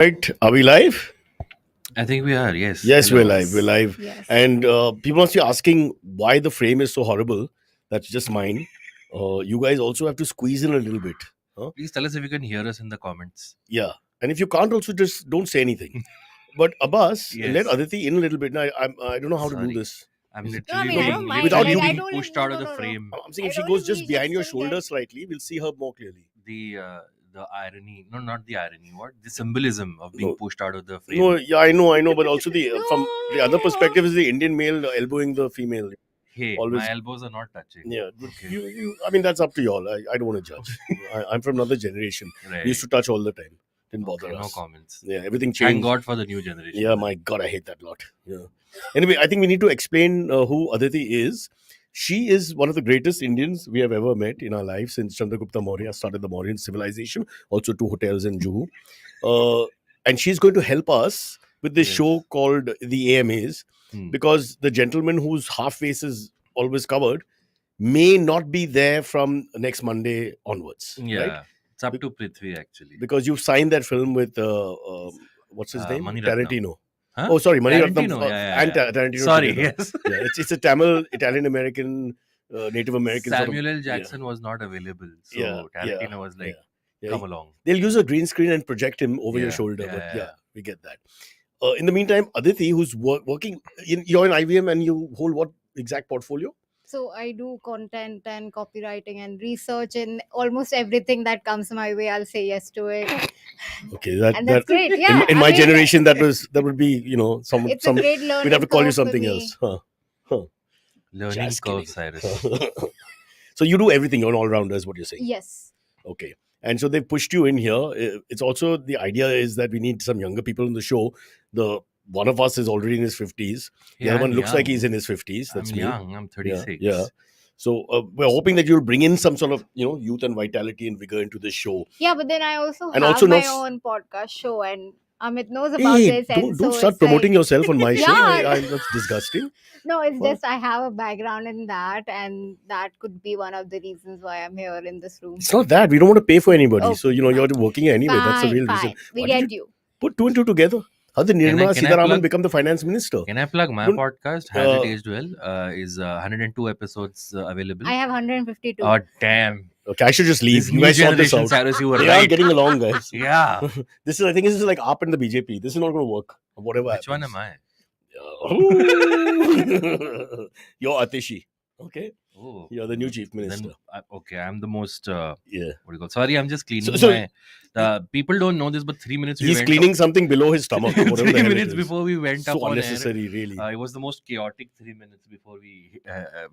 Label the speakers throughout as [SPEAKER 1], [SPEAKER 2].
[SPEAKER 1] Right? Are we live?
[SPEAKER 2] I think we are, yes.
[SPEAKER 1] Yes, we're
[SPEAKER 2] Hello.
[SPEAKER 1] live. We're live.
[SPEAKER 3] Yes.
[SPEAKER 1] And people must be asking why the frame is so horrible. That's just mine. You guys also have to squeeze in a little bit. Huh?
[SPEAKER 2] Please tell us if you can hear us in the comments.
[SPEAKER 1] Yeah. And if you can't, also just don't say anything. But Abbas,
[SPEAKER 2] Yes.
[SPEAKER 1] let Aditi in a little bit. Now, I don't know how to
[SPEAKER 2] Sorry.
[SPEAKER 1] do this.
[SPEAKER 2] I'm
[SPEAKER 1] Is it-
[SPEAKER 2] literally
[SPEAKER 3] No, I mean, I
[SPEAKER 2] being,
[SPEAKER 3] don't mind.
[SPEAKER 1] Without
[SPEAKER 2] literally
[SPEAKER 1] you
[SPEAKER 2] being
[SPEAKER 1] being-
[SPEAKER 3] I
[SPEAKER 2] pushed
[SPEAKER 3] don't-
[SPEAKER 2] out of
[SPEAKER 3] no,
[SPEAKER 2] the
[SPEAKER 3] no, no.
[SPEAKER 2] frame.
[SPEAKER 1] I'm saying if
[SPEAKER 3] I
[SPEAKER 1] she
[SPEAKER 3] don't
[SPEAKER 1] goes
[SPEAKER 3] even
[SPEAKER 1] just
[SPEAKER 3] need
[SPEAKER 1] behind your
[SPEAKER 3] just to
[SPEAKER 1] shoulder
[SPEAKER 3] get-
[SPEAKER 1] slightly, we'll see her more clearly.
[SPEAKER 2] The irony, no, not the irony, what? The symbolism of being
[SPEAKER 1] No.
[SPEAKER 2] pushed out of the frame.
[SPEAKER 1] No, yeah, I know, but also from the other perspective is the Indian male elbowing the female.
[SPEAKER 2] Hey,
[SPEAKER 1] always-
[SPEAKER 2] my elbows are not touching.
[SPEAKER 1] Yeah, but
[SPEAKER 2] Okay.
[SPEAKER 1] I mean, that's up to y'all. I don't want to judge. I'm from another generation.
[SPEAKER 2] Right.
[SPEAKER 1] We used to touch all the time. Didn't bother
[SPEAKER 2] Okay, no
[SPEAKER 1] us.
[SPEAKER 2] comments.
[SPEAKER 1] Yeah, everything
[SPEAKER 2] Thank
[SPEAKER 1] changed.
[SPEAKER 2] God for the new generation.
[SPEAKER 1] Yeah, my God, I hate that lot. Yeah. Anyway, I think we need to explain who Aditi is. She is one of the greatest Indians we have ever met in our life since Chandragupta Maurya started the Mauryan civilization, also two hotels in Juhu. And she's going to help us with this
[SPEAKER 2] Yes.
[SPEAKER 1] show called the AMAs
[SPEAKER 2] Hmm.
[SPEAKER 1] because the gentleman whose half face is always covered may not be there from next Monday onwards.
[SPEAKER 2] Yeah.
[SPEAKER 1] Right?
[SPEAKER 2] It's up to Prithvi, actually.
[SPEAKER 1] Because you've signed that film with what's his name?
[SPEAKER 2] Mani Ratnam.
[SPEAKER 1] Tarantino.
[SPEAKER 2] Huh?
[SPEAKER 1] Oh, sorry, Mani Ratnam
[SPEAKER 2] Tarantino, yeah.
[SPEAKER 1] and Tarantino.
[SPEAKER 2] Sorry,
[SPEAKER 1] together.
[SPEAKER 2] yes.
[SPEAKER 1] Yeah, it's a Tamil, Italian American, Native American. sort of-
[SPEAKER 2] Samuel L. Jackson was not available. So
[SPEAKER 1] Yeah,
[SPEAKER 2] Tarantino
[SPEAKER 1] yeah,
[SPEAKER 2] was like,
[SPEAKER 1] yeah.
[SPEAKER 2] come along.
[SPEAKER 1] They'll use a green screen and project him over your
[SPEAKER 2] Yeah,
[SPEAKER 1] shoulder.
[SPEAKER 2] yeah,
[SPEAKER 1] But
[SPEAKER 2] yeah.
[SPEAKER 1] yeah, we get that. In the meantime, Aditi, who's working, you're in IVM and you hold what exact portfolio?
[SPEAKER 3] So I do content and copywriting and research in almost everything that comes my way. I'll say yes to it,
[SPEAKER 1] Okay, that
[SPEAKER 3] and that's great. Yeah,
[SPEAKER 1] in
[SPEAKER 3] I
[SPEAKER 1] my
[SPEAKER 3] mean,
[SPEAKER 1] generation, that would be some
[SPEAKER 3] it's
[SPEAKER 1] some
[SPEAKER 3] a great learning.
[SPEAKER 1] we'd have to call you
[SPEAKER 3] curve for
[SPEAKER 1] something
[SPEAKER 3] me.
[SPEAKER 1] else. Huh.
[SPEAKER 2] Learning
[SPEAKER 1] Just
[SPEAKER 2] curve,
[SPEAKER 1] kidding.
[SPEAKER 2] Cyrus.
[SPEAKER 1] So you do everything. You're an all-rounder, is what you're saying.
[SPEAKER 3] Yes.
[SPEAKER 1] Okay. And so they pushed you in here. It's also the idea is that we need some younger people in the show. One of us is already in his 50s. The
[SPEAKER 2] Yeah,
[SPEAKER 1] other one
[SPEAKER 2] I'm
[SPEAKER 1] looks like
[SPEAKER 2] young.
[SPEAKER 1] he's in his 50s. That's
[SPEAKER 2] I'm
[SPEAKER 1] me.
[SPEAKER 2] young. I'm 36.
[SPEAKER 1] Yeah. So we're hoping that you'll bring in some sort of youth and vitality and vigor into this show.
[SPEAKER 3] Yeah, but then I also
[SPEAKER 1] And
[SPEAKER 3] have
[SPEAKER 1] also
[SPEAKER 3] my
[SPEAKER 1] not-
[SPEAKER 3] own podcast show, and Amit knows about
[SPEAKER 1] Hey,
[SPEAKER 3] this. And
[SPEAKER 1] don't
[SPEAKER 3] so
[SPEAKER 1] start
[SPEAKER 3] it's
[SPEAKER 1] promoting
[SPEAKER 3] like,
[SPEAKER 1] yourself on my show.
[SPEAKER 3] Yeah.
[SPEAKER 1] That's disgusting.
[SPEAKER 3] No, it's
[SPEAKER 1] What?
[SPEAKER 3] just I have a background in that, and that could be one of the reasons why I'm here in this room.
[SPEAKER 1] It's not that. We don't want to pay for anybody.
[SPEAKER 3] Okay,
[SPEAKER 1] So, you're working here anyway. That's the
[SPEAKER 3] Fine,
[SPEAKER 1] real
[SPEAKER 3] fine.
[SPEAKER 1] reason.
[SPEAKER 3] We
[SPEAKER 1] Why did
[SPEAKER 3] get you.
[SPEAKER 1] Put two and two together. How did
[SPEAKER 2] Can I
[SPEAKER 1] Nirmala Sitharaman
[SPEAKER 2] plug-
[SPEAKER 1] become the finance minister?
[SPEAKER 2] Can I plug my
[SPEAKER 1] Don't-
[SPEAKER 2] podcast? Has
[SPEAKER 1] uh,
[SPEAKER 2] it aged well? Is 102 episodes available?
[SPEAKER 3] I have 152.
[SPEAKER 2] Oh, damn.
[SPEAKER 1] Okay, I should just leave.
[SPEAKER 2] This
[SPEAKER 1] You
[SPEAKER 2] new
[SPEAKER 1] guys sort this
[SPEAKER 2] generation,
[SPEAKER 1] out.
[SPEAKER 2] Cyrus, you were
[SPEAKER 1] They are
[SPEAKER 2] right.
[SPEAKER 1] getting along, guys.
[SPEAKER 2] Yeah.
[SPEAKER 1] I think this is like AAP and the BJP. This is not going to work. Whatever
[SPEAKER 2] Which one
[SPEAKER 1] happens.
[SPEAKER 2] am I?
[SPEAKER 1] You're Atishi. Okay.
[SPEAKER 2] Oh.
[SPEAKER 1] You're the new chief minister.
[SPEAKER 2] Then, okay, I'm the most.
[SPEAKER 1] Yeah.
[SPEAKER 2] What do you call? Sorry, I'm just cleaning
[SPEAKER 1] So-
[SPEAKER 2] my. People don't know this, but 3 minutes.
[SPEAKER 1] He's cleaning something below his stomach. Whatever the
[SPEAKER 2] 3
[SPEAKER 1] hell it
[SPEAKER 2] minutes
[SPEAKER 1] is.
[SPEAKER 2] before we went
[SPEAKER 1] So
[SPEAKER 2] up on air.
[SPEAKER 1] unnecessary, really.
[SPEAKER 2] It was the most chaotic 3 minutes before we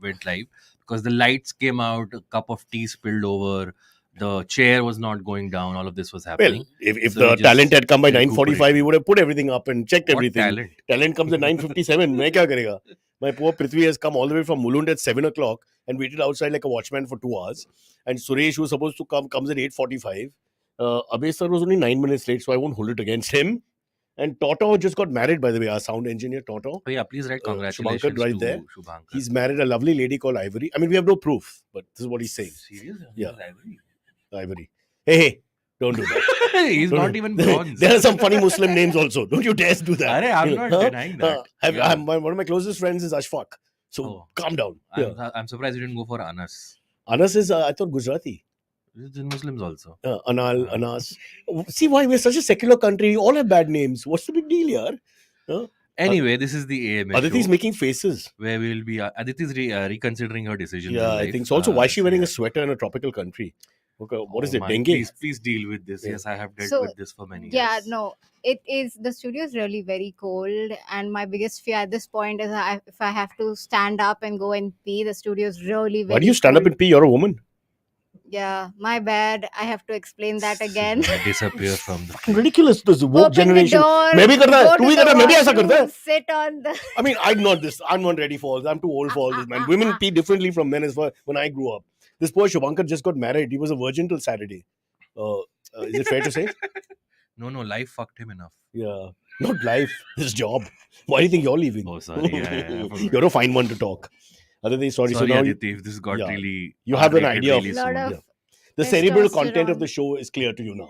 [SPEAKER 2] went live because the lights came out, a cup of tea spilled over, the chair was not going down. All of this was happening.
[SPEAKER 1] Well, if
[SPEAKER 2] So
[SPEAKER 1] the
[SPEAKER 2] we just
[SPEAKER 1] talent had come by 9:45,
[SPEAKER 2] recuperated.
[SPEAKER 1] we would have put everything up and checked
[SPEAKER 2] What
[SPEAKER 1] everything.
[SPEAKER 2] talent?
[SPEAKER 1] Talent comes at 9:57. मैं क्या करेगा? My poor Prithvi has come all the way from Mulund at 7 o'clock and waited outside like a watchman for 2 hours. And Suresh, who was supposed to come, comes at 8:45. Abbas sir was only 9 minutes late, so I won't hold it against him. And Toto just got married, by the way, our sound engineer, Toto.
[SPEAKER 2] Oh, yeah, please write
[SPEAKER 1] Shubhankar
[SPEAKER 2] congratulations
[SPEAKER 1] right
[SPEAKER 2] to
[SPEAKER 1] there.
[SPEAKER 2] Shubhankar.
[SPEAKER 1] He's married a lovely lady called Ivory. I mean, we have no proof, but this is what he's saying.
[SPEAKER 2] Serious?
[SPEAKER 1] Yeah.
[SPEAKER 2] Ivory?
[SPEAKER 1] Ivory. Hey, don't do that.
[SPEAKER 2] He's not even bronze.
[SPEAKER 1] There are some funny Muslim names also. Don't you dare do that.
[SPEAKER 2] Arey, I'm
[SPEAKER 1] You
[SPEAKER 2] not
[SPEAKER 1] know,
[SPEAKER 2] denying that. Yeah.
[SPEAKER 1] One of my closest friends is Ashfaq. So
[SPEAKER 2] Oh.
[SPEAKER 1] calm down.
[SPEAKER 2] I'm surprised you didn't go for Anas.
[SPEAKER 1] Anas is, I thought, Gujarati.
[SPEAKER 2] It's in Muslims also.
[SPEAKER 1] Anal, Anas. See why we're such a secular country. We all have bad names. What's the big deal here?
[SPEAKER 2] Anyway, this is the AMA
[SPEAKER 1] Aditi's
[SPEAKER 2] show
[SPEAKER 1] making faces.
[SPEAKER 2] where we will be. Aditi's reconsidering her decision.
[SPEAKER 1] Yeah, I think so. Also, why is she wearing a sweater in a tropical country? Okay, what is it? Dengue?
[SPEAKER 2] Please deal with this.
[SPEAKER 1] Yeah.
[SPEAKER 2] Yes, I have dealt
[SPEAKER 3] So,
[SPEAKER 2] with this for many
[SPEAKER 3] Yeah,
[SPEAKER 2] years.
[SPEAKER 3] no, it is. The studio is really very cold, and my biggest fear at this point is if I have to stand up and go and pee, the studio is really very.
[SPEAKER 1] Why do you stand up
[SPEAKER 3] cold.
[SPEAKER 1] and pee? You're a woman.
[SPEAKER 3] Yeah, my bad. I have to explain that again.
[SPEAKER 2] Disappear from the.
[SPEAKER 1] Ridiculous. This woke
[SPEAKER 3] Open
[SPEAKER 1] generation.
[SPEAKER 3] the door.
[SPEAKER 1] मैं भी करता है,
[SPEAKER 3] go
[SPEAKER 1] तू
[SPEAKER 3] to
[SPEAKER 1] भी
[SPEAKER 3] the
[SPEAKER 1] करता है, मैं भी ऐसा
[SPEAKER 3] washroom,
[SPEAKER 1] करता है.
[SPEAKER 3] Sit on the.
[SPEAKER 1] I mean, I'm not ready for this. I'm too old for all this, man. Women pee differently from men as far when I grew up. This poor Shubhankar just got married. He was a virgin till Saturday. Is it fair to say?
[SPEAKER 2] No, life fucked him enough.
[SPEAKER 1] Yeah. Not life, his job. Why do you think you're leaving?
[SPEAKER 2] Oh, sorry. Yeah, I forgot.
[SPEAKER 1] You're a fine one to talk. Aditi, sorry.
[SPEAKER 2] Sorry,
[SPEAKER 1] So now
[SPEAKER 2] Aditi, if this got
[SPEAKER 1] yeah.
[SPEAKER 2] really.
[SPEAKER 1] You have an
[SPEAKER 2] R-rated
[SPEAKER 1] idea of-
[SPEAKER 2] really
[SPEAKER 3] Lot
[SPEAKER 2] soon.
[SPEAKER 3] of
[SPEAKER 1] the cerebral content of
[SPEAKER 3] testosterone.
[SPEAKER 1] the show is clear to you now.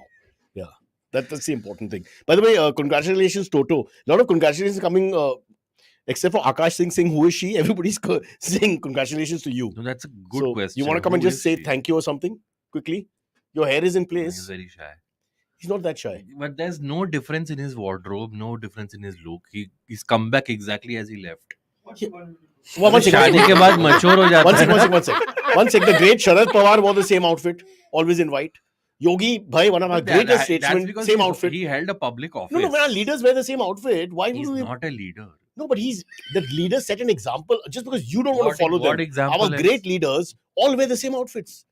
[SPEAKER 1] Yeah. That's the important thing. By the way, congratulations, Toto. A lot of congratulations coming, except for Akash Singh. Who is she? Everybody's saying congratulations to you.
[SPEAKER 2] No, that's a good
[SPEAKER 1] So
[SPEAKER 2] question.
[SPEAKER 1] you want to come and
[SPEAKER 2] Who
[SPEAKER 1] just
[SPEAKER 2] is
[SPEAKER 1] say
[SPEAKER 2] she?
[SPEAKER 1] thank you or something quickly? Your hair is in
[SPEAKER 2] He's
[SPEAKER 1] place.
[SPEAKER 2] very shy.
[SPEAKER 1] He's not that shy.
[SPEAKER 2] But there's no difference in his wardrobe, no difference in his look. He's come back exactly as he left.
[SPEAKER 1] Well, one second.
[SPEAKER 2] शादी के बाद mature हो जाता
[SPEAKER 1] One
[SPEAKER 2] है
[SPEAKER 1] sec,
[SPEAKER 2] ना?
[SPEAKER 1] one sec, one sec. One sec. The great Sharad Pawar wore the same outfit, always in white. Yogi Bhai, one of our
[SPEAKER 2] But
[SPEAKER 1] greatest
[SPEAKER 2] that's
[SPEAKER 1] statesmen,
[SPEAKER 2] because
[SPEAKER 1] same outfit.
[SPEAKER 2] he held a public office.
[SPEAKER 1] No, when our leaders wear the same outfit, why
[SPEAKER 2] He's
[SPEAKER 1] would we?
[SPEAKER 2] not a leader.
[SPEAKER 1] No, but the leaders set an example. Just because you don't want to follow
[SPEAKER 2] What
[SPEAKER 1] them,
[SPEAKER 2] example
[SPEAKER 1] our great leaders all wear the same outfits.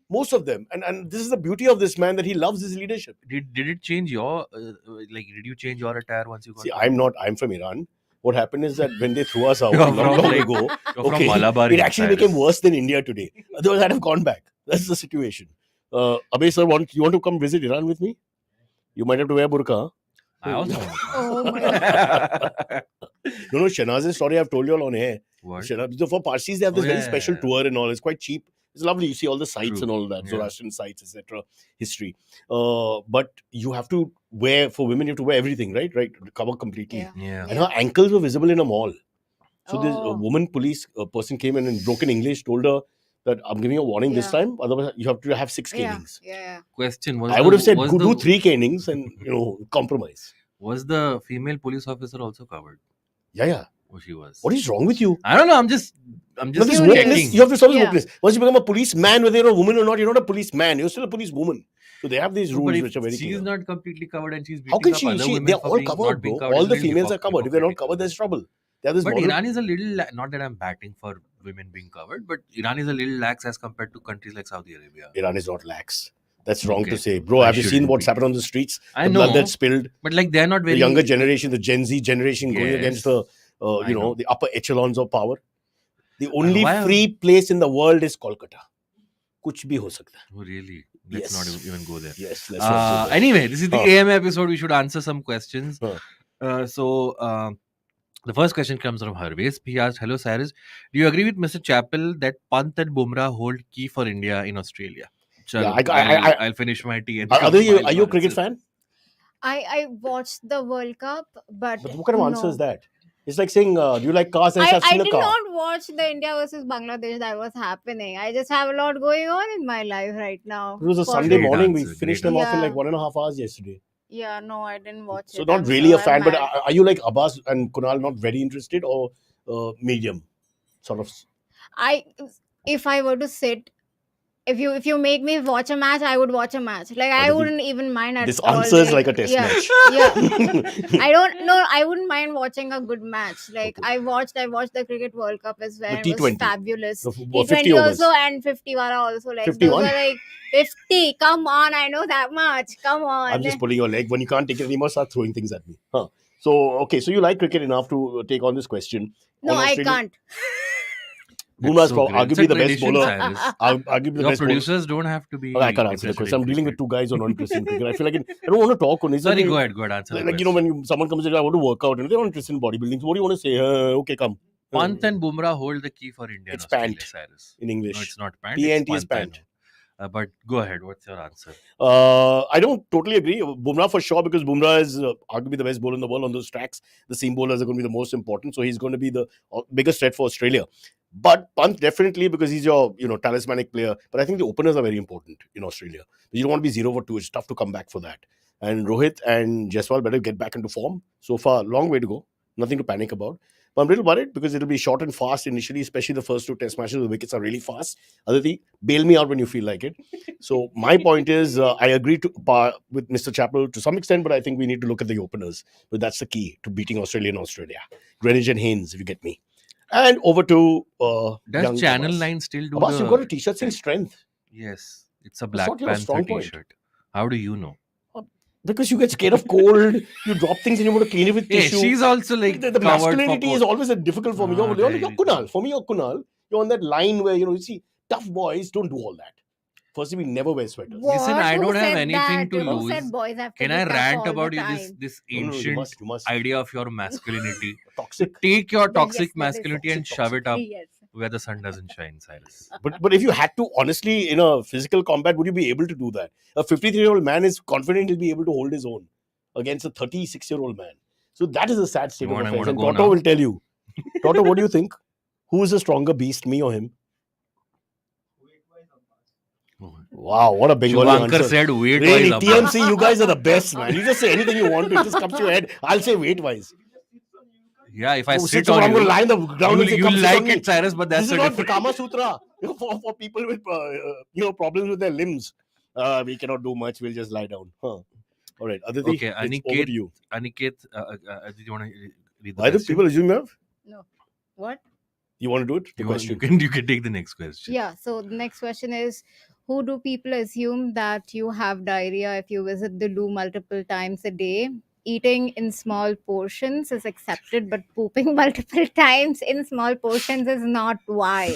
[SPEAKER 1] Most of them, and this is the beauty of this man, that he loves his leadership.
[SPEAKER 2] Did it change your did you change your attire once you got?
[SPEAKER 1] See, I'm from Iran. What happened is that when they threw us out
[SPEAKER 2] You're
[SPEAKER 1] long
[SPEAKER 2] from,
[SPEAKER 1] ago,
[SPEAKER 2] You're from
[SPEAKER 1] okay,
[SPEAKER 2] Malabar.
[SPEAKER 1] it actually became worse than India today. Otherwise, I'd have gone back. That's the situation. Abbas sir, you want to come visit Iran with me? You might have to wear burqa.
[SPEAKER 2] I also want
[SPEAKER 3] Oh my God.
[SPEAKER 1] No, Shahnaz's story I've told you all on air.
[SPEAKER 2] What?
[SPEAKER 1] So for Parsis, they have this
[SPEAKER 2] Oh,
[SPEAKER 1] very
[SPEAKER 2] yeah,
[SPEAKER 1] special
[SPEAKER 2] yeah.
[SPEAKER 1] tour and all. It's quite cheap. It's lovely. You see all the sites
[SPEAKER 2] True.
[SPEAKER 1] and all that,
[SPEAKER 2] Yeah.
[SPEAKER 1] Zoroastrian sites, etc. History. But you have to wear, for women, you have to wear everything, right? Right, cover completely.
[SPEAKER 3] Yeah.
[SPEAKER 2] Yeah.
[SPEAKER 1] And her ankles were visible in a mall. So this
[SPEAKER 3] Oh.
[SPEAKER 1] woman police person came in and broken English, told her that I'm giving you a warning this
[SPEAKER 3] Yeah.
[SPEAKER 1] time. Otherwise, you have to have 6
[SPEAKER 3] Yeah.
[SPEAKER 1] canings.
[SPEAKER 3] Yeah.
[SPEAKER 2] Question was
[SPEAKER 1] I would have said do 3 canings and compromise.
[SPEAKER 2] Was the female police officer also covered?
[SPEAKER 1] Yeah.
[SPEAKER 2] Oh, she was.
[SPEAKER 1] What is wrong with you?
[SPEAKER 2] I don't know. I'm just
[SPEAKER 1] No, this
[SPEAKER 3] Curious.
[SPEAKER 1] wokeness,
[SPEAKER 2] checking.
[SPEAKER 1] you have to solve this
[SPEAKER 3] Yeah.
[SPEAKER 1] wokeness. Once you become a policeman, whether you're a woman or not, you're not a policeman. You're still a policewoman. So they have these
[SPEAKER 2] But
[SPEAKER 1] rules
[SPEAKER 2] if
[SPEAKER 1] which are very
[SPEAKER 2] she's
[SPEAKER 1] clear.
[SPEAKER 2] not completely covered and she's beating
[SPEAKER 1] How can
[SPEAKER 2] up
[SPEAKER 1] she?
[SPEAKER 2] other women
[SPEAKER 1] They're
[SPEAKER 2] for
[SPEAKER 1] all
[SPEAKER 2] being,
[SPEAKER 1] covered,
[SPEAKER 2] not being
[SPEAKER 1] bro.
[SPEAKER 2] covered,
[SPEAKER 1] All
[SPEAKER 2] is
[SPEAKER 1] the
[SPEAKER 2] really
[SPEAKER 1] females are covered. If they're not
[SPEAKER 2] hypocritical.
[SPEAKER 1] covered, there's trouble. They have this
[SPEAKER 2] But
[SPEAKER 1] model.
[SPEAKER 2] Iran is a little, not that I'm batting for women being covered, but Iran is a little lax as compared to countries like Saudi Arabia.
[SPEAKER 1] Iran is not lax. That's wrong
[SPEAKER 2] Okay.
[SPEAKER 1] to say. Bro,
[SPEAKER 2] I
[SPEAKER 1] have you seen
[SPEAKER 2] shouldn't
[SPEAKER 1] what's
[SPEAKER 2] be.
[SPEAKER 1] happened on the streets?
[SPEAKER 2] I
[SPEAKER 1] The
[SPEAKER 2] know,
[SPEAKER 1] blood that's spilled.
[SPEAKER 2] but like they're not very
[SPEAKER 1] The younger generation, the Gen Z generation going
[SPEAKER 2] Yes.
[SPEAKER 1] against the,
[SPEAKER 2] I know.
[SPEAKER 1] the upper echelons of power. The only
[SPEAKER 2] why-
[SPEAKER 1] free place in the world is Kolkata. Kuch bhi ho sakta hai.
[SPEAKER 2] Oh, really? Let's not
[SPEAKER 1] Yes.
[SPEAKER 2] even go there.
[SPEAKER 1] Yes, let's not go there.
[SPEAKER 2] Anyway, this is the
[SPEAKER 1] Huh.
[SPEAKER 2] AM episode. We should answer some questions.
[SPEAKER 1] Huh.
[SPEAKER 2] The first question comes from Harvesh. He asked, "Hello, Cyrus. Do you agree with Mr. Chappell that Pant and Bumrah hold key for India in Australia?" Chalo,
[SPEAKER 1] I-
[SPEAKER 2] I'll finish my tea. And
[SPEAKER 1] Are
[SPEAKER 2] come
[SPEAKER 1] you
[SPEAKER 2] file
[SPEAKER 1] a cricket
[SPEAKER 2] answers.
[SPEAKER 1] fan?
[SPEAKER 3] I watched the World Cup, but
[SPEAKER 1] But what kind of answer
[SPEAKER 3] no.
[SPEAKER 1] is that? It's like saying, do you like cars? And
[SPEAKER 3] I
[SPEAKER 1] I've seen a
[SPEAKER 3] did
[SPEAKER 1] car.
[SPEAKER 3] not watch the India versus Bangladesh that was happening. I just have a lot going on in my life right now.
[SPEAKER 1] It was a
[SPEAKER 3] For
[SPEAKER 1] Sunday
[SPEAKER 3] sure.
[SPEAKER 1] morning. We
[SPEAKER 2] answer,
[SPEAKER 1] finished
[SPEAKER 2] great
[SPEAKER 1] them off in
[SPEAKER 3] answer.
[SPEAKER 1] like 1.5 hours yesterday.
[SPEAKER 3] Yeah, no, I didn't watch
[SPEAKER 1] So
[SPEAKER 3] it.
[SPEAKER 1] not
[SPEAKER 3] I'm
[SPEAKER 1] really a
[SPEAKER 3] so
[SPEAKER 1] fan, but
[SPEAKER 3] mad.
[SPEAKER 1] are you like Abbas and Kunal not very interested, or medium sort of?
[SPEAKER 3] If I were to sit, if you make me watch a match, I would watch a match. Like I
[SPEAKER 1] Aditi,
[SPEAKER 3] wouldn't even mind at
[SPEAKER 1] This
[SPEAKER 3] all.
[SPEAKER 1] answer is
[SPEAKER 3] Like,
[SPEAKER 1] like a test
[SPEAKER 3] yeah,
[SPEAKER 1] match.
[SPEAKER 3] Yeah. I wouldn't mind watching a good match. Like
[SPEAKER 1] Okay.
[SPEAKER 3] I watched the Cricket World Cup as well.
[SPEAKER 1] The
[SPEAKER 3] It was
[SPEAKER 1] T20.
[SPEAKER 3] fabulous.
[SPEAKER 1] The 50
[SPEAKER 3] T20
[SPEAKER 1] overs.
[SPEAKER 3] also and 50 wala also. Like
[SPEAKER 1] 51?
[SPEAKER 3] those are like 50. Come on, I know that much. Come on.
[SPEAKER 1] I'm just pulling your leg. When you can't take it anymore, start throwing things at me. Huh. So, okay, so you like cricket enough to take on this question.
[SPEAKER 3] No,
[SPEAKER 1] On
[SPEAKER 3] I
[SPEAKER 1] Australia-
[SPEAKER 3] can't.
[SPEAKER 1] Bumrah is
[SPEAKER 2] It's so great. It's
[SPEAKER 1] arguably
[SPEAKER 2] a
[SPEAKER 1] the best
[SPEAKER 2] tradition,
[SPEAKER 1] bowler.
[SPEAKER 2] Cyrus.
[SPEAKER 1] Arguably the
[SPEAKER 2] Your
[SPEAKER 1] best bowler.
[SPEAKER 2] producers don't have to be.
[SPEAKER 1] Okay, I can't answer the
[SPEAKER 2] interested
[SPEAKER 1] question.
[SPEAKER 2] in
[SPEAKER 1] I'm dealing with
[SPEAKER 2] cricket.
[SPEAKER 1] 2 guys who are not interested in cricket. I feel like I don't want to talk on this.
[SPEAKER 2] Sorry, go ahead. Answer the
[SPEAKER 1] Like,
[SPEAKER 2] question.
[SPEAKER 1] when someone comes in, I want to work out, and they're not interested in bodybuilding. So what do you want to say? Okay, come.
[SPEAKER 2] Pant and Bumrah hold the key for India
[SPEAKER 1] It's
[SPEAKER 2] in Australia,
[SPEAKER 1] pant
[SPEAKER 2] Cyrus.
[SPEAKER 1] in English.
[SPEAKER 2] No, it's not pant.
[SPEAKER 1] PNT
[SPEAKER 2] it's
[SPEAKER 1] is pant.
[SPEAKER 2] But go ahead. What's your answer?
[SPEAKER 1] I don't totally agree. Bumrah for sure, because Bumrah is arguably the best bowler in the world on those tracks. The seam bowlers are going to be the most important, so he's going to be the biggest threat for Australia. But Pant definitely, because he's your talismanic player. But I think the openers are very important in Australia. You don't want to be 0 for 2. It's tough to come back for that. And Rohit and Jaiswal better get back into form. So far, long way to go. Nothing to panic about. But I'm a little worried because it'll be short and fast initially, especially the first 2 test matches. The wickets are really fast. Aditi, bail me out when you feel like it. So my point is, I agree with Mr. Chappell to some extent, but I think we need to look at the openers. But that's the key to beating Australia and Australia. Greenwich and Haynes, if you get me. And over to
[SPEAKER 2] Does
[SPEAKER 1] young
[SPEAKER 2] Channel
[SPEAKER 1] Abbas.
[SPEAKER 2] 9 still do
[SPEAKER 1] Abbas,
[SPEAKER 2] the...
[SPEAKER 1] you've got a t-shirt saying strength.
[SPEAKER 2] Yes. It's a Black
[SPEAKER 1] not your strong
[SPEAKER 2] Panther
[SPEAKER 1] point.
[SPEAKER 2] t-shirt. How do you know?
[SPEAKER 1] Because you get scared of cold, you drop things and you want to clean it with
[SPEAKER 2] Hey,
[SPEAKER 1] tissue.
[SPEAKER 2] she's also like
[SPEAKER 1] the
[SPEAKER 2] covered for
[SPEAKER 1] masculinity is
[SPEAKER 2] cold.
[SPEAKER 1] always difficult for me.
[SPEAKER 2] Ah,
[SPEAKER 1] You're
[SPEAKER 2] very
[SPEAKER 1] Kunal.
[SPEAKER 2] true.
[SPEAKER 1] For me, you're Kunal. You're on that line where, you see, tough boys don't do all that. Firstly, we never wear sweaters.
[SPEAKER 3] What?
[SPEAKER 2] Listen, I
[SPEAKER 3] Who
[SPEAKER 2] don't have
[SPEAKER 3] said
[SPEAKER 2] anything
[SPEAKER 3] that?
[SPEAKER 2] to
[SPEAKER 3] Who
[SPEAKER 2] lose.
[SPEAKER 3] said boys have to
[SPEAKER 2] Can
[SPEAKER 3] be
[SPEAKER 2] I
[SPEAKER 3] tough
[SPEAKER 2] rant
[SPEAKER 3] all the
[SPEAKER 2] about you
[SPEAKER 3] time?
[SPEAKER 2] this
[SPEAKER 1] No, you
[SPEAKER 2] ancient
[SPEAKER 1] must.
[SPEAKER 2] idea of your masculinity?
[SPEAKER 1] Toxic.
[SPEAKER 2] Take your
[SPEAKER 3] Yes,
[SPEAKER 2] toxic
[SPEAKER 3] that is
[SPEAKER 2] masculinity and
[SPEAKER 1] toxic,
[SPEAKER 2] shove it up
[SPEAKER 3] Yes.
[SPEAKER 2] where the sun doesn't shine, Cyrus.
[SPEAKER 1] But if you had to honestly in a physical combat, would you be able to do that? A 53-year-old man is confident he'll be able to hold his own against a 36-year-old man. So that is a sad state of affairs. And
[SPEAKER 2] go
[SPEAKER 1] Toto
[SPEAKER 2] now?
[SPEAKER 1] will tell you. Toto, what do you think? Who is a stronger beast, me or him? Wow, what a Bengali
[SPEAKER 2] Shubhankar
[SPEAKER 1] answer.
[SPEAKER 2] said weight
[SPEAKER 1] Really,
[SPEAKER 2] wise.
[SPEAKER 1] TMC, you guys are the best, man. You just say anything you want to. It just comes to your head. I'll say weight-wise.
[SPEAKER 2] Yeah, if I
[SPEAKER 1] Oh,
[SPEAKER 2] sit
[SPEAKER 1] on,
[SPEAKER 2] on
[SPEAKER 1] I'm
[SPEAKER 2] you,
[SPEAKER 1] going to lie on the ground and say,
[SPEAKER 2] you
[SPEAKER 1] "Come sit
[SPEAKER 2] like
[SPEAKER 1] on me."
[SPEAKER 2] it, Cyrus, but that's
[SPEAKER 1] This is
[SPEAKER 2] a
[SPEAKER 1] not
[SPEAKER 2] different.
[SPEAKER 1] Kama Sutra for people with problems with their limbs. We cannot do much. We'll just lie down. Huh. All right, Aditi,
[SPEAKER 2] Okay,
[SPEAKER 1] it's over to you.
[SPEAKER 2] Aniket, did you want to read the
[SPEAKER 1] Why do
[SPEAKER 2] question?
[SPEAKER 1] people assume you have?
[SPEAKER 3] No. What?
[SPEAKER 1] You want to do it? The question.
[SPEAKER 2] You can take the next question.
[SPEAKER 3] Yeah. So the next question is, who do people assume that you have diarrhea if you visit the loo multiple times a day? Eating in small portions is accepted, but pooping multiple times in small portions is not. Why?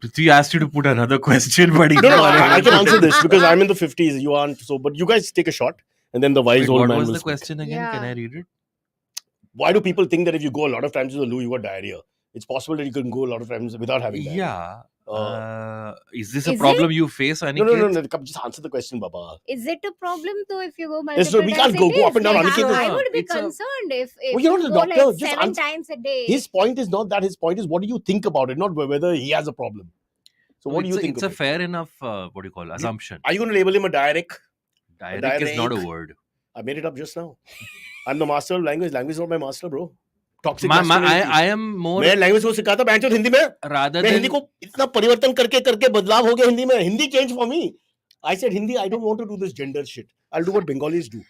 [SPEAKER 2] Prithvi asked you to put another question, but he
[SPEAKER 1] No, I can answer this because I'm in the 50s. You aren't. So, but you guys take a shot, and then the wise
[SPEAKER 2] Wait,
[SPEAKER 1] old
[SPEAKER 2] what
[SPEAKER 1] man
[SPEAKER 2] was
[SPEAKER 1] will
[SPEAKER 2] the
[SPEAKER 1] speak.
[SPEAKER 2] question again?
[SPEAKER 3] Yeah.
[SPEAKER 2] Can I read it?
[SPEAKER 1] Why do people think that if you go a lot of times to the loo, you got diarrhea? It's possible that you can go a lot of times without having diarrhea.
[SPEAKER 2] Yeah. Is this a
[SPEAKER 3] Is
[SPEAKER 2] problem you face, Aniket?
[SPEAKER 1] No. Come, just answer the question, Baba.
[SPEAKER 3] Is it a problem though if you go
[SPEAKER 1] Yes,
[SPEAKER 3] multiple
[SPEAKER 1] no, we
[SPEAKER 3] times
[SPEAKER 1] can't
[SPEAKER 3] a
[SPEAKER 1] go
[SPEAKER 3] day?
[SPEAKER 1] up and down.
[SPEAKER 3] Like,
[SPEAKER 1] Aniket,
[SPEAKER 3] I would be
[SPEAKER 2] it's a-
[SPEAKER 3] concerned if
[SPEAKER 1] Well,
[SPEAKER 3] you
[SPEAKER 1] you're
[SPEAKER 3] go
[SPEAKER 1] not a doctor.
[SPEAKER 3] like
[SPEAKER 1] Just
[SPEAKER 3] 7
[SPEAKER 1] answer.
[SPEAKER 3] times a day.
[SPEAKER 1] His point is not that. His point is what do you think about it, not whether he has a problem. So, what do you think?
[SPEAKER 2] It's
[SPEAKER 1] of
[SPEAKER 2] a
[SPEAKER 1] it?
[SPEAKER 2] fair enough, what do you call, assumption.
[SPEAKER 1] Are you going to label him a diarrhea?
[SPEAKER 2] Diarrhea is not a
[SPEAKER 1] diarrheic?
[SPEAKER 2] word.
[SPEAKER 1] I made it up just now. I'm the master of language. Language is not my master, bro. Toxic
[SPEAKER 2] I
[SPEAKER 1] masculinity.
[SPEAKER 2] am more
[SPEAKER 1] मैं language को सिखाता बैंचो हिंदी में
[SPEAKER 2] rather
[SPEAKER 1] मैं Hindi
[SPEAKER 2] than
[SPEAKER 1] को इतना परिवर्तन करके करके बदलाव हो गया हिंदी में Hindi change for me I said Hindi I don't want to do this gender shit I'll do what Bengalis do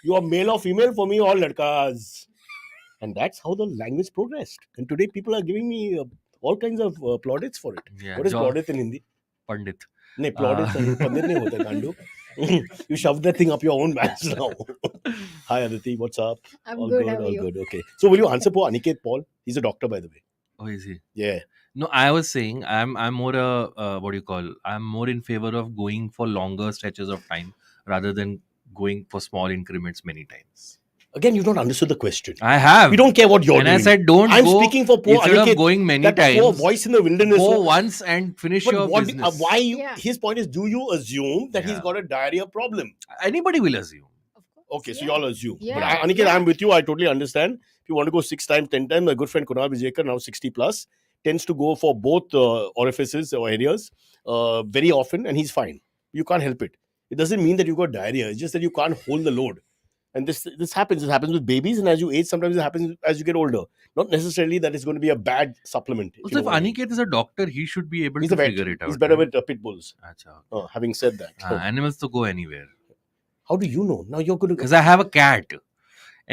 [SPEAKER 1] you are male or female for me all ladkas and that's how the language progressed and today people are giving me all kinds of plaudits for it
[SPEAKER 2] yeah,
[SPEAKER 1] what is plaudit in Hindi
[SPEAKER 2] Pandit.
[SPEAKER 1] नहीं plaudits पंडित नहीं होता गांडू you shove that thing up your own ass now hi Aditi what's up
[SPEAKER 3] I'm
[SPEAKER 1] all
[SPEAKER 3] good.
[SPEAKER 1] good
[SPEAKER 3] How are
[SPEAKER 1] all
[SPEAKER 3] you?
[SPEAKER 1] good okay so will you answer poor Aniket Paul he's a doctor by the way
[SPEAKER 2] Oh, is he?
[SPEAKER 1] yeah
[SPEAKER 2] No, I was saying I'm more what do you call? I'm more in favor of going for longer stretches of time rather than going for small increments many times.
[SPEAKER 1] again you've not understood the question
[SPEAKER 2] I have.
[SPEAKER 1] we don't care what you're
[SPEAKER 2] and
[SPEAKER 1] doing
[SPEAKER 2] I said don't
[SPEAKER 1] I'm
[SPEAKER 2] go
[SPEAKER 1] speaking for poor
[SPEAKER 2] instead
[SPEAKER 1] Aniket
[SPEAKER 2] of going many
[SPEAKER 1] that poor
[SPEAKER 2] times.
[SPEAKER 1] voice in the wilderness
[SPEAKER 2] Go once and finish
[SPEAKER 1] but
[SPEAKER 2] your
[SPEAKER 1] what,
[SPEAKER 2] business.
[SPEAKER 1] why you,
[SPEAKER 3] Yeah.
[SPEAKER 1] his point is do you assume that he's
[SPEAKER 2] Yeah.
[SPEAKER 1] got a diarrhea problem
[SPEAKER 2] Anybody will assume.
[SPEAKER 3] Of course.
[SPEAKER 1] okay so
[SPEAKER 3] Yeah.
[SPEAKER 1] y'all assume but
[SPEAKER 3] Yeah.
[SPEAKER 1] Aniket
[SPEAKER 3] Yeah.
[SPEAKER 1] I'm with you I totally understand if you want to go 6 times 10 times my good friend Kunal Vijayekar now 60 plus tends to go for both orifices or areas very often and he's fine you can't help it it doesn't mean that you got diarrhea it's just that you can't hold the load and this happens with babies and as you age sometimes it happens as you get older not necessarily that it's going to be a bad supplement if you
[SPEAKER 2] Also,
[SPEAKER 1] know
[SPEAKER 2] if
[SPEAKER 1] what I mean.
[SPEAKER 2] Aniket is a doctor, he should be able
[SPEAKER 1] He's
[SPEAKER 2] to
[SPEAKER 1] a vet
[SPEAKER 2] figure it out.
[SPEAKER 1] he's better
[SPEAKER 2] right?
[SPEAKER 1] with pit bulls
[SPEAKER 2] Acha.
[SPEAKER 1] having said that
[SPEAKER 2] Animals to go anywhere
[SPEAKER 1] how do you know now you're going to
[SPEAKER 2] because I have a cat.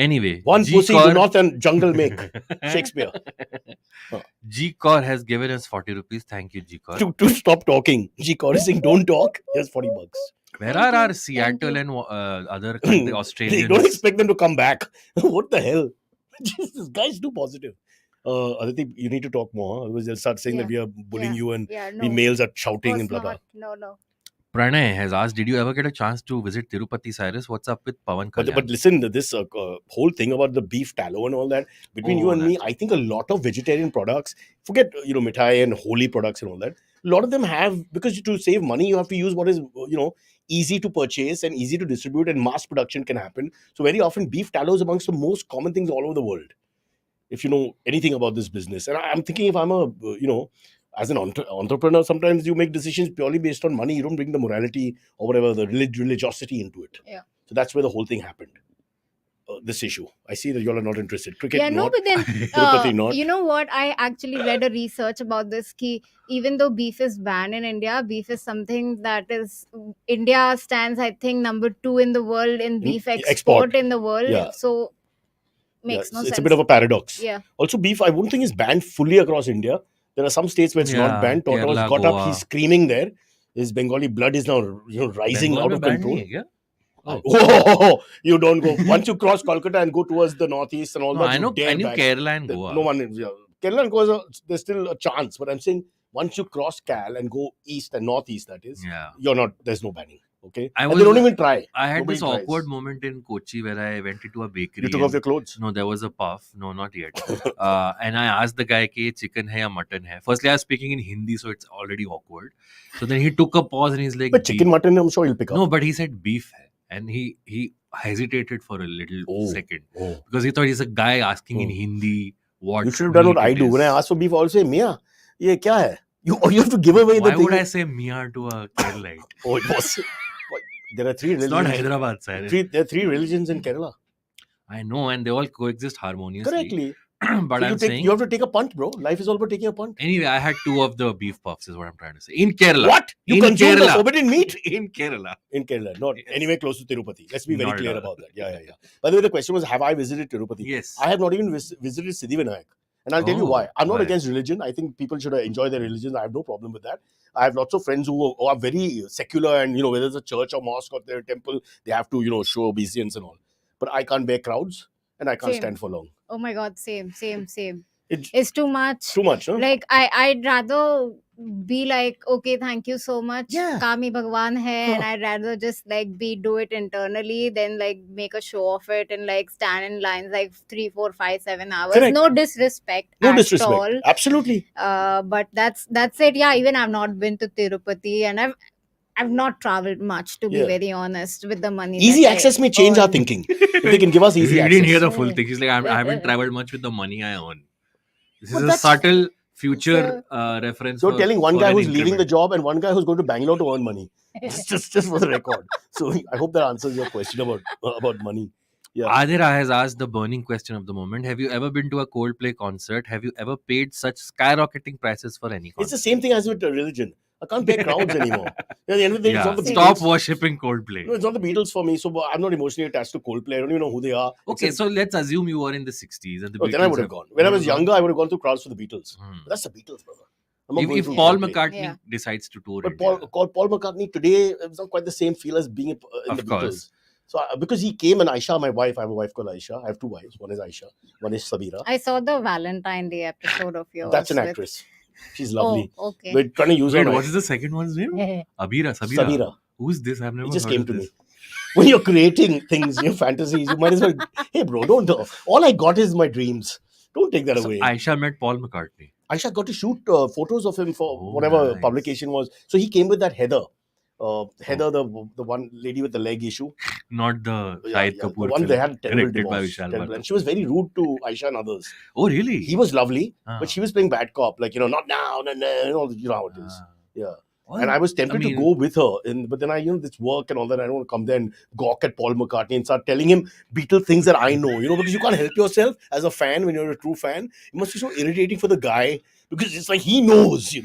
[SPEAKER 2] Anyway,
[SPEAKER 1] one
[SPEAKER 2] G
[SPEAKER 1] pussy
[SPEAKER 2] Kaur-
[SPEAKER 1] do not and jungle make Shakespeare
[SPEAKER 2] G Kaur has given us 40 rupees. Thank you, G Kaur.
[SPEAKER 1] to stop talking G Kaur is saying don't talk here's $40
[SPEAKER 2] Where
[SPEAKER 3] Thank
[SPEAKER 2] are
[SPEAKER 3] you.
[SPEAKER 2] our
[SPEAKER 3] Thank
[SPEAKER 2] Seattle
[SPEAKER 3] you.
[SPEAKER 2] and other country, Australians?
[SPEAKER 1] don't expect them to come back what the hell Jesus guys too positive Aditi you need to talk more otherwise they'll start saying that we are bullying you and
[SPEAKER 3] Yeah. No.
[SPEAKER 1] we males are
[SPEAKER 3] of
[SPEAKER 1] shouting
[SPEAKER 3] course
[SPEAKER 1] and blah blah
[SPEAKER 3] not. No.
[SPEAKER 2] Pranay has asked, did you ever get a chance to visit Tirupati, Cyrus? What's up with Pawan Kalyan?
[SPEAKER 1] But listen, this whole thing about the beef tallow and all that, between you and me, I think a lot of vegetarian products, forget, mithai and holy products and all that, a lot of them have, because to save money, you have to use what is, easy to purchase and easy to distribute and mass production can happen. So very often beef tallow is amongst the most common things all over the world. If you know anything about this business. And I'm thinking if I'm a, as an entrepreneur, sometimes you make decisions purely based on money. You don't bring the morality or whatever, the religiosity into it.
[SPEAKER 3] Yeah.
[SPEAKER 1] So that's where the whole thing happened. This issue. I see that you all are not interested. Cricket,
[SPEAKER 3] Yeah, no,
[SPEAKER 1] not.
[SPEAKER 3] but then
[SPEAKER 1] Tirupati, not.
[SPEAKER 3] you know what? I actually read a research about this. Ki even though beef is banned in India, beef is something that is India stands, I think, number 2 in the world in beef export in the world.
[SPEAKER 1] Yeah.
[SPEAKER 3] So makes no
[SPEAKER 1] it's
[SPEAKER 3] sense.
[SPEAKER 1] a bit of a paradox.
[SPEAKER 3] Yeah.
[SPEAKER 1] Also, beef, I wouldn't think is banned fully across India. There are some states where it's not banned. Toto
[SPEAKER 2] Kerala,
[SPEAKER 1] has got
[SPEAKER 2] Goa.
[SPEAKER 1] up, he's screaming there. His Bengali blood is now rising
[SPEAKER 2] Bengal
[SPEAKER 1] out
[SPEAKER 2] mein
[SPEAKER 1] of
[SPEAKER 2] banned
[SPEAKER 1] control.
[SPEAKER 2] nahi hai kya? Oh.
[SPEAKER 1] Oh, you don't go. Once you cross Kolkata and go towards the northeast and all
[SPEAKER 2] No,
[SPEAKER 1] that,
[SPEAKER 2] I know.
[SPEAKER 1] you dare
[SPEAKER 2] I knew
[SPEAKER 1] back.
[SPEAKER 2] Kerala and Goa.
[SPEAKER 1] No one is. Yeah. Kerala and Goa, there's still a chance. But I'm saying once you cross Cal and go east and northeast, that is,
[SPEAKER 2] Yeah.
[SPEAKER 1] you're not. There's no banning. Okay,
[SPEAKER 2] I
[SPEAKER 1] and they
[SPEAKER 2] was-
[SPEAKER 1] don't even try.
[SPEAKER 2] I had
[SPEAKER 1] Nobody
[SPEAKER 2] this
[SPEAKER 1] tries.
[SPEAKER 2] awkward moment in Kochi where I went into a bakery.
[SPEAKER 1] You took
[SPEAKER 2] and-
[SPEAKER 1] off your clothes.
[SPEAKER 2] No, there was a puff. No, not yet. And I asked the guy, "Ki chicken hai ya mutton hai?" Firstly, I was speaking in Hindi, so it's already awkward. So then he took a pause and he's like,
[SPEAKER 1] But chicken,
[SPEAKER 2] "Beef."
[SPEAKER 1] mutton, I'm sure he'll pick up.
[SPEAKER 2] No, but he said beef hai. And he hesitated for a little
[SPEAKER 1] Oh.
[SPEAKER 2] second
[SPEAKER 1] Oh.
[SPEAKER 2] because he thought he's a guy asking in
[SPEAKER 1] Oh.
[SPEAKER 2] Hindi what
[SPEAKER 1] You should have done what
[SPEAKER 2] meat
[SPEAKER 1] I
[SPEAKER 2] it
[SPEAKER 1] do. When I
[SPEAKER 2] is.
[SPEAKER 1] ask for beef, I also say, Mia, ye kya hai? You have to give away
[SPEAKER 2] Why
[SPEAKER 1] the thing.
[SPEAKER 2] would I say Mia to a Keralite?
[SPEAKER 1] Oh, it was. There are three
[SPEAKER 2] It's not
[SPEAKER 1] religions.
[SPEAKER 2] Hyderabad, sir.
[SPEAKER 1] There are three religions in Kerala.
[SPEAKER 2] I know, and they all coexist harmoniously.
[SPEAKER 1] Correctly.
[SPEAKER 2] But
[SPEAKER 1] So
[SPEAKER 2] I'm saying,
[SPEAKER 1] you have to take a punt, bro. Life is all about taking a punt.
[SPEAKER 2] anyway, I had 2 of the beef puffs, is what I'm trying to say. In Kerala.
[SPEAKER 1] What? You
[SPEAKER 2] In
[SPEAKER 1] consume the
[SPEAKER 2] Kerala.
[SPEAKER 1] forbidden meat?
[SPEAKER 2] In Kerala.
[SPEAKER 1] In Kerala, not
[SPEAKER 2] Yes.
[SPEAKER 1] anywhere close to Tirupati. Let's be very
[SPEAKER 2] Not at
[SPEAKER 1] clear
[SPEAKER 2] all.
[SPEAKER 1] about that. Yeah. By the way, the question was, have I visited Tirupati?
[SPEAKER 2] Yes.
[SPEAKER 1] I have not even visited Siddhivinayak. And I'll tell you
[SPEAKER 2] Oh,
[SPEAKER 1] why. I'm not
[SPEAKER 2] why?
[SPEAKER 1] against religion. I think people should enjoy their religion. I have no problem with that. I have lots of friends who are very secular, and whether it's a church or mosque or their temple, they have to show obeisance and all. But I can't bear crowds, and I can't
[SPEAKER 3] Same.
[SPEAKER 1] stand for long.
[SPEAKER 3] Oh my god, same.
[SPEAKER 1] It's
[SPEAKER 3] It's too much.
[SPEAKER 1] too much, no?
[SPEAKER 3] Like I'd rather be like, okay, thank you so much.
[SPEAKER 1] Yeah.
[SPEAKER 3] Kami Bhagwan hai, and
[SPEAKER 1] Huh.
[SPEAKER 3] I'd rather just like do it internally than like make a show of it and like stand in lines like 3, 4, 5, 7 hours.
[SPEAKER 1] Correct.
[SPEAKER 3] No disrespect.
[SPEAKER 1] No
[SPEAKER 3] at
[SPEAKER 1] disrespect.
[SPEAKER 3] all.
[SPEAKER 1] Absolutely.
[SPEAKER 3] But that's it. Yeah, even I've not been to Tirupati, and I've not traveled much, to be
[SPEAKER 1] Yeah.
[SPEAKER 3] very honest, with the money.
[SPEAKER 1] Easy
[SPEAKER 3] that I
[SPEAKER 1] access may change our
[SPEAKER 3] earn.
[SPEAKER 1] thinking. If they can give us easy
[SPEAKER 2] You
[SPEAKER 1] access.
[SPEAKER 2] didn't hear the full thing. She's like, I haven't traveled much with the money I earn. This
[SPEAKER 1] But
[SPEAKER 2] is a
[SPEAKER 1] that's-
[SPEAKER 2] subtle future reference.
[SPEAKER 1] You're telling one
[SPEAKER 2] for
[SPEAKER 1] guy
[SPEAKER 2] an
[SPEAKER 1] who's leaving the
[SPEAKER 2] increment.
[SPEAKER 1] job and one guy who's going to Bangalore to earn money. just for the record. So I hope that answers your question about money. Yeah.
[SPEAKER 2] Adira has asked the burning question of the moment. Have you ever been to a Coldplay concert? Have you ever paid such skyrocketing prices for any
[SPEAKER 1] It's
[SPEAKER 2] concert?
[SPEAKER 1] the same thing as with religion. I can't bear crowds anymore. At the end of the day, it's not the
[SPEAKER 2] Stop
[SPEAKER 1] Beatles.
[SPEAKER 2] worshipping Coldplay.
[SPEAKER 1] No, it's not the Beatles for me. So I'm not emotionally attached to Coldplay. I don't even know who they are.
[SPEAKER 2] Okay,
[SPEAKER 1] Except-
[SPEAKER 2] so let's assume you were in the 60s and the
[SPEAKER 1] Oh,
[SPEAKER 2] Beatles
[SPEAKER 1] then I would have gone. When I was younger, I would have gone to crowds for the Beatles.
[SPEAKER 2] Hmm.
[SPEAKER 1] But that's the Beatles, brother. I'm not going
[SPEAKER 2] If
[SPEAKER 1] through
[SPEAKER 2] Paul
[SPEAKER 1] Coldplay.
[SPEAKER 2] McCartney
[SPEAKER 3] Yeah.
[SPEAKER 2] decides to tour
[SPEAKER 1] But
[SPEAKER 2] India,
[SPEAKER 1] Paul McCartney today, it's not quite the same feel as being in
[SPEAKER 2] Of
[SPEAKER 1] the
[SPEAKER 2] course.
[SPEAKER 1] Beatles. So because he came, and Aisha, my wife, I have a wife called Aisha. I have 2 wives. One is Aisha, one is Sabira.
[SPEAKER 3] I saw the Valentine Day episode of yours.
[SPEAKER 1] That's an
[SPEAKER 3] with-
[SPEAKER 1] actress. She's lovely.
[SPEAKER 3] Oh, okay.
[SPEAKER 1] We're trying to use
[SPEAKER 2] wait,
[SPEAKER 1] her.
[SPEAKER 2] what is the second one's name? Abira, Sabira.
[SPEAKER 1] Sabira.
[SPEAKER 2] Who's this? I've never
[SPEAKER 1] It just
[SPEAKER 2] heard
[SPEAKER 1] came
[SPEAKER 2] of
[SPEAKER 1] to
[SPEAKER 2] this.
[SPEAKER 1] me. When you're creating things, your fantasies, you might as well. Hey, bro, don't. All I got is my dreams. Don't take that
[SPEAKER 2] So
[SPEAKER 1] away.
[SPEAKER 2] Aisha met Paul McCartney.
[SPEAKER 1] Aisha got to shoot photos of him for
[SPEAKER 2] Oh,
[SPEAKER 1] whatever
[SPEAKER 2] nice.
[SPEAKER 1] publication was. So he came with that Heather. Heather, the one lady with the leg issue.
[SPEAKER 2] Not the
[SPEAKER 1] Yeah,
[SPEAKER 2] Shahid
[SPEAKER 1] yeah,
[SPEAKER 2] Kapoor
[SPEAKER 1] the one
[SPEAKER 2] film
[SPEAKER 1] they had terrible
[SPEAKER 2] directed by
[SPEAKER 1] divorce.
[SPEAKER 2] Vishal
[SPEAKER 1] Terrible.
[SPEAKER 2] Bhatt.
[SPEAKER 1] And she was very rude to Aisha and others.
[SPEAKER 2] Oh, really?
[SPEAKER 1] He was lovely,
[SPEAKER 2] Ah.
[SPEAKER 1] but she was playing bad cop, like not now, no, you know how it is.
[SPEAKER 2] Ah.
[SPEAKER 1] Yeah.
[SPEAKER 2] Well,
[SPEAKER 1] And I was tempted
[SPEAKER 2] mean-
[SPEAKER 1] to go with her, but then this work and all that. I don't want to come there and gawk at Paul McCartney and start telling him Beatle things that I know, because you can't help yourself as a fan when you're a true fan. It must be so irritating for the guy because it's like he knows,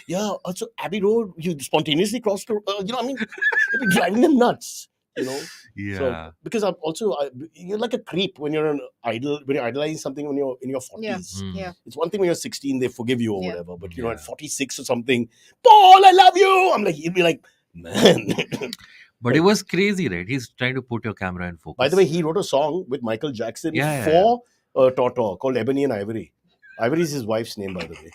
[SPEAKER 1] Yeah, also Abbey Road, you spontaneously crossed, it'd be driving them nuts,
[SPEAKER 2] Yeah.
[SPEAKER 1] So, because I'm also, you're like a creep when you're an idol, when you're idolizing something when you're in your 40s.
[SPEAKER 3] Yeah.
[SPEAKER 2] Mm.
[SPEAKER 3] Yeah.
[SPEAKER 1] It's one thing when you're 16, they forgive you or
[SPEAKER 3] Yeah.
[SPEAKER 1] whatever. But,
[SPEAKER 2] Yeah.
[SPEAKER 1] at 46 or something, Paul, I love you. I'm like, he'd be like, man.
[SPEAKER 2] But it was crazy, right? He's trying to put your camera in focus.
[SPEAKER 1] By the way, he wrote a song with Michael Jackson
[SPEAKER 2] Yeah,
[SPEAKER 1] for Toto called Ebony and Ivory. Ivory is his wife's name, by the way.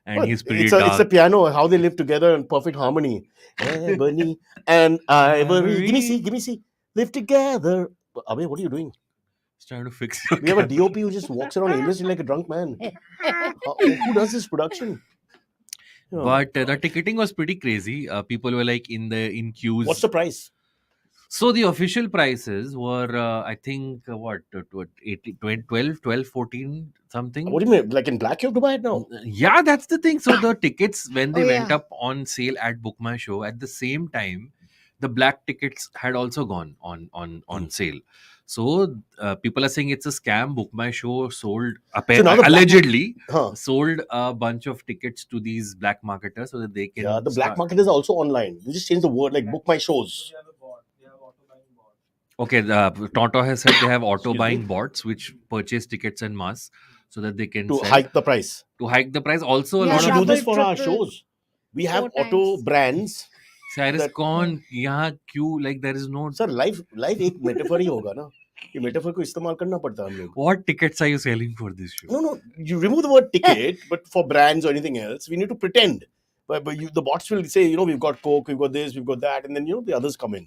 [SPEAKER 2] and
[SPEAKER 1] But
[SPEAKER 2] he's pretty
[SPEAKER 1] it's
[SPEAKER 2] dark.
[SPEAKER 1] a piano, how they live together in perfect harmony. Ebony and Ivory. Give me C. Live together. Abhay, what are you doing?
[SPEAKER 2] He's trying to fix your
[SPEAKER 1] We have a
[SPEAKER 2] camera.
[SPEAKER 1] DOP who just walks around aimlessly like a drunk man. Who does this production? Yeah.
[SPEAKER 2] But the ticketing was pretty crazy. People were like in queues.
[SPEAKER 1] What's the price?
[SPEAKER 2] So the official prices were, I think, 12, 14 something.
[SPEAKER 1] What do you mean? Like in black, you have to buy it now?
[SPEAKER 2] Yeah, that's the thing. So the tickets, when they
[SPEAKER 3] Oh,
[SPEAKER 2] went
[SPEAKER 3] yeah.
[SPEAKER 2] up on sale at Book My Show, at the same time, the black tickets had also gone on sale. So people are saying it's a scam. Book My Show sold,
[SPEAKER 1] now the black-
[SPEAKER 2] allegedly,
[SPEAKER 1] Huh.
[SPEAKER 2] sold a bunch of tickets to these black marketers so that they can.
[SPEAKER 1] Yeah, the black
[SPEAKER 2] start-
[SPEAKER 1] market is also online. They just change the word, like book my shows.
[SPEAKER 2] Okay, Tonto has said they have auto
[SPEAKER 1] Excuse
[SPEAKER 2] buying
[SPEAKER 1] me?
[SPEAKER 2] bots which purchase tickets en masse so that they can
[SPEAKER 1] To
[SPEAKER 2] sell-
[SPEAKER 1] hike the price.
[SPEAKER 2] to hike the price. Also, a
[SPEAKER 1] We
[SPEAKER 3] Yeah,
[SPEAKER 2] lot
[SPEAKER 1] should
[SPEAKER 2] of
[SPEAKER 1] do this
[SPEAKER 3] double,
[SPEAKER 1] for our
[SPEAKER 3] triple,
[SPEAKER 1] shows. We have
[SPEAKER 3] 4
[SPEAKER 1] auto
[SPEAKER 3] times.
[SPEAKER 1] brands.
[SPEAKER 2] Cyrus
[SPEAKER 1] that-
[SPEAKER 2] कौन यहाँ क्यों like there is no.
[SPEAKER 1] Sir, life एक metaphor ही होगा ना. ये metaphor को इस्तेमाल करना पड़ता है हम लोग.
[SPEAKER 2] What tickets are you selling for this show?
[SPEAKER 1] No. You remove the word ticket, but for brands or anything else, we need to pretend But the bots will say, we've got Coke, we've got this, we've got that, and then the others come in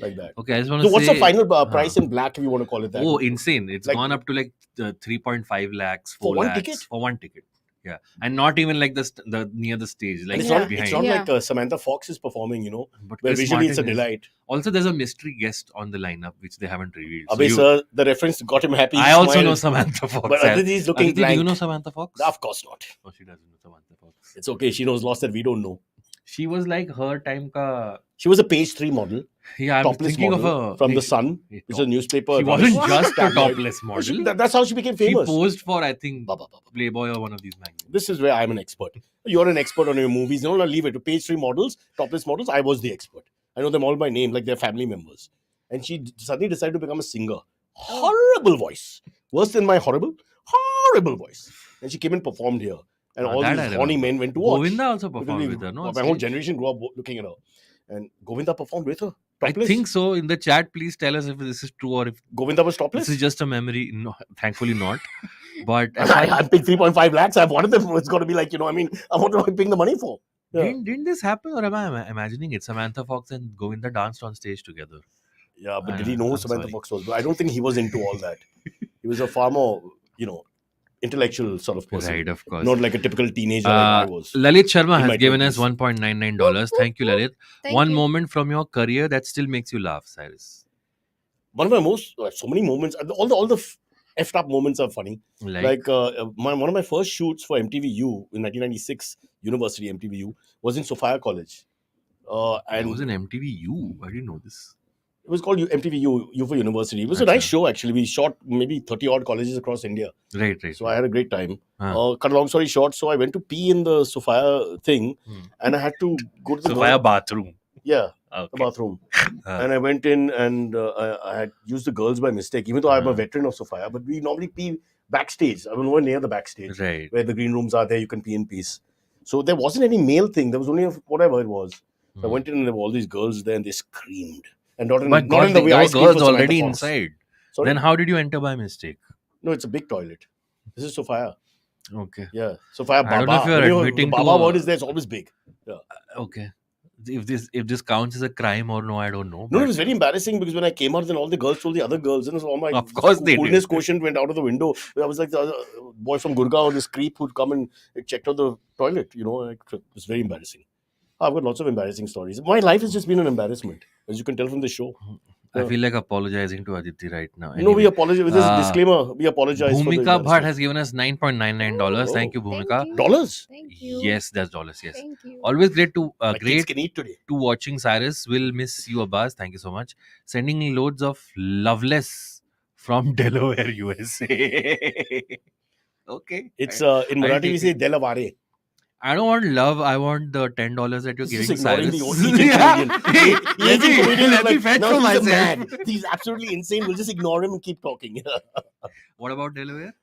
[SPEAKER 1] like that.
[SPEAKER 2] Okay, I just want
[SPEAKER 1] So
[SPEAKER 2] to
[SPEAKER 1] what's
[SPEAKER 2] say.
[SPEAKER 1] the final price in black, if you want to call it that?
[SPEAKER 2] Oh, insane! It's
[SPEAKER 1] Like-
[SPEAKER 2] gone up to like 3.5 lakhs, 4
[SPEAKER 1] For one
[SPEAKER 2] lakhs
[SPEAKER 1] ticket?
[SPEAKER 2] for one ticket. Yeah, and not even like the near the stage, like
[SPEAKER 1] And it's
[SPEAKER 3] Yeah.
[SPEAKER 1] not,
[SPEAKER 2] behind.
[SPEAKER 1] it's not
[SPEAKER 3] Yeah.
[SPEAKER 1] like Samantha Fox is performing,
[SPEAKER 2] But
[SPEAKER 1] where
[SPEAKER 2] Chris
[SPEAKER 1] visually it's a
[SPEAKER 2] Martin is-
[SPEAKER 1] delight.
[SPEAKER 2] Also, there's a mystery guest on the lineup which they haven't revealed. So
[SPEAKER 1] Abbas,
[SPEAKER 2] you-
[SPEAKER 1] the reference got him happy.
[SPEAKER 2] I
[SPEAKER 1] He
[SPEAKER 2] also
[SPEAKER 1] smiled.
[SPEAKER 2] know Samantha Fox.
[SPEAKER 1] But Aditi is looking
[SPEAKER 2] Aditi, do you
[SPEAKER 1] blank.
[SPEAKER 2] know Samantha Fox?
[SPEAKER 1] Of course not.
[SPEAKER 2] No, she doesn't know Samantha Fox.
[SPEAKER 1] It's okay. She knows lots that we don't know.
[SPEAKER 2] She was like her time ka.
[SPEAKER 1] She was a page 3 model,
[SPEAKER 2] Yeah, I'm
[SPEAKER 1] topless
[SPEAKER 2] thinking
[SPEAKER 1] model
[SPEAKER 2] of a
[SPEAKER 1] from The Sun,
[SPEAKER 2] She
[SPEAKER 1] which is a newspaper.
[SPEAKER 2] wasn't
[SPEAKER 1] rubbish
[SPEAKER 2] just a
[SPEAKER 1] tabloid.
[SPEAKER 2] topless model.
[SPEAKER 1] That's how she became
[SPEAKER 2] She
[SPEAKER 1] famous.
[SPEAKER 2] posed for, I think,
[SPEAKER 1] Ba, ba, ba, ba.
[SPEAKER 2] Playboy or one of these magazines.
[SPEAKER 1] This is where I'm an expert. You're an expert on your movies. No, leave it to page 3 models, topless models. I was the expert. I know them all by name, like they're family members. And she suddenly decided to become a singer. Horrible voice. Worse than my horrible voice. And she came and performed here. And all
[SPEAKER 2] That I
[SPEAKER 1] these horny
[SPEAKER 2] remember.
[SPEAKER 1] men went to watch.
[SPEAKER 2] Govinda also
[SPEAKER 1] Because
[SPEAKER 2] performed with her, no? on
[SPEAKER 1] my whole
[SPEAKER 2] stage?
[SPEAKER 1] generation grew up looking at her. And Govinda performed with her.
[SPEAKER 2] I
[SPEAKER 1] Topless.
[SPEAKER 2] think so. In the chat, please tell us if this is true or if
[SPEAKER 1] Govinda was topless.
[SPEAKER 2] this is just a memory. No, thankfully not. But
[SPEAKER 1] I paid 3.5 lakhs. I've wanted them. It's got to be like, I what am I paying the money for? Yeah.
[SPEAKER 2] didn't this happen, or am I imagining it? Samantha Fox and Govinda danced on stage together.
[SPEAKER 1] Yeah, but
[SPEAKER 2] I
[SPEAKER 1] did he
[SPEAKER 2] know,
[SPEAKER 1] know who
[SPEAKER 2] I'm
[SPEAKER 1] Samantha
[SPEAKER 2] sorry.
[SPEAKER 1] Fox was? But I don't think he was into all that. He was a far more, intellectual sort of person.
[SPEAKER 2] Right, of course.
[SPEAKER 1] Not like a typical teenager like I was.
[SPEAKER 2] Lalit Sharma
[SPEAKER 1] In
[SPEAKER 2] has
[SPEAKER 1] my
[SPEAKER 2] given us
[SPEAKER 1] 20s.
[SPEAKER 2] $1.99. Thank you, Lalit.
[SPEAKER 3] Thank
[SPEAKER 2] One
[SPEAKER 3] you.
[SPEAKER 2] moment from your career that still makes you laugh, Cyrus.
[SPEAKER 1] One of my so many moments, all the effed up moments are funny.
[SPEAKER 2] Like,
[SPEAKER 1] One of my first shoots for MTVU in 1996, University MTVU, was in Sophia College.
[SPEAKER 2] I
[SPEAKER 1] And
[SPEAKER 2] was in MTVU. I didn't know this.
[SPEAKER 1] it was called MTVU, U for University. It was a nice
[SPEAKER 2] Acha.
[SPEAKER 1] show, actually. We shot maybe 30 odd colleges across India.
[SPEAKER 2] Right.
[SPEAKER 1] So I had a great time.
[SPEAKER 2] Huh.
[SPEAKER 1] Cut a long story short, so I went to pee in the Sophia thing, and I had to go to the
[SPEAKER 2] Sophia bathroom.
[SPEAKER 1] the
[SPEAKER 2] Okay.
[SPEAKER 1] bathroom.
[SPEAKER 2] Uh.
[SPEAKER 1] And I went in and I had used the girls by mistake, even though I'm a
[SPEAKER 2] Uh.
[SPEAKER 1] veteran of Sophia. But we normally pee backstage. I mean, we're near the backstage
[SPEAKER 2] Right.
[SPEAKER 1] where the green rooms are. There you can pee in peace. So there wasn't any male thing. There was only whatever it was. So I
[SPEAKER 2] Hmm.
[SPEAKER 1] went in and there were all these girls there, and they screamed. And not in,
[SPEAKER 2] But
[SPEAKER 1] not in
[SPEAKER 2] God,
[SPEAKER 1] the way
[SPEAKER 2] there
[SPEAKER 1] I
[SPEAKER 2] were
[SPEAKER 1] screamed
[SPEAKER 2] girls
[SPEAKER 1] for Samantha
[SPEAKER 2] already
[SPEAKER 1] Fox.
[SPEAKER 2] inside.
[SPEAKER 1] Sorry?
[SPEAKER 2] Then how did you enter by mistake?
[SPEAKER 1] No, it's a big toilet. This is Sophia.
[SPEAKER 2] Okay.
[SPEAKER 1] Yeah. Sophia Baba.
[SPEAKER 2] I don't know if you're
[SPEAKER 1] When
[SPEAKER 2] admitting
[SPEAKER 1] the
[SPEAKER 2] to
[SPEAKER 1] Baba
[SPEAKER 2] a-
[SPEAKER 1] word is there, it's always big.
[SPEAKER 2] Okay. If this counts as a crime or no, I don't know.
[SPEAKER 1] No,
[SPEAKER 2] but-
[SPEAKER 1] it was very embarrassing because when I came out, then all the girls told the other girls, and all my
[SPEAKER 2] Of course they
[SPEAKER 1] coolness
[SPEAKER 2] did.
[SPEAKER 1] quotient went out of the window. I was like the other boy from Gurgaon, this creep who'd come and checked out the toilet. It was very embarrassing. I've got lots of embarrassing stories. My life has just been an embarrassment, as you can tell from the show.
[SPEAKER 2] I feel like apologizing to Aditi right now.
[SPEAKER 1] No, we
[SPEAKER 2] Anyway,
[SPEAKER 1] apologize. With this
[SPEAKER 2] Uh,
[SPEAKER 1] disclaimer, we apologize. for the
[SPEAKER 2] Bhumika Bhatt
[SPEAKER 1] embarrassment.
[SPEAKER 2] has given us $9.99.
[SPEAKER 1] Oh,
[SPEAKER 2] Thank you,
[SPEAKER 3] Thank
[SPEAKER 2] Bhumika.
[SPEAKER 3] you.
[SPEAKER 1] Dollars?
[SPEAKER 3] Thank you.
[SPEAKER 2] Yes, that's dollars. Yes.
[SPEAKER 3] Thank you.
[SPEAKER 2] Always great to
[SPEAKER 1] My kids
[SPEAKER 2] great
[SPEAKER 1] can eat today.
[SPEAKER 2] to watching Cyrus. Will miss you, Abbas. Thank you so much. Sending loads of loveless from Delaware, USA. Okay.
[SPEAKER 1] It's
[SPEAKER 2] I-
[SPEAKER 1] in
[SPEAKER 2] I'll
[SPEAKER 1] Marathi
[SPEAKER 2] take
[SPEAKER 1] we say
[SPEAKER 2] it.
[SPEAKER 1] Delavare.
[SPEAKER 2] I don't want love. I want the $10 that you're
[SPEAKER 1] He's
[SPEAKER 2] giving
[SPEAKER 1] just ignoring
[SPEAKER 2] Cyrus.
[SPEAKER 1] the Asian comedian.
[SPEAKER 2] Hey,
[SPEAKER 1] The Asian comedian is
[SPEAKER 2] let me
[SPEAKER 1] like,
[SPEAKER 2] fetch
[SPEAKER 1] now
[SPEAKER 2] for
[SPEAKER 1] he's a
[SPEAKER 2] myself.
[SPEAKER 1] man. He's absolutely insane. We'll just ignore him and keep talking.
[SPEAKER 2] What about Delaware?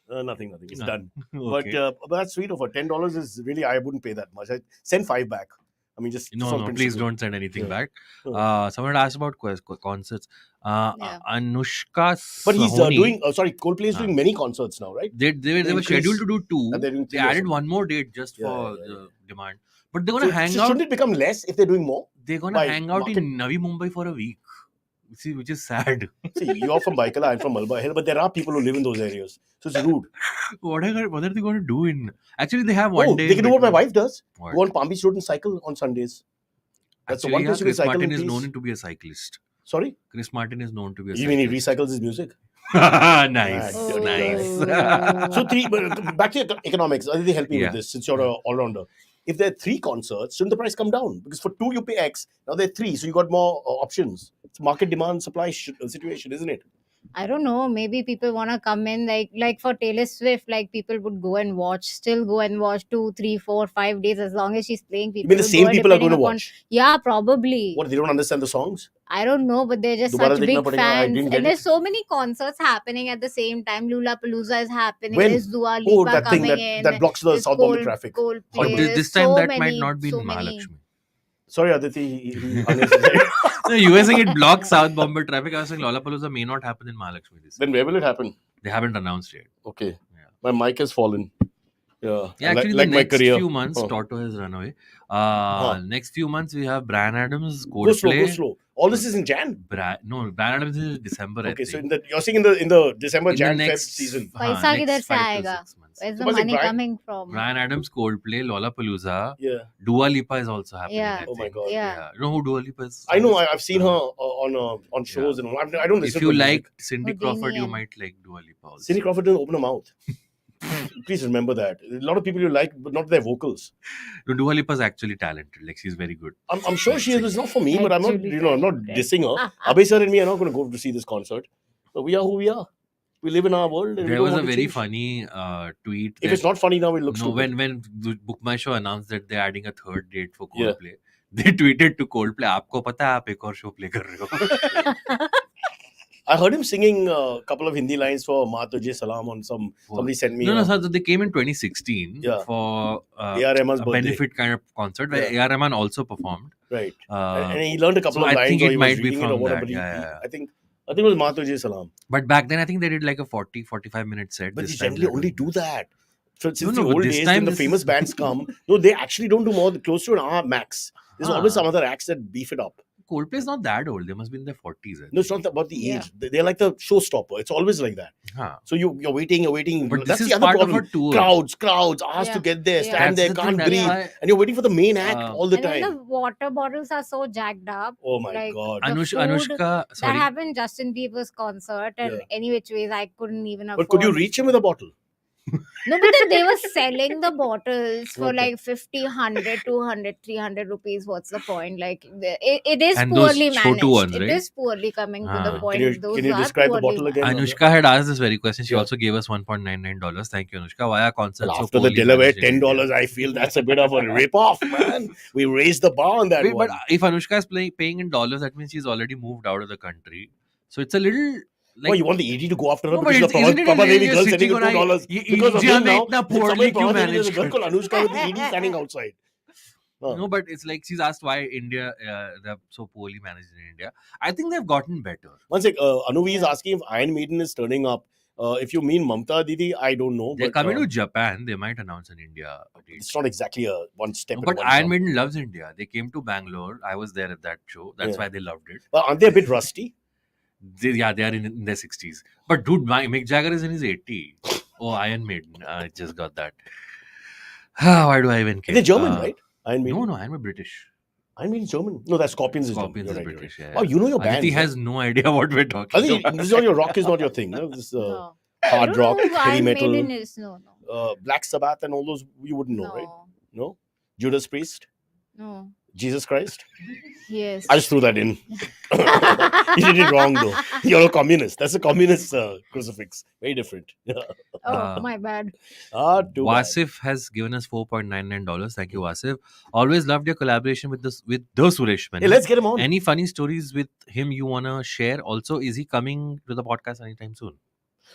[SPEAKER 1] Nothing. It's
[SPEAKER 2] No.
[SPEAKER 1] done.
[SPEAKER 2] Okay.
[SPEAKER 1] But that's sweet of her. $10 is really, I wouldn't pay that much. I send 5 back. I mean, just
[SPEAKER 2] No,
[SPEAKER 1] on
[SPEAKER 2] no, please
[SPEAKER 1] principle.
[SPEAKER 2] don't send anything
[SPEAKER 1] Yeah.
[SPEAKER 2] back.
[SPEAKER 1] Oh.
[SPEAKER 2] Someone asked about concerts.
[SPEAKER 3] Yeah.
[SPEAKER 2] Anushka
[SPEAKER 1] But he's
[SPEAKER 2] Sahoni,
[SPEAKER 1] doing. Coldplay is
[SPEAKER 2] Ah.
[SPEAKER 1] doing many concerts now, right?
[SPEAKER 2] They were
[SPEAKER 1] increase-
[SPEAKER 2] scheduled to do 2.
[SPEAKER 1] and they're doing
[SPEAKER 2] They
[SPEAKER 1] 3 or
[SPEAKER 2] added
[SPEAKER 1] something.
[SPEAKER 2] one more date just
[SPEAKER 1] Yeah,
[SPEAKER 2] for
[SPEAKER 1] yeah,
[SPEAKER 2] the demand. But they're gonna hang
[SPEAKER 1] so
[SPEAKER 2] out.
[SPEAKER 1] shouldn't it become less if they're doing more?
[SPEAKER 2] They're gonna
[SPEAKER 1] by
[SPEAKER 2] hang out
[SPEAKER 1] market-
[SPEAKER 2] in Navi Mumbai for a week. Which is sad.
[SPEAKER 1] See, you're from Baikala, I'm from Malba Hill, but there are people who live in those areas. So it's rude.
[SPEAKER 2] What are they going to do in? Actually, they have one day.
[SPEAKER 1] They can do what my wife does.
[SPEAKER 2] What?
[SPEAKER 1] Go on Palm Beach Road and cycle on Sundays. That's the
[SPEAKER 2] Actually,
[SPEAKER 1] one
[SPEAKER 2] yeah,
[SPEAKER 1] place you can
[SPEAKER 2] Chris
[SPEAKER 1] cycle
[SPEAKER 2] Martin
[SPEAKER 1] in
[SPEAKER 2] is
[SPEAKER 1] peace.
[SPEAKER 2] known to be a cyclist.
[SPEAKER 1] Sorry?
[SPEAKER 2] Chris Martin is known to be a
[SPEAKER 1] You mean he
[SPEAKER 2] cyclist.
[SPEAKER 1] recycles his music?
[SPEAKER 2] Nice,
[SPEAKER 1] Oh.
[SPEAKER 2] nice.
[SPEAKER 1] So 3, but back to economics. Aditi, help me
[SPEAKER 2] Yeah.
[SPEAKER 1] with this since you're an all-rounder. If there are 3 concerts, shouldn't the price come down? Because for 2 you pay X. Now there are 3, so you got more options. It's market demand supply situation, isn't it?
[SPEAKER 3] I don't know. Maybe people want to come in like for Taylor Swift, like people would go and watch 2, 3, 4, 5 days as long as she's playing.
[SPEAKER 1] You
[SPEAKER 3] People
[SPEAKER 1] mean the
[SPEAKER 3] would
[SPEAKER 1] same
[SPEAKER 3] go,
[SPEAKER 1] people are going to
[SPEAKER 3] depending upon-
[SPEAKER 1] watch?
[SPEAKER 3] Yeah, probably.
[SPEAKER 1] What, they don't understand the songs?
[SPEAKER 3] I don't know, but they're just
[SPEAKER 1] Dobara
[SPEAKER 3] such
[SPEAKER 1] dekhna
[SPEAKER 3] big
[SPEAKER 1] padega. I
[SPEAKER 3] fans.
[SPEAKER 1] didn't get
[SPEAKER 3] And there's
[SPEAKER 1] it.
[SPEAKER 3] so many concerts happening at the same time. Lollapalooza is happening.
[SPEAKER 1] When?
[SPEAKER 3] There's Dua Lipa
[SPEAKER 1] Oh, that thing
[SPEAKER 3] coming
[SPEAKER 1] that,
[SPEAKER 3] in.
[SPEAKER 1] that blocks the
[SPEAKER 3] There's
[SPEAKER 1] South Bombay traffic.
[SPEAKER 3] Coldplay.
[SPEAKER 2] But this
[SPEAKER 3] There's
[SPEAKER 2] time
[SPEAKER 3] so
[SPEAKER 2] that might
[SPEAKER 3] many-
[SPEAKER 2] not be
[SPEAKER 3] so
[SPEAKER 2] in
[SPEAKER 3] many.
[SPEAKER 2] Mahalakshmi.
[SPEAKER 1] Sorry, Aditi. Unnecessary.
[SPEAKER 2] No, you were saying it blocks South Bombay traffic. I was saying Lollapalooza may not happen in Mahalakshmi this year.
[SPEAKER 1] Then where will it happen?
[SPEAKER 2] They haven't announced yet.
[SPEAKER 1] Okay.
[SPEAKER 2] Yeah.
[SPEAKER 1] My mic has fallen. Yeah,
[SPEAKER 2] Yeah,
[SPEAKER 1] I
[SPEAKER 2] actually,
[SPEAKER 1] like
[SPEAKER 2] the
[SPEAKER 1] my
[SPEAKER 2] next
[SPEAKER 1] career.
[SPEAKER 2] few months,
[SPEAKER 1] Huh.
[SPEAKER 2] Toto has run away.
[SPEAKER 1] Huh.
[SPEAKER 2] Next few months, we have Brian Adams,
[SPEAKER 1] Go slow, go
[SPEAKER 2] Coldplay.
[SPEAKER 1] slow. All this is in Jan.
[SPEAKER 2] No, Brian Adams is December, I
[SPEAKER 1] Okay, so
[SPEAKER 2] think.
[SPEAKER 1] you're saying in the December,
[SPEAKER 2] In the
[SPEAKER 1] Jan, Feb
[SPEAKER 2] next,
[SPEAKER 1] season.
[SPEAKER 3] पैसा किधर
[SPEAKER 2] next
[SPEAKER 3] से
[SPEAKER 2] 5 to
[SPEAKER 3] आएगा?
[SPEAKER 2] 6 months.
[SPEAKER 3] Where's
[SPEAKER 1] So
[SPEAKER 3] the
[SPEAKER 1] what's it,
[SPEAKER 3] money
[SPEAKER 1] Brian?
[SPEAKER 3] coming from?
[SPEAKER 2] Brian Adams, Coldplay, Lollapalooza,
[SPEAKER 1] Yeah.
[SPEAKER 2] Dua Lipa is also happening.
[SPEAKER 3] Yeah.
[SPEAKER 2] I
[SPEAKER 1] Oh my
[SPEAKER 2] think.
[SPEAKER 1] God.
[SPEAKER 3] Yeah.
[SPEAKER 2] You know who Dua Lipa is?
[SPEAKER 1] I know.
[SPEAKER 2] Cyrus?
[SPEAKER 1] I've seen her on shows and all. I don't listen
[SPEAKER 2] If you
[SPEAKER 1] to her
[SPEAKER 2] like
[SPEAKER 1] music.
[SPEAKER 2] Cindy
[SPEAKER 3] Houdini
[SPEAKER 2] Crawford, you
[SPEAKER 3] and-
[SPEAKER 2] might like Dua Lipa also.
[SPEAKER 1] Cindy Crawford doesn't open her mouth. Please remember that. A lot of people you like, but not their vocals.
[SPEAKER 2] No, Dua Lipa is actually talented. Like, she's very good.
[SPEAKER 1] I'm sure she is. It's not for me, but I'm not.
[SPEAKER 3] Actually
[SPEAKER 1] I'm not
[SPEAKER 3] talented.
[SPEAKER 1] dissing her. Abbas sir and me are not going to go to see this concert. But we are who we are. We live in our world. And we
[SPEAKER 2] There
[SPEAKER 1] don't
[SPEAKER 2] was a
[SPEAKER 1] want to
[SPEAKER 2] very
[SPEAKER 1] change.
[SPEAKER 2] funny tweet.
[SPEAKER 1] If it's not funny now, it looks
[SPEAKER 2] no,
[SPEAKER 1] stupid.
[SPEAKER 2] when Book My Show announced that they're adding a third date for
[SPEAKER 1] Yeah.
[SPEAKER 2] Coldplay, they tweeted to Coldplay, "आपको पता है आप एक और show play कर रहे हो?"
[SPEAKER 1] I heard him singing a couple of Hindi lines for Ma Tujhe Salam on somebody sent me.
[SPEAKER 2] No, so they came in 2016
[SPEAKER 1] Yeah.
[SPEAKER 2] for
[SPEAKER 1] A.R. Rahman's
[SPEAKER 2] a
[SPEAKER 1] birthday.
[SPEAKER 2] benefit kind of concert where A.R. Rahman also performed.
[SPEAKER 1] Right.
[SPEAKER 2] Uh,
[SPEAKER 1] And he learned a couple
[SPEAKER 2] so
[SPEAKER 1] of
[SPEAKER 2] I
[SPEAKER 1] lines
[SPEAKER 2] think
[SPEAKER 1] or
[SPEAKER 2] it
[SPEAKER 1] he
[SPEAKER 2] might
[SPEAKER 1] was
[SPEAKER 2] be
[SPEAKER 1] reading it or
[SPEAKER 2] from
[SPEAKER 1] whatever.
[SPEAKER 2] that,
[SPEAKER 1] But
[SPEAKER 2] yeah.
[SPEAKER 1] I think it was Ma Tujhe Salam.
[SPEAKER 2] But back then, I think they did like a 40-45 minute set.
[SPEAKER 1] But
[SPEAKER 2] This
[SPEAKER 1] they
[SPEAKER 2] time
[SPEAKER 1] generally
[SPEAKER 2] they're
[SPEAKER 1] only
[SPEAKER 2] doing-
[SPEAKER 1] do that. So since
[SPEAKER 2] No,
[SPEAKER 1] the
[SPEAKER 2] but
[SPEAKER 1] old
[SPEAKER 2] this
[SPEAKER 1] days,
[SPEAKER 2] time
[SPEAKER 1] when the
[SPEAKER 2] this
[SPEAKER 1] famous
[SPEAKER 2] is-
[SPEAKER 1] bands come, no, they actually don't do more close to an hour max. There's always
[SPEAKER 2] Ah.
[SPEAKER 1] some other acts that beef it up.
[SPEAKER 2] Coldplay is not that old. They must be in their 40s. I
[SPEAKER 1] No, it's
[SPEAKER 2] think.
[SPEAKER 1] not about the
[SPEAKER 3] Yeah.
[SPEAKER 1] age. They're like the showstopper. It's always like that.
[SPEAKER 2] Huh.
[SPEAKER 1] So you're waiting.
[SPEAKER 2] But
[SPEAKER 1] That's
[SPEAKER 2] this is
[SPEAKER 1] the other
[SPEAKER 2] part
[SPEAKER 1] problem.
[SPEAKER 2] of a tour.
[SPEAKER 1] Crowds asked to
[SPEAKER 3] Yeah.
[SPEAKER 1] get there,
[SPEAKER 3] Yeah.
[SPEAKER 1] stand there,
[SPEAKER 2] That's the
[SPEAKER 1] can't
[SPEAKER 2] thing, that's
[SPEAKER 1] breathe,
[SPEAKER 2] why-
[SPEAKER 1] and you're waiting for the main act all the
[SPEAKER 3] And then
[SPEAKER 1] time.
[SPEAKER 3] the water bottles are so jacked up.
[SPEAKER 1] Oh my
[SPEAKER 3] like,
[SPEAKER 1] god!
[SPEAKER 3] the food
[SPEAKER 2] Anushka,
[SPEAKER 3] That
[SPEAKER 2] sorry.
[SPEAKER 3] happened Justin Bieber's concert, and
[SPEAKER 1] Yeah.
[SPEAKER 3] any which ways I couldn't even afford.
[SPEAKER 1] But could you reach him with a bottle?
[SPEAKER 3] No, but then they were selling the bottles for
[SPEAKER 1] Okay.
[SPEAKER 3] like 50, 100, 200, 300 rupees. What's the point? Like, it is
[SPEAKER 2] And those
[SPEAKER 3] poorly
[SPEAKER 2] Chotu
[SPEAKER 3] managed.
[SPEAKER 2] ones,
[SPEAKER 3] It
[SPEAKER 2] right?
[SPEAKER 3] is poorly coming to the
[SPEAKER 2] Ah.
[SPEAKER 3] point. Those
[SPEAKER 1] Can you
[SPEAKER 3] are
[SPEAKER 1] describe the
[SPEAKER 3] poorly
[SPEAKER 1] bottle
[SPEAKER 3] managed.
[SPEAKER 1] again?
[SPEAKER 2] Anushka had asked this very question. She
[SPEAKER 1] Yeah.
[SPEAKER 2] also gave us $1.99. Thank you, Anushka. Why are concerts
[SPEAKER 1] Well,
[SPEAKER 2] so
[SPEAKER 1] after the
[SPEAKER 2] poorly
[SPEAKER 1] Delaware
[SPEAKER 2] managed in India?
[SPEAKER 1] $10, I feel that's a bit of a rip-off, man. We raised the bar on that
[SPEAKER 2] Wait,
[SPEAKER 1] one.
[SPEAKER 2] but if Anushka is paying in dollars, that means she's already moved out of the country. So it's a little like.
[SPEAKER 1] Oh, you want the ED to go after her
[SPEAKER 2] No,
[SPEAKER 1] because
[SPEAKER 2] but
[SPEAKER 1] the
[SPEAKER 2] isn't it
[SPEAKER 1] Papa
[SPEAKER 2] a
[SPEAKER 1] Devi
[SPEAKER 2] little
[SPEAKER 1] girl sending
[SPEAKER 2] sitting
[SPEAKER 1] her
[SPEAKER 2] on
[SPEAKER 1] $2
[SPEAKER 2] ये
[SPEAKER 1] because of
[SPEAKER 2] India
[SPEAKER 1] him
[SPEAKER 2] में
[SPEAKER 1] now.
[SPEAKER 2] इतना
[SPEAKER 1] if
[SPEAKER 2] poorly
[SPEAKER 1] somebody
[SPEAKER 2] क्यों
[SPEAKER 1] Papa Devi,
[SPEAKER 2] manage
[SPEAKER 1] there's a girl
[SPEAKER 2] कर-
[SPEAKER 1] called Anushka with the ED standing outside.
[SPEAKER 2] No, but it's like she's asked why India they're so poorly managed in India. I think they've gotten better.
[SPEAKER 1] One sec, Anuvi is
[SPEAKER 3] Yeah.
[SPEAKER 1] asking if Iron Maiden is turning up. If you mean Mamta Didi, I don't know.
[SPEAKER 2] They're
[SPEAKER 1] but,
[SPEAKER 2] coming to Japan. They might announce an India date.
[SPEAKER 1] it's not exactly a one step.
[SPEAKER 2] No,
[SPEAKER 1] and
[SPEAKER 2] but
[SPEAKER 1] one
[SPEAKER 2] Iron
[SPEAKER 1] jump.
[SPEAKER 2] Maiden loves India. They came to Bangalore. I was there at that show. That's
[SPEAKER 1] Yeah.
[SPEAKER 2] why they loved it.
[SPEAKER 1] But aren't they a bit rusty?
[SPEAKER 2] They are in their 60s. But dude, Mick Jagger is in his 80s. Oh, Iron Maiden. I just got that. Why do I even care?
[SPEAKER 1] They're German, right? Iron Maiden.
[SPEAKER 2] No, I'm a British.
[SPEAKER 1] Iron Maiden is German. No, that's Scorpions is
[SPEAKER 2] Scorpions
[SPEAKER 1] German.
[SPEAKER 2] is
[SPEAKER 1] You're right,
[SPEAKER 2] British.
[SPEAKER 1] you're
[SPEAKER 2] Yeah,
[SPEAKER 1] right. Oh, you know your band.
[SPEAKER 2] Aditi has no idea what we're talking
[SPEAKER 1] I think
[SPEAKER 2] about.
[SPEAKER 1] this is all your rock is not your thing. No? This
[SPEAKER 3] No.
[SPEAKER 1] hard
[SPEAKER 3] I don't
[SPEAKER 1] rock,
[SPEAKER 3] know who
[SPEAKER 1] heavy
[SPEAKER 3] Iron
[SPEAKER 1] metal,
[SPEAKER 3] Maiden is. No.
[SPEAKER 1] Black Sabbath, and all those you wouldn't know, right? No. Judas Priest,
[SPEAKER 3] No.
[SPEAKER 1] Jesus Christ.
[SPEAKER 3] Yes.
[SPEAKER 1] I just threw that in. You did it wrong though. You're a communist. That's a communist crucifix. Very different.
[SPEAKER 3] Oh, my bad.
[SPEAKER 1] Too bad.
[SPEAKER 2] Wasif has given us $4.99. Thank you, Wasif. Always loved your collaboration with the Suresh
[SPEAKER 1] Hey,
[SPEAKER 2] Menon.
[SPEAKER 1] let's get him on.
[SPEAKER 2] Any funny stories with him you wanna share? Also, is he coming to the podcast anytime soon?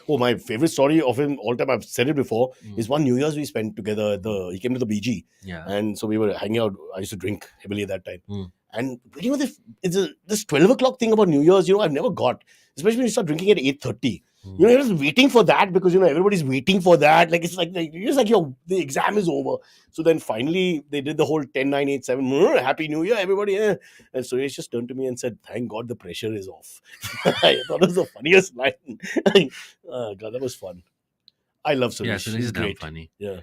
[SPEAKER 1] Oh, my favorite story of him all time, I've said it before,
[SPEAKER 2] Mm.
[SPEAKER 1] is one New Year's we spent together. He came to the BG,
[SPEAKER 2] Yeah.
[SPEAKER 1] and so we were hanging out. I used to drink heavily at that time.
[SPEAKER 2] Mm.
[SPEAKER 1] And you know, this 12 o'clock thing about New Year's, I've never got, especially when you start drinking at 8:30.
[SPEAKER 2] Mm.
[SPEAKER 1] You're just waiting for that because everybody's waiting for that. Like it's like the exam is over. So then finally they did the whole 10, 9, 8, 7. Happy New Year, everybody. And Suresh just turned to me and said, "Thank God the pressure is off." I thought it was the funniest line. God, that was fun. I love Suresh.
[SPEAKER 2] Yeah, so he's damn
[SPEAKER 1] great.
[SPEAKER 2] funny.
[SPEAKER 1] Yeah,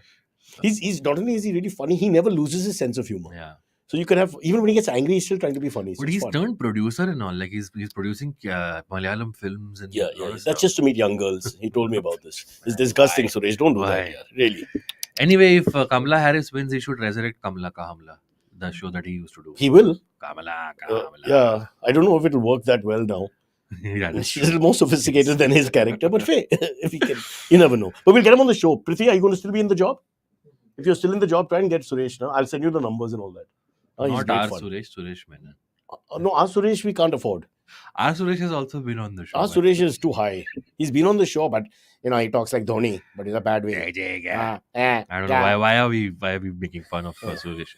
[SPEAKER 1] he's not only is he really funny, he never loses his sense of humor.
[SPEAKER 2] Yeah.
[SPEAKER 1] So you can have, even when he gets angry, he's still trying to be funny. So
[SPEAKER 2] But
[SPEAKER 1] it's
[SPEAKER 2] he's
[SPEAKER 1] fun.
[SPEAKER 2] turned producer and all. Like he's producing Malayalam films and
[SPEAKER 1] Yeah,
[SPEAKER 2] a lot of
[SPEAKER 1] that's
[SPEAKER 2] stuff.
[SPEAKER 1] just to meet young girls. He told me about this. It's disgusting, Suresh. Don't do
[SPEAKER 2] Why?
[SPEAKER 1] that. Yeah, really.
[SPEAKER 2] Anyway, if Kamala Harris wins, he should resurrect Kamala Ka Hamla, the show that he used to do.
[SPEAKER 1] He will.
[SPEAKER 2] Kamala Ka Hamla.
[SPEAKER 1] Yeah, I don't know if it'll work that well now.
[SPEAKER 2] Yeah, that's
[SPEAKER 1] She's a
[SPEAKER 2] true.
[SPEAKER 1] little more sophisticated than his character, but hey, if he can, you never know. But we'll get him on the show. Prithvi, are you going to still be in the job? If you're still in the job, try and get Suresh. Now, I'll send you the numbers and all that. He's
[SPEAKER 2] Not
[SPEAKER 1] great
[SPEAKER 2] our
[SPEAKER 1] fun.
[SPEAKER 2] Suresh Menon.
[SPEAKER 1] No, our Suresh we can't afford.
[SPEAKER 2] Our Suresh has also been on the show.
[SPEAKER 1] Our Suresh is too high. He's been on the show, but he talks like Dhoni, but in a bad way.
[SPEAKER 2] I don't know why are we making fun of Suresh.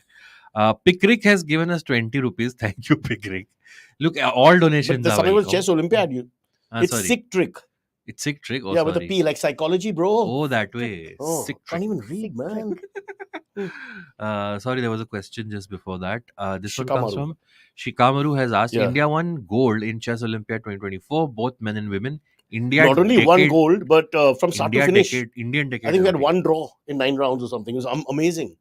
[SPEAKER 2] Pickrick has given us 20 rupees. Thank you, Pickrick. Look, all
[SPEAKER 1] But
[SPEAKER 2] donations
[SPEAKER 1] there's
[SPEAKER 2] are
[SPEAKER 1] something with
[SPEAKER 2] welcome.
[SPEAKER 1] Chess Olympiad. It's
[SPEAKER 2] Sorry.
[SPEAKER 1] sick trick.
[SPEAKER 2] It's sick trick. Oh,
[SPEAKER 1] Yeah, with a
[SPEAKER 2] sorry.
[SPEAKER 1] P, like psychology, bro.
[SPEAKER 2] Oh, that way.
[SPEAKER 1] Oh,
[SPEAKER 2] Sick
[SPEAKER 1] can't
[SPEAKER 2] trick.
[SPEAKER 1] even read,
[SPEAKER 3] Sick
[SPEAKER 1] man.
[SPEAKER 2] Sorry, there was a question just before that. This one comes
[SPEAKER 1] Shikamaru.
[SPEAKER 2] from Shikamaru has asked,
[SPEAKER 1] Yeah.
[SPEAKER 2] India won gold in Chess Olympiad 2024, both men and women. India
[SPEAKER 1] Not only one gold, but from start to finish,
[SPEAKER 2] Indian decade.
[SPEAKER 1] I think we had
[SPEAKER 2] voting.
[SPEAKER 1] one draw in 9 rounds or something. It was amazing.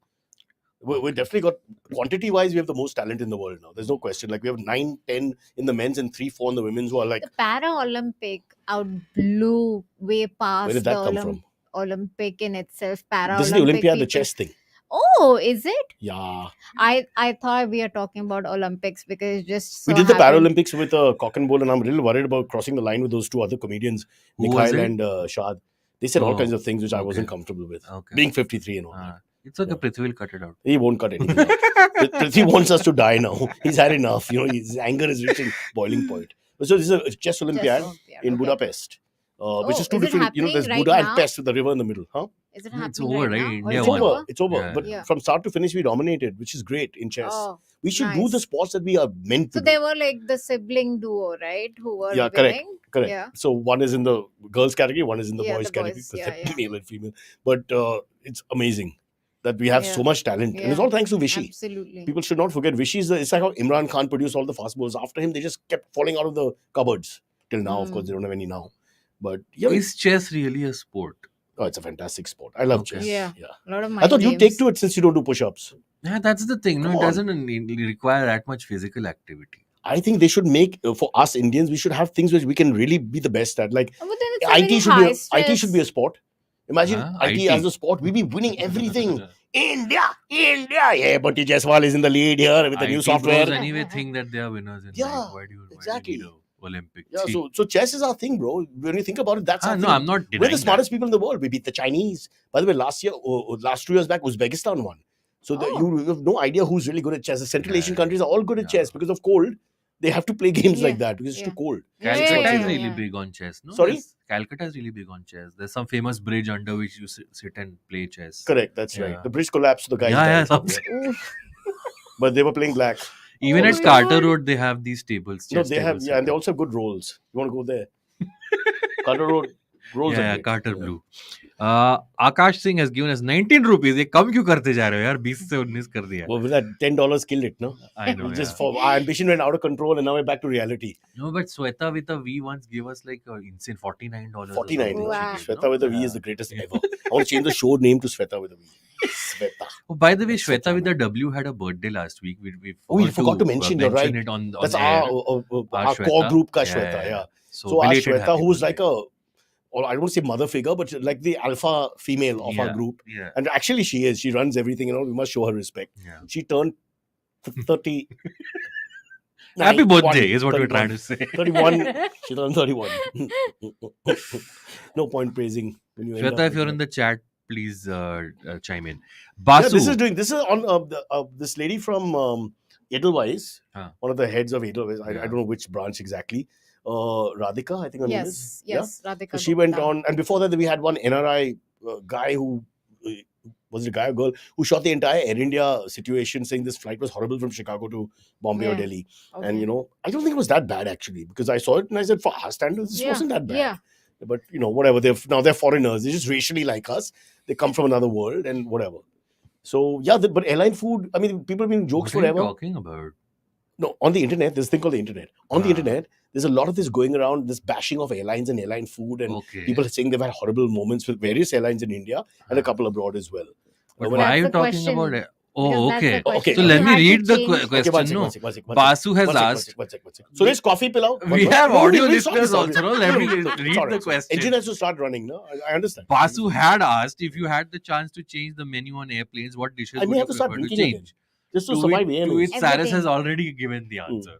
[SPEAKER 1] We definitely got, quantity wise, we have the most talent in the world now. There's no question. Like we have 9, 10 in the men's and 3, 4 in the women's who are like,
[SPEAKER 3] The Para-Olympic outblew way past
[SPEAKER 1] where did that come from?
[SPEAKER 3] Olympic in itself. Para-Olympic.
[SPEAKER 1] This is the Olympiad, the
[SPEAKER 3] people-
[SPEAKER 1] chess thing.
[SPEAKER 3] Oh, is it?
[SPEAKER 1] Yeah.
[SPEAKER 3] I thought we are talking about Olympics because just so
[SPEAKER 1] We did the
[SPEAKER 3] happened-
[SPEAKER 1] Paralympics with cock and bull, and I'm really worried about crossing the line with those 2 other comedians,
[SPEAKER 2] Who was
[SPEAKER 1] Mikhail
[SPEAKER 2] it?
[SPEAKER 1] and Shad. They said all
[SPEAKER 2] Oh,
[SPEAKER 1] kinds of things which I wasn't
[SPEAKER 2] okay.
[SPEAKER 1] comfortable with.
[SPEAKER 2] Okay.
[SPEAKER 1] Being 53 and all that.
[SPEAKER 2] It's okay.
[SPEAKER 1] Yeah.
[SPEAKER 2] Prithvi will cut it out.
[SPEAKER 1] He won't cut anything out. Prithvi wants us to die now. He's had enough. His anger is reaching boiling point. So this is a chess Olympiad
[SPEAKER 3] Olympiad,
[SPEAKER 1] in
[SPEAKER 3] okay.
[SPEAKER 1] Budapest, which is two
[SPEAKER 3] is it
[SPEAKER 1] different. There's
[SPEAKER 3] happening right
[SPEAKER 1] Buddha and
[SPEAKER 3] now?
[SPEAKER 1] Pest with the river in the middle. Huh?
[SPEAKER 3] Is it
[SPEAKER 2] No, it's
[SPEAKER 3] happening
[SPEAKER 2] over,
[SPEAKER 3] right
[SPEAKER 2] right?
[SPEAKER 3] now? Or
[SPEAKER 2] India
[SPEAKER 3] is
[SPEAKER 1] It's
[SPEAKER 3] it
[SPEAKER 2] won.
[SPEAKER 1] over. It's over.
[SPEAKER 2] Yeah.
[SPEAKER 1] But
[SPEAKER 3] Yeah.
[SPEAKER 1] from start to finish, we dominated, which is great in chess.
[SPEAKER 3] Oh,
[SPEAKER 1] We should do
[SPEAKER 3] nice.
[SPEAKER 1] the sports that we are meant to
[SPEAKER 3] so
[SPEAKER 1] do.
[SPEAKER 3] they were like the sibling duo, right? Who were
[SPEAKER 1] Yeah, correct.
[SPEAKER 3] winning?
[SPEAKER 1] Correct.
[SPEAKER 3] Yeah.
[SPEAKER 1] So one is in the girls category, one is in the
[SPEAKER 3] Yeah,
[SPEAKER 1] boys
[SPEAKER 3] the
[SPEAKER 1] category,
[SPEAKER 3] boys.
[SPEAKER 1] because
[SPEAKER 3] Yeah,
[SPEAKER 1] they're
[SPEAKER 3] yeah.
[SPEAKER 1] male and female. But it's amazing that we have so
[SPEAKER 3] Yeah.
[SPEAKER 1] much talent, and it's
[SPEAKER 3] Yeah.
[SPEAKER 1] all thanks to Vishy.
[SPEAKER 3] Absolutely.
[SPEAKER 1] People should not forget Vishy it's like how Imran Khan produced all the fast bowlers. After him, they just kept falling out of the cupboards. Till now, of
[SPEAKER 3] Mm.
[SPEAKER 1] course, they don't have any now. But yeah,
[SPEAKER 2] Is chess really a sport?
[SPEAKER 1] it's a fantastic sport. I love
[SPEAKER 2] Okay.
[SPEAKER 1] chess.
[SPEAKER 3] Yeah.
[SPEAKER 1] Yeah.
[SPEAKER 3] A lot of
[SPEAKER 1] I
[SPEAKER 3] mind
[SPEAKER 1] thought you'd
[SPEAKER 3] games.
[SPEAKER 1] take to it since you don't do push-ups.
[SPEAKER 2] Yeah, that's the thing. No,
[SPEAKER 1] Come
[SPEAKER 2] it
[SPEAKER 1] on.
[SPEAKER 2] doesn't require that much physical activity.
[SPEAKER 1] I think they should make for us Indians. We should have things which we can really be the best at. Like
[SPEAKER 3] Oh, but then it's a very
[SPEAKER 1] IT should
[SPEAKER 3] high
[SPEAKER 1] be IT should be a
[SPEAKER 3] stress.
[SPEAKER 1] sport. Imagine IT
[SPEAKER 2] IT.
[SPEAKER 1] as a sport. We'd be winning everything. India. Yeah. Bunty Jaiswal is in the lead here with the new
[SPEAKER 2] IT
[SPEAKER 1] software.
[SPEAKER 2] bros anyway think that they are winners in
[SPEAKER 1] Yeah,
[SPEAKER 2] life. Why do you
[SPEAKER 1] exactly.
[SPEAKER 2] need a Olympic?
[SPEAKER 1] Yeah,
[SPEAKER 2] See.
[SPEAKER 1] so chess is our thing, bro. When you think about it, that's our
[SPEAKER 2] No,
[SPEAKER 1] thing.
[SPEAKER 2] I'm not denying
[SPEAKER 1] We're the
[SPEAKER 2] that.
[SPEAKER 1] smartest people in the world. We beat the Chinese. By the way, last 2 years back, Uzbekistan won. So
[SPEAKER 3] Oh.
[SPEAKER 1] you have no idea who's really good at chess. The Central
[SPEAKER 2] Yeah,
[SPEAKER 1] Asian countries are all good at
[SPEAKER 2] yeah.
[SPEAKER 1] chess because of cold. They have to play games like
[SPEAKER 3] Yeah,
[SPEAKER 1] that because it's too
[SPEAKER 3] yeah.
[SPEAKER 1] cold.
[SPEAKER 2] Calcutta is
[SPEAKER 1] yeah,
[SPEAKER 2] really big on chess. No?
[SPEAKER 1] Sorry?
[SPEAKER 2] Calcutta is really big on chess. There's some famous bridge under which you sit and play chess.
[SPEAKER 1] Correct, that's
[SPEAKER 2] Yeah.
[SPEAKER 1] right. The bridge collapsed, the guys
[SPEAKER 2] Yeah,
[SPEAKER 1] died.
[SPEAKER 3] Oof.
[SPEAKER 1] But they were playing black.
[SPEAKER 2] Even
[SPEAKER 3] Oh
[SPEAKER 2] at
[SPEAKER 3] my
[SPEAKER 2] Carter
[SPEAKER 3] God.
[SPEAKER 2] Road, they have these tables.
[SPEAKER 1] No,
[SPEAKER 2] chess
[SPEAKER 1] they have,
[SPEAKER 2] tables
[SPEAKER 1] yeah, and they
[SPEAKER 2] set up.
[SPEAKER 1] also have good rolls. You want to go there? Carter Road rolls are
[SPEAKER 2] Yeah,
[SPEAKER 1] great.
[SPEAKER 2] Carter
[SPEAKER 1] Yeah.
[SPEAKER 2] Blue. Akash Singh has given us 19 rupees. ये कम क्यों करते जा रहे हो यार? 20 से 19 कर दिया.
[SPEAKER 1] Well, with that $10 killed it, no?
[SPEAKER 2] I know.
[SPEAKER 1] Just
[SPEAKER 2] Yeah.
[SPEAKER 1] for our ambition went out of control and now we're back to reality.
[SPEAKER 2] No, but Sweta with a V once gave us like insane $49. or
[SPEAKER 1] 49.
[SPEAKER 2] something
[SPEAKER 3] Wow.
[SPEAKER 2] she gave,
[SPEAKER 1] Shweta
[SPEAKER 2] no?
[SPEAKER 1] with a V is the greatest ever. I want to change the show name to Sweta with a V. Sweta.
[SPEAKER 2] Oh, by the way,
[SPEAKER 1] That's so
[SPEAKER 2] Shweta with
[SPEAKER 1] fun.
[SPEAKER 2] a W had a birthday last week. We
[SPEAKER 1] We forgot to mention, you're right.
[SPEAKER 2] it on
[SPEAKER 1] That's
[SPEAKER 2] air.
[SPEAKER 1] our
[SPEAKER 2] Shweta.
[SPEAKER 1] core group ka
[SPEAKER 2] Yeah,
[SPEAKER 1] Shweta,
[SPEAKER 2] yeah.
[SPEAKER 1] yeah.
[SPEAKER 2] So,
[SPEAKER 1] So our
[SPEAKER 2] belated
[SPEAKER 1] Shweta,
[SPEAKER 2] happy
[SPEAKER 1] who's
[SPEAKER 2] birthday.
[SPEAKER 1] like or I don't want to say mother figure, but like the alpha female of our
[SPEAKER 2] Yeah.
[SPEAKER 1] group.
[SPEAKER 2] Yeah.
[SPEAKER 1] And actually she is. She runs everything, we must show her respect.
[SPEAKER 2] Yeah.
[SPEAKER 1] She turned 30.
[SPEAKER 2] Happy birthday
[SPEAKER 1] 1,
[SPEAKER 2] is what
[SPEAKER 1] 31.
[SPEAKER 2] we're trying to say.
[SPEAKER 1] 31. She turned 31. No point praising when you end up
[SPEAKER 2] Shweta, if
[SPEAKER 1] like
[SPEAKER 2] you're
[SPEAKER 1] that.
[SPEAKER 2] in the chat, please chime in.
[SPEAKER 1] Yeah,
[SPEAKER 2] Basu.
[SPEAKER 1] this is on this lady from Edelweiss,
[SPEAKER 2] Huh.
[SPEAKER 1] one of the heads of Edelweiss. I
[SPEAKER 2] Yeah.
[SPEAKER 1] don't know which branch exactly. Radhika, I think her name is.
[SPEAKER 3] Yes, Radhika.
[SPEAKER 1] So she went
[SPEAKER 3] Gupta.
[SPEAKER 1] on, and before that we had one NRI guy who was it a guy or girl who shot the entire Air India situation, saying this flight was horrible from Chicago to Bombay or
[SPEAKER 3] Yeah.
[SPEAKER 1] Delhi.
[SPEAKER 3] Okay.
[SPEAKER 1] And I don't think it was that bad actually, because I saw it and I said, for our standards, this
[SPEAKER 3] Yeah,
[SPEAKER 1] wasn't that bad.
[SPEAKER 3] yeah.
[SPEAKER 1] But whatever. They're foreigners. They're just racially like us. They come from another world and whatever. So yeah, but airline food. I mean, people have been jokes
[SPEAKER 2] What are you
[SPEAKER 1] forever.
[SPEAKER 2] talking about?
[SPEAKER 1] No, on the internet, there's a thing called the internet. On the
[SPEAKER 2] Ah.
[SPEAKER 1] internet, there's a lot of this going around, this bashing of airlines and airline food, and
[SPEAKER 2] Okay.
[SPEAKER 1] people are saying they've had horrible moments with various airlines in India and a couple abroad as well.
[SPEAKER 2] But
[SPEAKER 1] when
[SPEAKER 2] why
[SPEAKER 1] I-
[SPEAKER 2] are you
[SPEAKER 3] That's the
[SPEAKER 2] talking
[SPEAKER 3] question.
[SPEAKER 2] about it?
[SPEAKER 3] Because
[SPEAKER 2] Oh,
[SPEAKER 3] that's the
[SPEAKER 2] okay.
[SPEAKER 1] question.
[SPEAKER 2] So
[SPEAKER 1] You
[SPEAKER 2] let me
[SPEAKER 3] had to
[SPEAKER 2] read the
[SPEAKER 3] change-
[SPEAKER 1] Okay,
[SPEAKER 2] question.
[SPEAKER 1] one
[SPEAKER 2] No,
[SPEAKER 1] second.
[SPEAKER 2] Basu has asked.
[SPEAKER 1] One second. So there's coffee pilau.
[SPEAKER 2] We have audio listeners
[SPEAKER 1] sorry.
[SPEAKER 2] also. No? Let me
[SPEAKER 1] No,
[SPEAKER 2] read
[SPEAKER 1] sorry.
[SPEAKER 2] the question.
[SPEAKER 1] Engine has to start running. No, I understand.
[SPEAKER 2] Basu had asked if you had the chance to change the menu on airplanes, what dishes
[SPEAKER 1] I may
[SPEAKER 2] would you
[SPEAKER 1] have to start
[SPEAKER 2] prefer to
[SPEAKER 1] drinking again.
[SPEAKER 2] change?
[SPEAKER 1] Just to
[SPEAKER 2] To
[SPEAKER 1] survive
[SPEAKER 2] it,
[SPEAKER 1] air.
[SPEAKER 2] to
[SPEAKER 1] means.
[SPEAKER 2] it, Cyrus
[SPEAKER 3] Everything.
[SPEAKER 2] has already given the answer.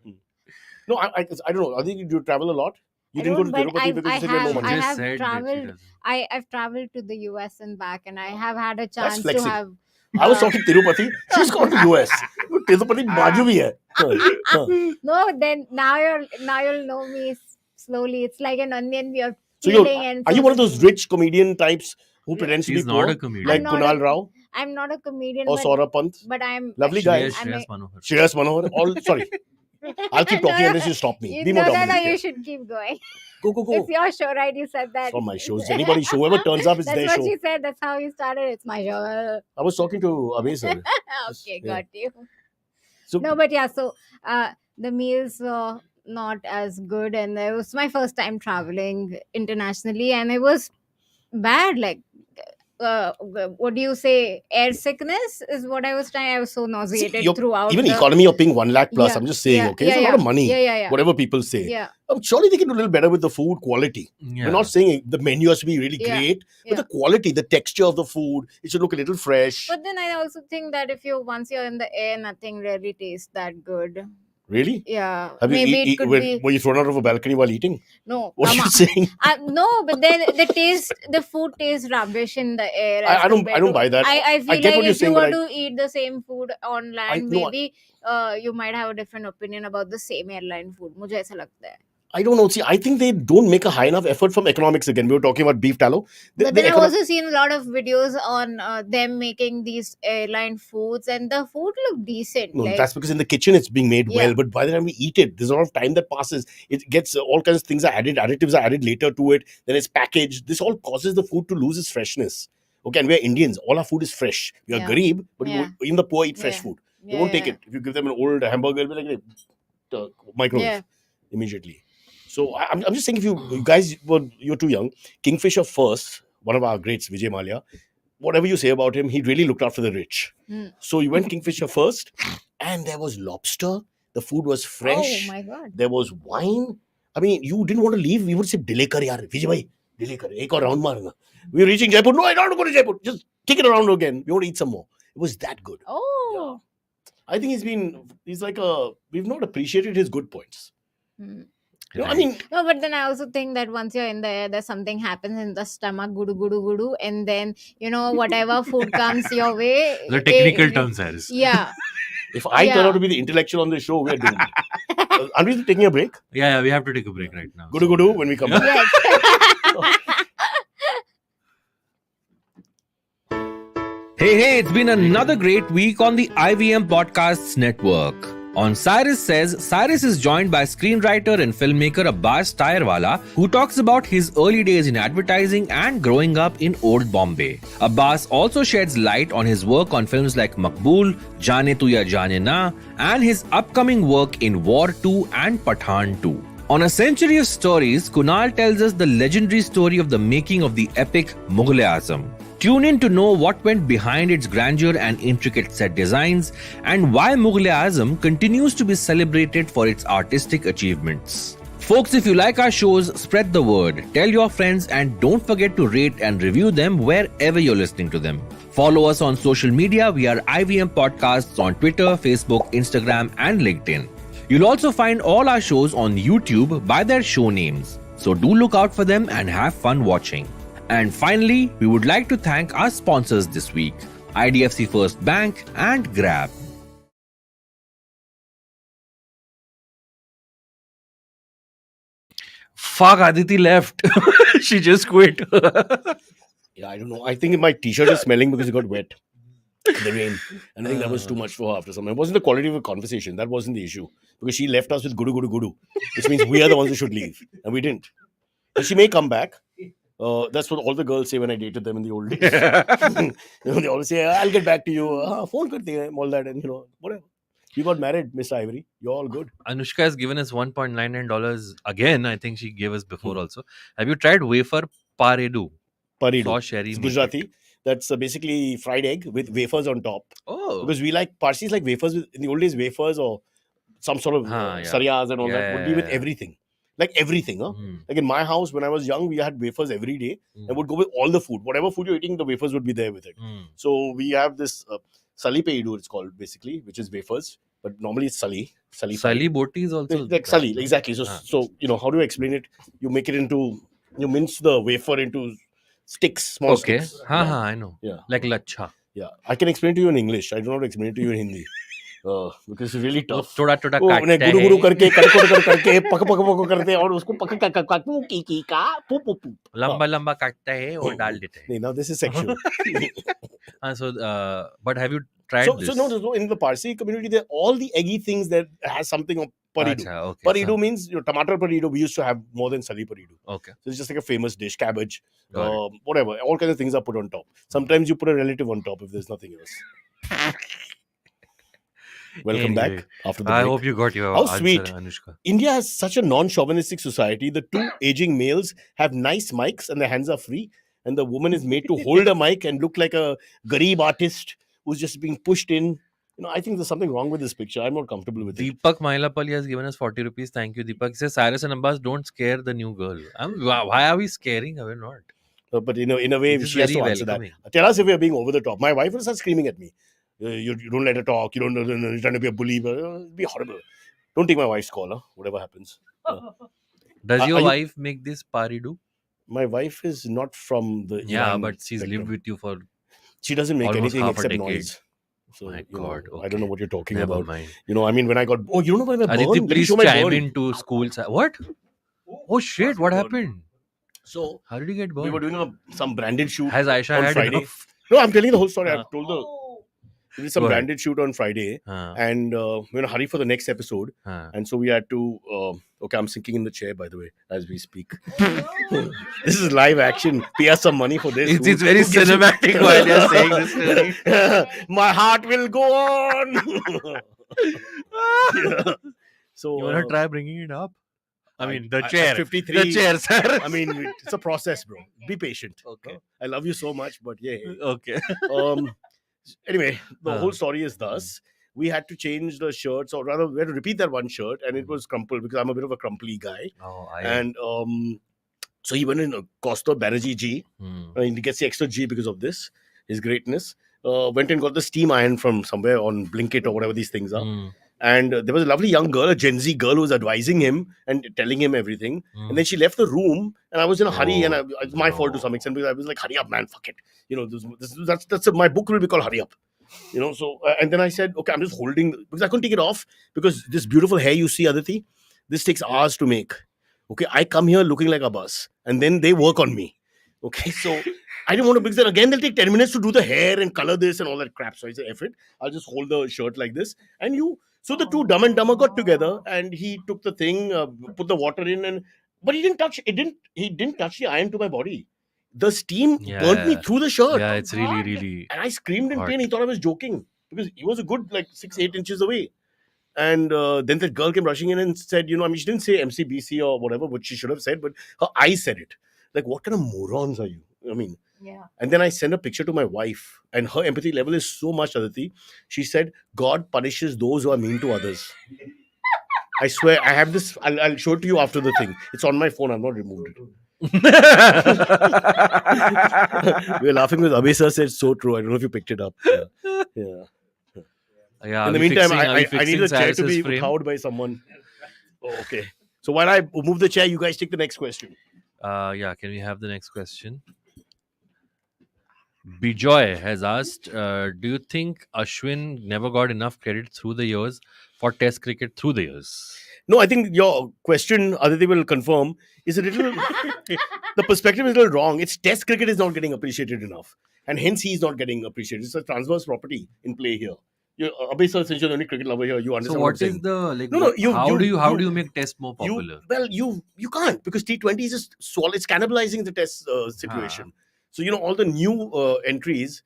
[SPEAKER 1] No, I don't know. I think you travel a lot. You
[SPEAKER 3] I
[SPEAKER 1] didn't go to
[SPEAKER 3] don't, but
[SPEAKER 1] Tirupati because you said you had no
[SPEAKER 3] have-
[SPEAKER 1] money.
[SPEAKER 3] I
[SPEAKER 2] Just
[SPEAKER 3] have
[SPEAKER 2] said that she
[SPEAKER 3] traveled-
[SPEAKER 2] doesn't.
[SPEAKER 3] I've traveled to the US and back, and I have had a chance to
[SPEAKER 1] flexing.
[SPEAKER 3] have.
[SPEAKER 1] I was talking Tirupati. She's gone to US. Tirupati बाजू भी है. Huh.
[SPEAKER 3] No, then now you'll know me slowly. It's like an onion. You're
[SPEAKER 1] So you're,
[SPEAKER 3] peeling and
[SPEAKER 1] are you one of those rich comedian types who
[SPEAKER 3] Yeah.
[SPEAKER 1] pretends to be
[SPEAKER 2] She's not
[SPEAKER 1] poor,
[SPEAKER 2] a comedian.
[SPEAKER 1] like
[SPEAKER 3] I'm not
[SPEAKER 1] Kunal
[SPEAKER 3] a-
[SPEAKER 1] Rao
[SPEAKER 3] I'm not a comedian,
[SPEAKER 1] or
[SPEAKER 3] but,
[SPEAKER 1] Saurabh Pant?
[SPEAKER 3] but I'm
[SPEAKER 1] Lovely guy.
[SPEAKER 2] Shreyas Manohar.
[SPEAKER 1] Shreyas Manohar. All sorry. I'll keep talking
[SPEAKER 3] No,
[SPEAKER 1] unless you stop me.
[SPEAKER 3] You,
[SPEAKER 1] Be more
[SPEAKER 3] no,
[SPEAKER 1] dominant.
[SPEAKER 3] you
[SPEAKER 1] Yeah.
[SPEAKER 3] should keep going.
[SPEAKER 1] Go, go,
[SPEAKER 3] It's
[SPEAKER 1] go.
[SPEAKER 3] your show, right? You said that.
[SPEAKER 1] It's not my show. It's anybody's show. Whoever turns up, it's
[SPEAKER 3] That's
[SPEAKER 1] their
[SPEAKER 3] what
[SPEAKER 1] show.
[SPEAKER 3] she said. That's how you started. It's my show.
[SPEAKER 1] I was talking to Abbas, sir.
[SPEAKER 3] Okay,
[SPEAKER 1] Yeah.
[SPEAKER 3] got you.
[SPEAKER 1] So
[SPEAKER 3] No, but yeah, so the meals were not as good, and it was my first time traveling internationally, and it was bad. Like, what do you say? Air sickness is what I was trying. I was so
[SPEAKER 1] see,
[SPEAKER 3] nauseated throughout.
[SPEAKER 1] even
[SPEAKER 3] the,
[SPEAKER 1] economy of paying 1 lakh plus.
[SPEAKER 3] Yeah,
[SPEAKER 1] I'm just saying,
[SPEAKER 3] yeah,
[SPEAKER 1] okay,
[SPEAKER 3] yeah,
[SPEAKER 1] it's a lot of money.
[SPEAKER 3] Yeah.
[SPEAKER 1] Whatever people say.
[SPEAKER 3] Yeah,
[SPEAKER 1] Surely they can do a little better with the food quality.
[SPEAKER 2] Yeah.
[SPEAKER 1] We're not saying the menu has to be really
[SPEAKER 3] Yeah,
[SPEAKER 1] great, but
[SPEAKER 3] yeah.
[SPEAKER 1] the quality, the texture of the food, it should look a little fresh.
[SPEAKER 3] But then I also think that if once you're in the air, nothing really tastes that good.
[SPEAKER 1] Really?
[SPEAKER 3] Yeah,
[SPEAKER 1] Have you
[SPEAKER 3] maybe it could be.
[SPEAKER 1] were you thrown out of a balcony while eating?
[SPEAKER 3] No,
[SPEAKER 1] What are
[SPEAKER 3] come
[SPEAKER 1] you
[SPEAKER 3] on.
[SPEAKER 1] saying?
[SPEAKER 3] No, but then the food tastes rubbish in the air.
[SPEAKER 1] I don't buy that.
[SPEAKER 3] I feel
[SPEAKER 1] get
[SPEAKER 3] like
[SPEAKER 1] what you're
[SPEAKER 3] if you
[SPEAKER 1] saying,
[SPEAKER 3] were
[SPEAKER 1] but
[SPEAKER 3] to eat the same food on land,
[SPEAKER 1] no,
[SPEAKER 3] maybe you might have a different opinion about the same airline food. मुझे ऐसा लगता है.
[SPEAKER 1] I don't know. See, I think they don't make a high enough effort from economics again. We were talking about beef tallow.
[SPEAKER 3] But then I've also seen a lot of videos on them making these airline foods, and the food look decent.
[SPEAKER 1] No,
[SPEAKER 3] like,
[SPEAKER 1] that's because in the kitchen it's being made
[SPEAKER 3] Yeah.
[SPEAKER 1] well, but by the time we eat it, there's a lot of time that passes. It gets all kinds of things are added, additives are added later to it, then it's packaged. This all causes the food to lose its freshness. Okay, and we're Indians, all our food is fresh. We are
[SPEAKER 3] Yeah.
[SPEAKER 1] Garib, but
[SPEAKER 3] Yeah.
[SPEAKER 1] even the poor eat fresh
[SPEAKER 3] Yeah.
[SPEAKER 1] food. They won't take it. If you give them an old hamburger, they'll be like, microwave
[SPEAKER 3] Yeah.
[SPEAKER 1] immediately. So I'm just saying, if you guys you're too young, Kingfisher first, one of our greats, Vijay Mallya, whatever you say about him, he really looked out for the rich.
[SPEAKER 3] Mm.
[SPEAKER 1] So you went Kingfisher first, and there was lobster. The food was fresh.
[SPEAKER 3] Oh my god.
[SPEAKER 1] There was wine. I mean, you didn't want to leave. We would say, delay kar yaar, Vijay bhai, delay kar. Ek aur round marna. We were reaching Jaipur. No, I don't want to go to Jaipur. Just kick it around again. We want to eat some more. It was that good.
[SPEAKER 3] Oh.
[SPEAKER 1] I think he's like we've not appreciated his good points.
[SPEAKER 3] Hmm.
[SPEAKER 1] You know, I
[SPEAKER 2] Right.
[SPEAKER 1] mean,
[SPEAKER 3] No, but then I also think that once you're in the air, there's something happens in the stomach, gudu gudu gudu, and then whatever food comes your way.
[SPEAKER 2] The technical term, Cyrus.
[SPEAKER 3] Yeah.
[SPEAKER 1] if I turn
[SPEAKER 3] Yeah.
[SPEAKER 1] out to be the intellectual on the show, we're doomed. Are we taking a break?
[SPEAKER 2] Yeah, we have to take a break right now.
[SPEAKER 1] Gudu gudu when we come back.
[SPEAKER 3] Yes.
[SPEAKER 4] Hey, it's been another great week on the IVM Podcasts Network. On Cyrus Says, Cyrus is joined by screenwriter and filmmaker Abbas Tyrewala, who talks about his early days in advertising and growing up in Old Bombay. Abbas also sheds light on his work on films like Maqbool, Jaane Tu Ya Jaane Na, and his upcoming work in War 2 and Pathaan 2. On A Century of Stories, Kunal tells us the legendary story of the making of the epic Mughal-e-Azam. Tune in to know what went behind its grandeur and intricate set designs, and why Mughal-e-Azam continues to be celebrated for its artistic achievements. Folks, if you like our shows, spread the word, tell your friends, and don't forget to rate and review them wherever you're listening to them. Follow us on social media. We are IVM Podcasts on Twitter, Facebook, Instagram, and LinkedIn. You'll also find all our shows on YouTube by their show names. So do look out for them and have fun watching. And finally, we would like to thank our sponsors this week, IDFC First Bank and Grab.
[SPEAKER 2] Fuck, Aditi left. She just quit.
[SPEAKER 1] Yeah, I don't know. I think my t-shirt is smelling because it got wet in the rain. And I think that was too much for her after some. It wasn't the quality of the conversation. That wasn't the issue. Because she left us with gudu gudu gudu. Which means we are the ones who should leave. And we didn't. And she may come back. That's what all the girls say when I dated them in the old days. They always say, I'll get back to you. Phone karte hain, all that. And whatever. You got married, Mr. Ivory. You're all good.
[SPEAKER 2] Anushka has given us $1.99 again. I think she gave us before also. Have you tried wafer paredu?
[SPEAKER 1] Paridu.
[SPEAKER 2] Saw Sherry
[SPEAKER 1] It's
[SPEAKER 2] make
[SPEAKER 1] Gujarati.
[SPEAKER 2] it.
[SPEAKER 1] That's basically fried egg with wafers on top.
[SPEAKER 2] Oh.
[SPEAKER 1] Because we like Parsis like wafers in the old days, wafers or some sort of
[SPEAKER 2] Yeah.
[SPEAKER 1] sariyas and all that would be with
[SPEAKER 2] Yeah.
[SPEAKER 1] everything. Like everything.
[SPEAKER 2] Hmm.
[SPEAKER 1] Like in my house, when I was young, we had wafers every day
[SPEAKER 2] Hmm.
[SPEAKER 1] and would go with all the food. Whatever food you're eating, the wafers would be there with it.
[SPEAKER 2] Hmm.
[SPEAKER 1] So we have this sali peidu, it's called basically, which is wafers. But normally it's sali.
[SPEAKER 2] Sali boti is also
[SPEAKER 1] Like sali, exactly. So,
[SPEAKER 2] Ah.
[SPEAKER 1] so how do you explain it? You make it into, you mince the wafer into sticks, small
[SPEAKER 2] Okay.
[SPEAKER 1] sticks.
[SPEAKER 2] Ha, I know.
[SPEAKER 1] Yeah.
[SPEAKER 2] Like lacha.
[SPEAKER 1] Yeah, I can explain to you in English. I don't know how to explain it to you in Hindi because it's really tough.
[SPEAKER 2] थोड़ा थोड़ा
[SPEAKER 1] वो उन्हें
[SPEAKER 2] काटता
[SPEAKER 1] गुरु गुरु
[SPEAKER 2] है
[SPEAKER 1] करके कड़कोड़ करके पक पक पक करते हैं और उसको पक पक पक पक की का पू पू पू.
[SPEAKER 2] लंबा लंबा काटता है और डाल देते हैं
[SPEAKER 1] नहीं, now this is sexual.
[SPEAKER 2] So but have you tried
[SPEAKER 1] So
[SPEAKER 2] this.
[SPEAKER 1] no, in the Parsi community, there all the eggy things that has something of paridu.
[SPEAKER 2] Acha, okay.
[SPEAKER 1] Paridu means tomato paridu. We used to have more than sali paridu.
[SPEAKER 2] Okay.
[SPEAKER 1] So it's just like a famous dish, cabbage,
[SPEAKER 2] Got
[SPEAKER 1] whatever. All kinds of things are put on top. Sometimes you put a relative on top if there's nothing else. Welcome
[SPEAKER 2] Anyway,
[SPEAKER 1] back after the
[SPEAKER 2] I
[SPEAKER 1] break.
[SPEAKER 2] hope you got your
[SPEAKER 1] How
[SPEAKER 2] answer,
[SPEAKER 1] sweet.
[SPEAKER 2] Anushka.
[SPEAKER 1] India has such a non-chauvinistic society. The two aging males have nice mics and their hands are free. And the woman is made to hold a mic and look like a garib artist who's just being pushed in. I think there's something wrong with this picture. I'm not comfortable with it.
[SPEAKER 2] Deepak Mailapalli has given us 40 rupees. Thank you, Deepak. He says, Cyrus and Abbas, don't scare the new girl. Why are we scaring her? We're not.
[SPEAKER 1] But in a way,
[SPEAKER 2] It is
[SPEAKER 1] she has to
[SPEAKER 2] very
[SPEAKER 1] answer
[SPEAKER 2] welcoming.
[SPEAKER 1] that. Tell us if we're being over the top. My wife will start screaming at me. You don't let her talk. You don't know. You're trying to be a bully. It'd be horrible. Don't take my wife's call, huh? Whatever happens.
[SPEAKER 2] Does
[SPEAKER 1] Are
[SPEAKER 2] your
[SPEAKER 1] you-
[SPEAKER 2] wife make this paridu?
[SPEAKER 1] My wife is not from the
[SPEAKER 2] Yeah,
[SPEAKER 1] Iran
[SPEAKER 2] but she's
[SPEAKER 1] spectrum.
[SPEAKER 2] lived with you for
[SPEAKER 1] She doesn't make
[SPEAKER 2] almost
[SPEAKER 1] anything
[SPEAKER 2] half a
[SPEAKER 1] except
[SPEAKER 2] decade.
[SPEAKER 1] noise. So,
[SPEAKER 2] My
[SPEAKER 1] you know,
[SPEAKER 2] God,
[SPEAKER 1] I don't know what you're talking
[SPEAKER 2] never
[SPEAKER 1] about.
[SPEAKER 2] mind.
[SPEAKER 1] I mean, when I got... Oh, you don't know about my burn?
[SPEAKER 2] Aditi,
[SPEAKER 1] Let me
[SPEAKER 2] please
[SPEAKER 1] show my
[SPEAKER 2] chime
[SPEAKER 1] burn.
[SPEAKER 2] into schools. What? Oh shit, what happened?
[SPEAKER 1] So,
[SPEAKER 2] How did you get
[SPEAKER 1] we were
[SPEAKER 2] burned?
[SPEAKER 1] doing some branded shoot
[SPEAKER 2] Has Aisha
[SPEAKER 1] on
[SPEAKER 2] had
[SPEAKER 1] Friday.
[SPEAKER 2] enough?
[SPEAKER 1] No, I'm telling you the whole story.
[SPEAKER 2] Huh.
[SPEAKER 1] I've told we did some
[SPEAKER 2] Go ahead.
[SPEAKER 1] branded shoot on Friday.
[SPEAKER 2] Huh,
[SPEAKER 1] And we're in a hurry for the next episode.
[SPEAKER 2] huh.
[SPEAKER 1] And so we had to... okay, I'm sinking in the chair, by the way, as we speak. This is live action. Pay us some money for this.
[SPEAKER 2] It's very
[SPEAKER 1] who gives you-
[SPEAKER 2] cinematic while you're saying this story.
[SPEAKER 1] My heart will go on. Yeah. So
[SPEAKER 2] You want to try bringing it up? I mean, the
[SPEAKER 1] at
[SPEAKER 2] chair.
[SPEAKER 1] 53.
[SPEAKER 2] The chair, sir.
[SPEAKER 1] I mean, it's a process, bro. Be patient.
[SPEAKER 2] Okay.
[SPEAKER 1] I love you so much, but yeah.
[SPEAKER 2] Okay.
[SPEAKER 1] Anyway, the
[SPEAKER 2] Uh.
[SPEAKER 1] whole story is thus. We had to change the shirts, or rather, we had to repeat that one shirt, and it was crumpled because I'm a bit of a crumply guy.
[SPEAKER 2] Oh,
[SPEAKER 1] And so he went in Costa Banerjee G. He gets the extra G because of this, his greatness. Went and got the steam iron from somewhere on Blinkit or whatever these things are. And there was a lovely young girl, a Gen Z girl, who was advising him and telling him everything. And then she left the room, and I was in a hurry, and it's my fault to some extent because I was like, "Hurry up, man! Fuck it!" My book will be called "Hurry Up." So and then I said, "Okay, I'm just holding because I couldn't take it off because this beautiful hair you see, Aditi, this takes hours to make. Okay, I come here looking like Abbas, and then they work on me. Okay, so." I didn't want to because then again they'll take 10 minutes to do the hair and color this and all that crap. So I said, F it, I'll just hold the shirt like this. And so the two Dumb and Dumber got together and he took the thing, put the water in, but he didn't touch it. He didn't touch the iron to my body. The steam burnt me through the shirt.
[SPEAKER 2] Yeah, it's really, really.
[SPEAKER 1] And I screamed in
[SPEAKER 2] hot.
[SPEAKER 1] pain. He thought I was joking because he was a good 6-8 inches away. And then that girl came rushing in and said, I mean, she didn't say MCBC or whatever, but she should have said, but her eyes said it. Like, what kind of morons are you? I mean,
[SPEAKER 3] Yeah.
[SPEAKER 1] and then I sent a picture to my wife, and her empathy level is so much, Aditi. She said, God punishes those who are mean to others. I swear, I have this. I'll show it to you after the thing. It's on my phone. I've not removed it. We were laughing with Abbas said it's so true. I don't know if you picked it up. Yeah.
[SPEAKER 2] Yeah,
[SPEAKER 1] In the meantime, I need the chair to be cowed by someone. Oh, okay. So while I move the chair, you guys take the next question.
[SPEAKER 2] Yeah, can we have the next question? Bijoy has asked, do you think Ashwin never got enough credit through the years for Test cricket through the years?
[SPEAKER 1] No, I think your question, Aditi will confirm, is a little... the perspective is a little wrong. It's Test cricket is not getting appreciated enough. And hence he is not getting appreciated. It's a transverse property in play here. Abbas, since you're the only cricket lover here, you understand
[SPEAKER 2] So
[SPEAKER 1] what I'm
[SPEAKER 2] what
[SPEAKER 1] saying.
[SPEAKER 2] is the like?
[SPEAKER 1] No,
[SPEAKER 2] How do you make Test more popular?
[SPEAKER 1] You can't because T20 is just it's cannibalizing the Test situation. So all the new entries,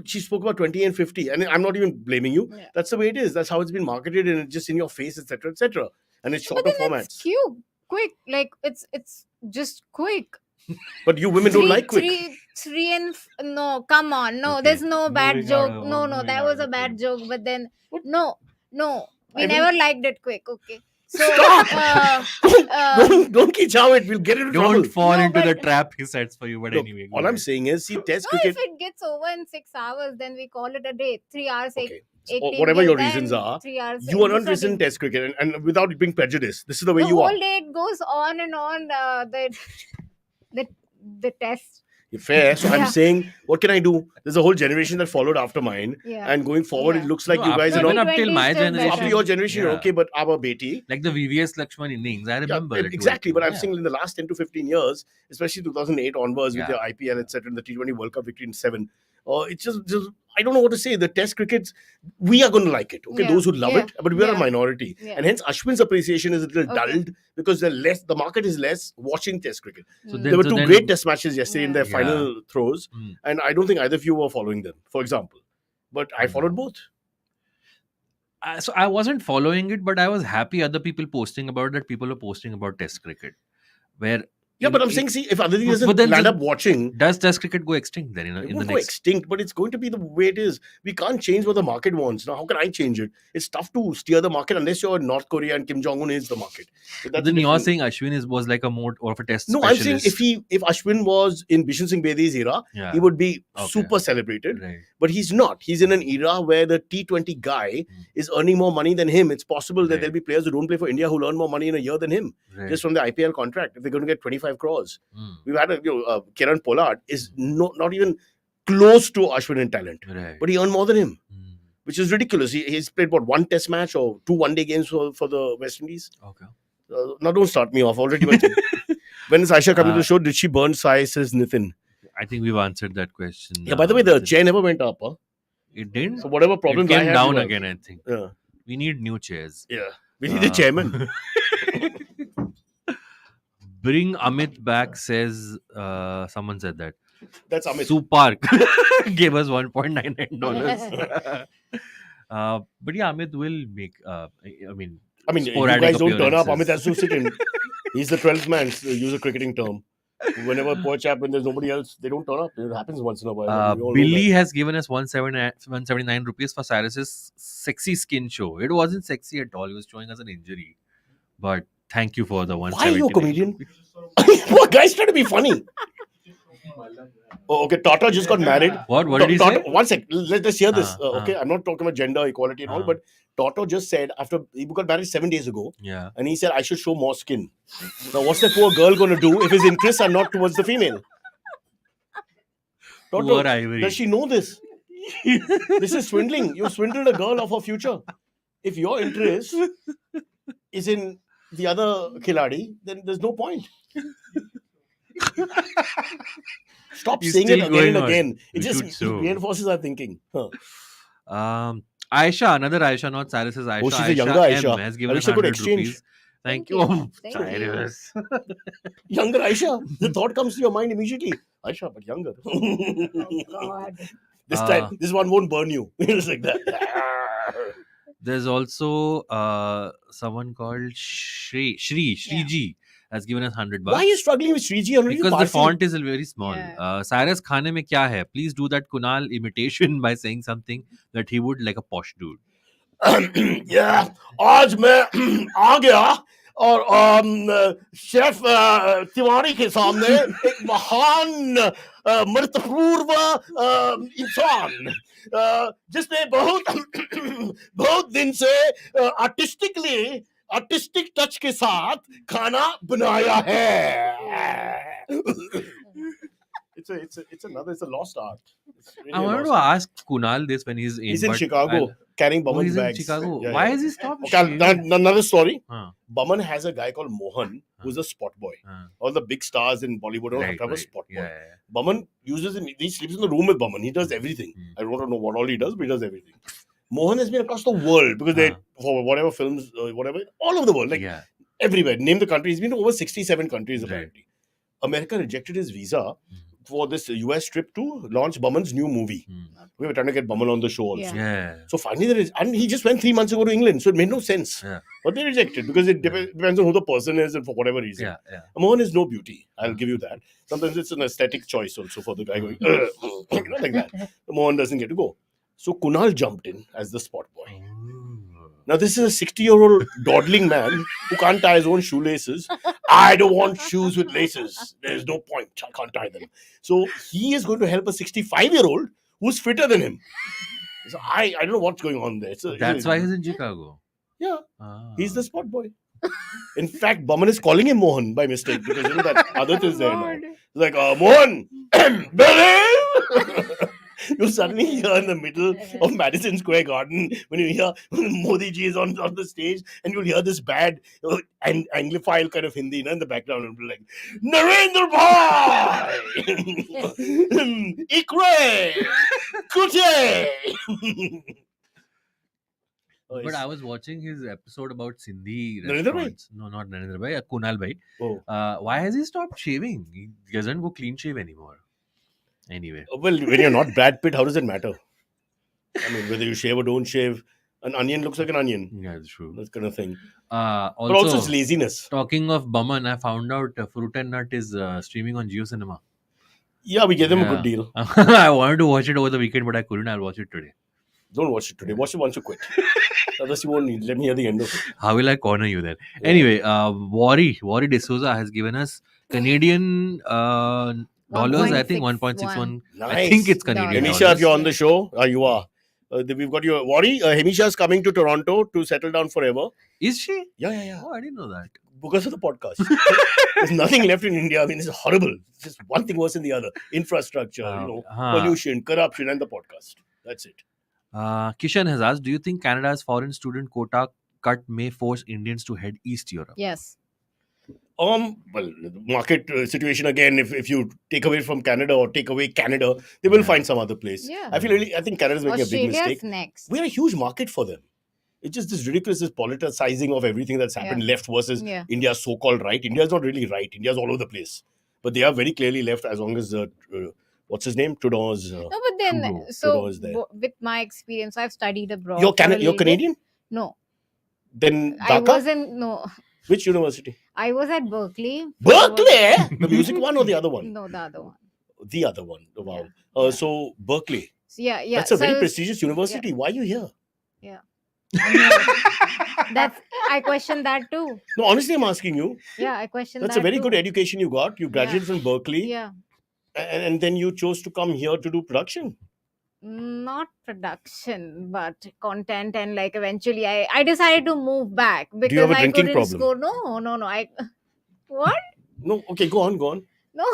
[SPEAKER 1] she spoke about 20 and 50, and I'm not even blaming you.
[SPEAKER 3] Yeah.
[SPEAKER 1] That's the way it is. That's how it's been marketed, and it's just in your face, etc., etc. And it's shorter
[SPEAKER 3] But then
[SPEAKER 1] formats.
[SPEAKER 3] it's cute, quick. Like it's just quick.
[SPEAKER 1] But you women don't like quick.
[SPEAKER 3] No, come on, no.
[SPEAKER 2] Okay.
[SPEAKER 3] There's no bad
[SPEAKER 2] Moving
[SPEAKER 3] joke.
[SPEAKER 2] on,
[SPEAKER 3] No,
[SPEAKER 2] moving
[SPEAKER 3] that was a
[SPEAKER 2] on,
[SPEAKER 3] bad
[SPEAKER 2] okay.
[SPEAKER 3] joke. But then
[SPEAKER 1] What?
[SPEAKER 3] no, we
[SPEAKER 1] I
[SPEAKER 3] never liked it quick. Okay, so
[SPEAKER 1] Stop! Don't kichao it. We'll get into trouble.
[SPEAKER 2] Don't fall
[SPEAKER 3] No,
[SPEAKER 2] into the
[SPEAKER 3] but-
[SPEAKER 2] trap he sets for you. But
[SPEAKER 1] Look,
[SPEAKER 2] anyway,
[SPEAKER 1] all I'm saying is, see, Test
[SPEAKER 3] no,
[SPEAKER 1] cricket.
[SPEAKER 3] if it gets over in 6 hours, then we call it a day. 3 hours,
[SPEAKER 1] Okay.
[SPEAKER 3] eight
[SPEAKER 1] So
[SPEAKER 3] days,
[SPEAKER 1] whatever your
[SPEAKER 3] then
[SPEAKER 1] reasons are,
[SPEAKER 3] 3 hours.
[SPEAKER 1] you are not
[SPEAKER 3] Different
[SPEAKER 1] listening to
[SPEAKER 3] thing.
[SPEAKER 1] Test cricket, and without it being prejudiced, this is the way
[SPEAKER 3] The
[SPEAKER 1] you
[SPEAKER 3] whole
[SPEAKER 1] are.
[SPEAKER 3] day it goes on and on. The test.
[SPEAKER 1] Fair. So I'm
[SPEAKER 3] Yeah.
[SPEAKER 1] saying, what can I do? There's a whole generation that followed after mine,
[SPEAKER 3] Yeah.
[SPEAKER 1] and going forward,
[SPEAKER 3] Yeah.
[SPEAKER 1] it looks like
[SPEAKER 2] No,
[SPEAKER 1] you guys
[SPEAKER 2] after-
[SPEAKER 1] are
[SPEAKER 2] even
[SPEAKER 1] not.
[SPEAKER 2] up till my
[SPEAKER 3] 2020 is still
[SPEAKER 2] generation.
[SPEAKER 1] After your generation, you're
[SPEAKER 2] Yeah.
[SPEAKER 1] okay, but our Beti.
[SPEAKER 2] like the VVS Lakshman innings, I remember. it
[SPEAKER 1] Exactly,
[SPEAKER 2] too.
[SPEAKER 1] but I'm
[SPEAKER 2] Yeah.
[SPEAKER 1] saying in the last 10 to 15 years, especially 2008 onwards with
[SPEAKER 2] Yeah.
[SPEAKER 1] the IPL, etc., and the T20 World Cup victory in 7, It's just I don't know what to say. The Test cricket, we are going to like it. Okay,
[SPEAKER 3] Yeah,
[SPEAKER 1] those who love
[SPEAKER 3] yeah,
[SPEAKER 1] it, but we are a
[SPEAKER 3] yeah.
[SPEAKER 1] minority,
[SPEAKER 3] Yeah.
[SPEAKER 1] and hence Ashwin's appreciation is a little
[SPEAKER 3] Okay.
[SPEAKER 1] dulled because the market is less watching Test cricket.
[SPEAKER 2] So
[SPEAKER 3] Mm.
[SPEAKER 2] then,
[SPEAKER 1] There were
[SPEAKER 2] so
[SPEAKER 1] two
[SPEAKER 2] then,
[SPEAKER 1] great Test matches yesterday in
[SPEAKER 3] Yeah.
[SPEAKER 1] their
[SPEAKER 2] Yeah.
[SPEAKER 1] final throws,
[SPEAKER 2] Mm.
[SPEAKER 1] and I don't think either of you were following them, for example. But I followed
[SPEAKER 2] No.
[SPEAKER 1] both.
[SPEAKER 2] So I wasn't following it, but I was happy other people posting about that. People are posting about Test cricket, where
[SPEAKER 1] Yeah,
[SPEAKER 2] in-
[SPEAKER 1] but I'm
[SPEAKER 2] in-
[SPEAKER 1] saying, see, if Aditi
[SPEAKER 2] but
[SPEAKER 1] doesn't
[SPEAKER 2] then
[SPEAKER 1] land
[SPEAKER 2] just-
[SPEAKER 1] up watching,
[SPEAKER 2] does Test cricket go extinct then?
[SPEAKER 1] it
[SPEAKER 2] In the
[SPEAKER 1] won't go
[SPEAKER 2] next,
[SPEAKER 1] extinct, but it's going to be the way it is. We can't change what the market wants. Now, how can I change it? It's tough to steer the market unless you're North Korea and Kim Jong-un is the market. So
[SPEAKER 2] but
[SPEAKER 1] that's
[SPEAKER 2] then you're
[SPEAKER 1] different.
[SPEAKER 2] saying Ashwin was like a more of a Test
[SPEAKER 1] No, I'm saying
[SPEAKER 2] specialist.
[SPEAKER 1] if Ashwin was in Bishan Singh Bedi's era,
[SPEAKER 2] Yeah.
[SPEAKER 1] he would be
[SPEAKER 2] Okay.
[SPEAKER 1] super celebrated.
[SPEAKER 2] Right.
[SPEAKER 1] But he's not. He's in an era where the T20 guy is earning more money than him. It's possible that
[SPEAKER 2] Right.
[SPEAKER 1] there'll be players who don't play for India who earn more money in a year than him,
[SPEAKER 2] Right.
[SPEAKER 1] just from the IPL contract. If they're going to get 25 crores.
[SPEAKER 2] Mm.
[SPEAKER 1] We've had Kiran Pollard is not even close to Ashwin in talent,
[SPEAKER 2] Right.
[SPEAKER 1] but he earned more than him,
[SPEAKER 2] Mm.
[SPEAKER 1] which is ridiculous. He's played one Test match or 2 one-day games for the West Indies.
[SPEAKER 2] Okay.
[SPEAKER 1] Now don't start me off already. When is Aisha coming to the
[SPEAKER 2] Uh,
[SPEAKER 1] show? Did she burn Sai? Says Nitin.
[SPEAKER 2] I think we've answered that question.
[SPEAKER 1] Yeah. By the way, the chair never went up. Huh?
[SPEAKER 2] It didn't.
[SPEAKER 1] So whatever problems
[SPEAKER 2] it
[SPEAKER 1] I
[SPEAKER 2] came
[SPEAKER 1] had,
[SPEAKER 2] down
[SPEAKER 1] we were-
[SPEAKER 2] again. I think
[SPEAKER 1] Yeah.
[SPEAKER 2] we need new chairs.
[SPEAKER 1] Yeah. We need a chairman.
[SPEAKER 2] Bring Amit back, says someone said that.
[SPEAKER 1] That's Amit.
[SPEAKER 2] Supark gave us $1.99. But yeah, Amit will make. I mean,
[SPEAKER 1] You
[SPEAKER 2] sporadic
[SPEAKER 1] guys don't turn up.
[SPEAKER 2] appearances.
[SPEAKER 1] Amit has to sit in. He's the 12th man, to use a cricketing term. Whenever poor chap, when there's nobody else, they don't turn up. It happens once in a while. We all know
[SPEAKER 2] Billy
[SPEAKER 1] that.
[SPEAKER 2] has given us 179 rupees for Cyrus's sexy skin show. It wasn't sexy at all. He was showing us an injury. But thank you for the
[SPEAKER 1] Why are you a
[SPEAKER 2] 179.
[SPEAKER 1] comedian? Poor guy's trying to be funny. Oh, okay, Tata just got married.
[SPEAKER 2] What did he
[SPEAKER 1] Tata,
[SPEAKER 2] say?
[SPEAKER 1] One sec. Let's hear this.
[SPEAKER 2] Uh,
[SPEAKER 1] Okay, I'm not talking about gender equality and all, but Toto just said after he got married 7 days ago,
[SPEAKER 2] Yeah.
[SPEAKER 1] and he said I should show more skin. Now, what's that poor girl going to do if his interests are not towards the female? Toto,
[SPEAKER 2] Poor Ivory.
[SPEAKER 1] does she know this? This is swindling. You swindled a girl of her future. If your interest is in the other Khiladi, then there's no point. Stop
[SPEAKER 2] He's
[SPEAKER 1] saying it
[SPEAKER 2] still
[SPEAKER 1] again and
[SPEAKER 2] going on.
[SPEAKER 1] again. It
[SPEAKER 2] We
[SPEAKER 1] just
[SPEAKER 2] should so.
[SPEAKER 1] reinforces our thinking. Huh.
[SPEAKER 2] Aisha, another Aisha, not Cyrus's Aisha.
[SPEAKER 1] Oh, she's a
[SPEAKER 2] Aisha
[SPEAKER 1] younger
[SPEAKER 2] M
[SPEAKER 1] Aisha.
[SPEAKER 2] has given us
[SPEAKER 1] Aisha could
[SPEAKER 2] 100
[SPEAKER 1] exchange.
[SPEAKER 2] rupees. Thank
[SPEAKER 3] Thank you.
[SPEAKER 2] you.
[SPEAKER 3] Thank you.
[SPEAKER 2] Cyrus.
[SPEAKER 1] Younger Aisha. The thought comes to your mind immediately. Aisha, but younger.
[SPEAKER 3] God.
[SPEAKER 1] This one won't burn you. It's like that.
[SPEAKER 2] There's also someone called Shriji has given us $100.
[SPEAKER 1] Why are you struggling with Shriji?
[SPEAKER 2] Because the font is very small.
[SPEAKER 3] Yeah.
[SPEAKER 2] Cyrus, khane mein kya hai? Please do that Kunal imitation by saying something that he would like a posh dude.
[SPEAKER 1] Yeah, आज मैं आ गया और chef Tiwari के सामने एक महान मर्तपूर्व इंसान जिसने बहुत दिन से आर्टिस्टिक टच के साथ खाना बनाया है. It's a lost art. It's really
[SPEAKER 2] I
[SPEAKER 1] a
[SPEAKER 2] wanted
[SPEAKER 1] lost
[SPEAKER 2] to
[SPEAKER 1] art.
[SPEAKER 2] ask Kunal this when he's in.
[SPEAKER 1] He's in
[SPEAKER 2] but
[SPEAKER 1] Chicago carrying
[SPEAKER 2] Oh,
[SPEAKER 1] Baman's
[SPEAKER 2] he's in
[SPEAKER 1] bags.
[SPEAKER 2] Chicago.
[SPEAKER 1] Yeah,
[SPEAKER 2] Why
[SPEAKER 1] yeah.
[SPEAKER 2] has he stopped?
[SPEAKER 1] Okay, another story.
[SPEAKER 2] Huh.
[SPEAKER 1] Baman has a guy called Mohan who's a spot boy.
[SPEAKER 2] Huh.
[SPEAKER 1] All the big stars in Bollywood don't have to have a spot boy.
[SPEAKER 2] Yeah.
[SPEAKER 1] Baman uses him. He sleeps in the room with Baman. He does everything. I don't know what all he does, but he does everything. Mohan has been across the world because they, for whatever films, whatever, all over the world, like
[SPEAKER 2] Yeah.
[SPEAKER 1] everywhere. Name the country. He's been to over 67 countries
[SPEAKER 2] Right.
[SPEAKER 1] apparently. America rejected his visa for this US trip to launch Baman's new movie. We were trying to get Baman on the show also.
[SPEAKER 2] Yeah.
[SPEAKER 1] So finally, and he just went 3 months ago to England, so it made no sense.
[SPEAKER 2] Yeah.
[SPEAKER 1] But they rejected because it depends on who the person is and for whatever reason.
[SPEAKER 2] Yeah.
[SPEAKER 1] Mohan is no beauty. I'll give you that. Sometimes it's an aesthetic choice also for the guy going, like that. Mohan doesn't get to go. So Kunal jumped in as the spot boy. Now, this is a 60-year-old dawdling man who can't tie his own shoelaces. I don't want shoes with laces. There's no point. I can't tie them. So he is going to help a 65-year-old who's fitter than him. So I don't know what's going on there.
[SPEAKER 2] That's why he's in Chicago.
[SPEAKER 1] Yeah,
[SPEAKER 2] Ah.
[SPEAKER 1] he's the spot boy. In fact, Baman is calling him Mohan by mistake because that Adat is there now. He's like, Mohan, Billy! You suddenly hear in the middle of Madison Square Garden when you hear Modi ji is on the stage, and you'll hear this bad Anglophile kind of Hindi in the background, and be like, Narendra Bhai, Ikre, Kute.
[SPEAKER 2] But I was watching his episode about Sindhi
[SPEAKER 1] Narendra Bhai?
[SPEAKER 2] restaurants. No, not Narendra Bhai, Kunal Bhai.
[SPEAKER 1] Oh.
[SPEAKER 2] Why has he stopped shaving? He doesn't go clean shave anymore. Anyway.
[SPEAKER 1] Well, when you're not Brad Pitt, how does it matter? I mean, whether you shave or don't shave, an onion looks like an onion.
[SPEAKER 2] Yeah, that's true.
[SPEAKER 1] That kind of thing.
[SPEAKER 2] Also,
[SPEAKER 1] But also, it's laziness.
[SPEAKER 2] Talking of Baman, I found out Fruit and Nut is streaming on Jio Cinema.
[SPEAKER 1] Yeah, we gave them a
[SPEAKER 2] Yeah.
[SPEAKER 1] good deal.
[SPEAKER 2] I wanted to watch it over the weekend, but I couldn't. I'll watch it today.
[SPEAKER 1] Don't watch it today. Watch it once you quit. Otherwise, you won't need. Let me hear the end of it.
[SPEAKER 2] How will I corner you then? Anyway, Wari D'Souza has given us Canadian dollars. I think 1.61. I
[SPEAKER 1] Nice.
[SPEAKER 2] think it's Canadian
[SPEAKER 1] Hemisha, if
[SPEAKER 2] dollars.
[SPEAKER 1] you're on the show, you are. We've got your Wari. Hemisha is coming to Toronto to settle down forever.
[SPEAKER 2] Is she?
[SPEAKER 1] Yeah.
[SPEAKER 2] Oh, I didn't know that.
[SPEAKER 1] Because of the podcast. There's nothing left in India. I mean, it's horrible. It's just one thing worse than the other. Infrastructure, pollution, corruption, and the podcast. That's it.
[SPEAKER 2] Kishan has asked, do you think Canada's foreign student quota cut may force Indians to head East Europe?
[SPEAKER 3] Yes.
[SPEAKER 1] Well, the market situation again. If you take away from Canada or take away Canada, they will find some other place.
[SPEAKER 3] Yeah.
[SPEAKER 1] I think Canada's making a big
[SPEAKER 3] Australia's
[SPEAKER 1] mistake.
[SPEAKER 3] next.
[SPEAKER 1] We're a huge market for them. It's just this ridiculous, this politicizing of everything that's happened left versus India's so-called right. India's not really right. India's all over the place. But they are very clearly left as long as, what's his name? Trudeau's.
[SPEAKER 3] No, but then,
[SPEAKER 2] Trudeau.
[SPEAKER 3] so
[SPEAKER 1] Trudeau is there.
[SPEAKER 3] with my experience, I've studied abroad.
[SPEAKER 1] You're
[SPEAKER 3] for a little
[SPEAKER 1] Canadian?
[SPEAKER 3] bit. No.
[SPEAKER 1] Then
[SPEAKER 3] I
[SPEAKER 1] Dhaka?
[SPEAKER 3] wasn't, no.
[SPEAKER 1] Which university?
[SPEAKER 3] I was at Berkeley.
[SPEAKER 1] Berkeley? The music one or the other one?
[SPEAKER 3] No, the other one.
[SPEAKER 1] The other one. Oh, wow.
[SPEAKER 3] Yeah.
[SPEAKER 1] So, Berkeley.
[SPEAKER 3] So, yeah.
[SPEAKER 1] That's a
[SPEAKER 3] so I
[SPEAKER 1] very
[SPEAKER 3] was-
[SPEAKER 1] prestigious university. Why are you here?
[SPEAKER 3] I question that too.
[SPEAKER 1] No, honestly, I'm asking you.
[SPEAKER 3] Yeah, I question
[SPEAKER 1] That's
[SPEAKER 3] that
[SPEAKER 1] a very
[SPEAKER 3] too.
[SPEAKER 1] good education you got. You graduated from Berkeley.
[SPEAKER 3] Yeah.
[SPEAKER 1] And then you chose to come here to do production.
[SPEAKER 3] Not production, but content, and like eventually I decided to move back because
[SPEAKER 1] have a
[SPEAKER 3] I
[SPEAKER 1] drinking
[SPEAKER 3] couldn't
[SPEAKER 1] problem?
[SPEAKER 3] score. No. What?
[SPEAKER 1] No, okay, go on.
[SPEAKER 3] No.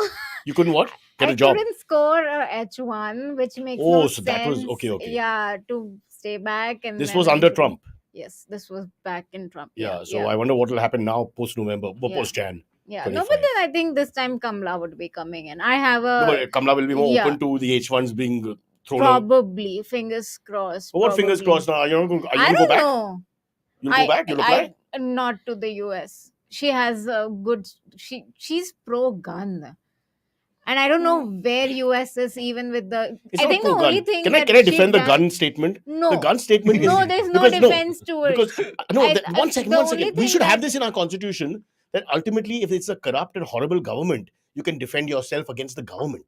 [SPEAKER 1] You couldn't what? Get
[SPEAKER 3] I
[SPEAKER 1] a job.
[SPEAKER 3] couldn't score a H1, which makes
[SPEAKER 1] Oh,
[SPEAKER 3] no
[SPEAKER 1] so that was-
[SPEAKER 3] sense.
[SPEAKER 1] okay.
[SPEAKER 3] Yeah, to stay back, and
[SPEAKER 1] This
[SPEAKER 3] then
[SPEAKER 1] was under
[SPEAKER 3] eventually-
[SPEAKER 1] Trump.
[SPEAKER 3] Yes, this was back in Trump.
[SPEAKER 1] Yeah, so I wonder what will happen now post-November,
[SPEAKER 3] Yeah.
[SPEAKER 1] post-Jan.
[SPEAKER 3] Yeah, no, but
[SPEAKER 1] 25.
[SPEAKER 3] then I think this time Kamla would be coming in. I have
[SPEAKER 1] No,
[SPEAKER 3] a
[SPEAKER 1] but Kamala will be more
[SPEAKER 3] yeah.
[SPEAKER 1] open to the H1s being thrown out.
[SPEAKER 3] probably fingers crossed.
[SPEAKER 1] But what fingers
[SPEAKER 3] probably.
[SPEAKER 1] crossed now? Are you going
[SPEAKER 3] I
[SPEAKER 1] to go
[SPEAKER 3] don't
[SPEAKER 1] back?
[SPEAKER 3] know.
[SPEAKER 1] You'll go back? You'll apply?
[SPEAKER 3] Not to the US. She has a good. She's pro gun, and I don't know where US is even with the.
[SPEAKER 1] It's
[SPEAKER 3] I
[SPEAKER 1] not
[SPEAKER 3] think the
[SPEAKER 1] pro-gun.
[SPEAKER 3] only thing.
[SPEAKER 1] Can I
[SPEAKER 3] that
[SPEAKER 1] defend
[SPEAKER 3] she's
[SPEAKER 1] the
[SPEAKER 3] done-
[SPEAKER 1] gun statement?
[SPEAKER 3] No,
[SPEAKER 1] The gun statement is...
[SPEAKER 3] no, there's no
[SPEAKER 1] because
[SPEAKER 3] defense to it.
[SPEAKER 1] Because one second.
[SPEAKER 3] the
[SPEAKER 1] One
[SPEAKER 3] only
[SPEAKER 1] second. We
[SPEAKER 3] thing
[SPEAKER 1] should have
[SPEAKER 3] that-
[SPEAKER 1] this in our constitution that ultimately, if it's a corrupt and horrible government, you can defend yourself against the government.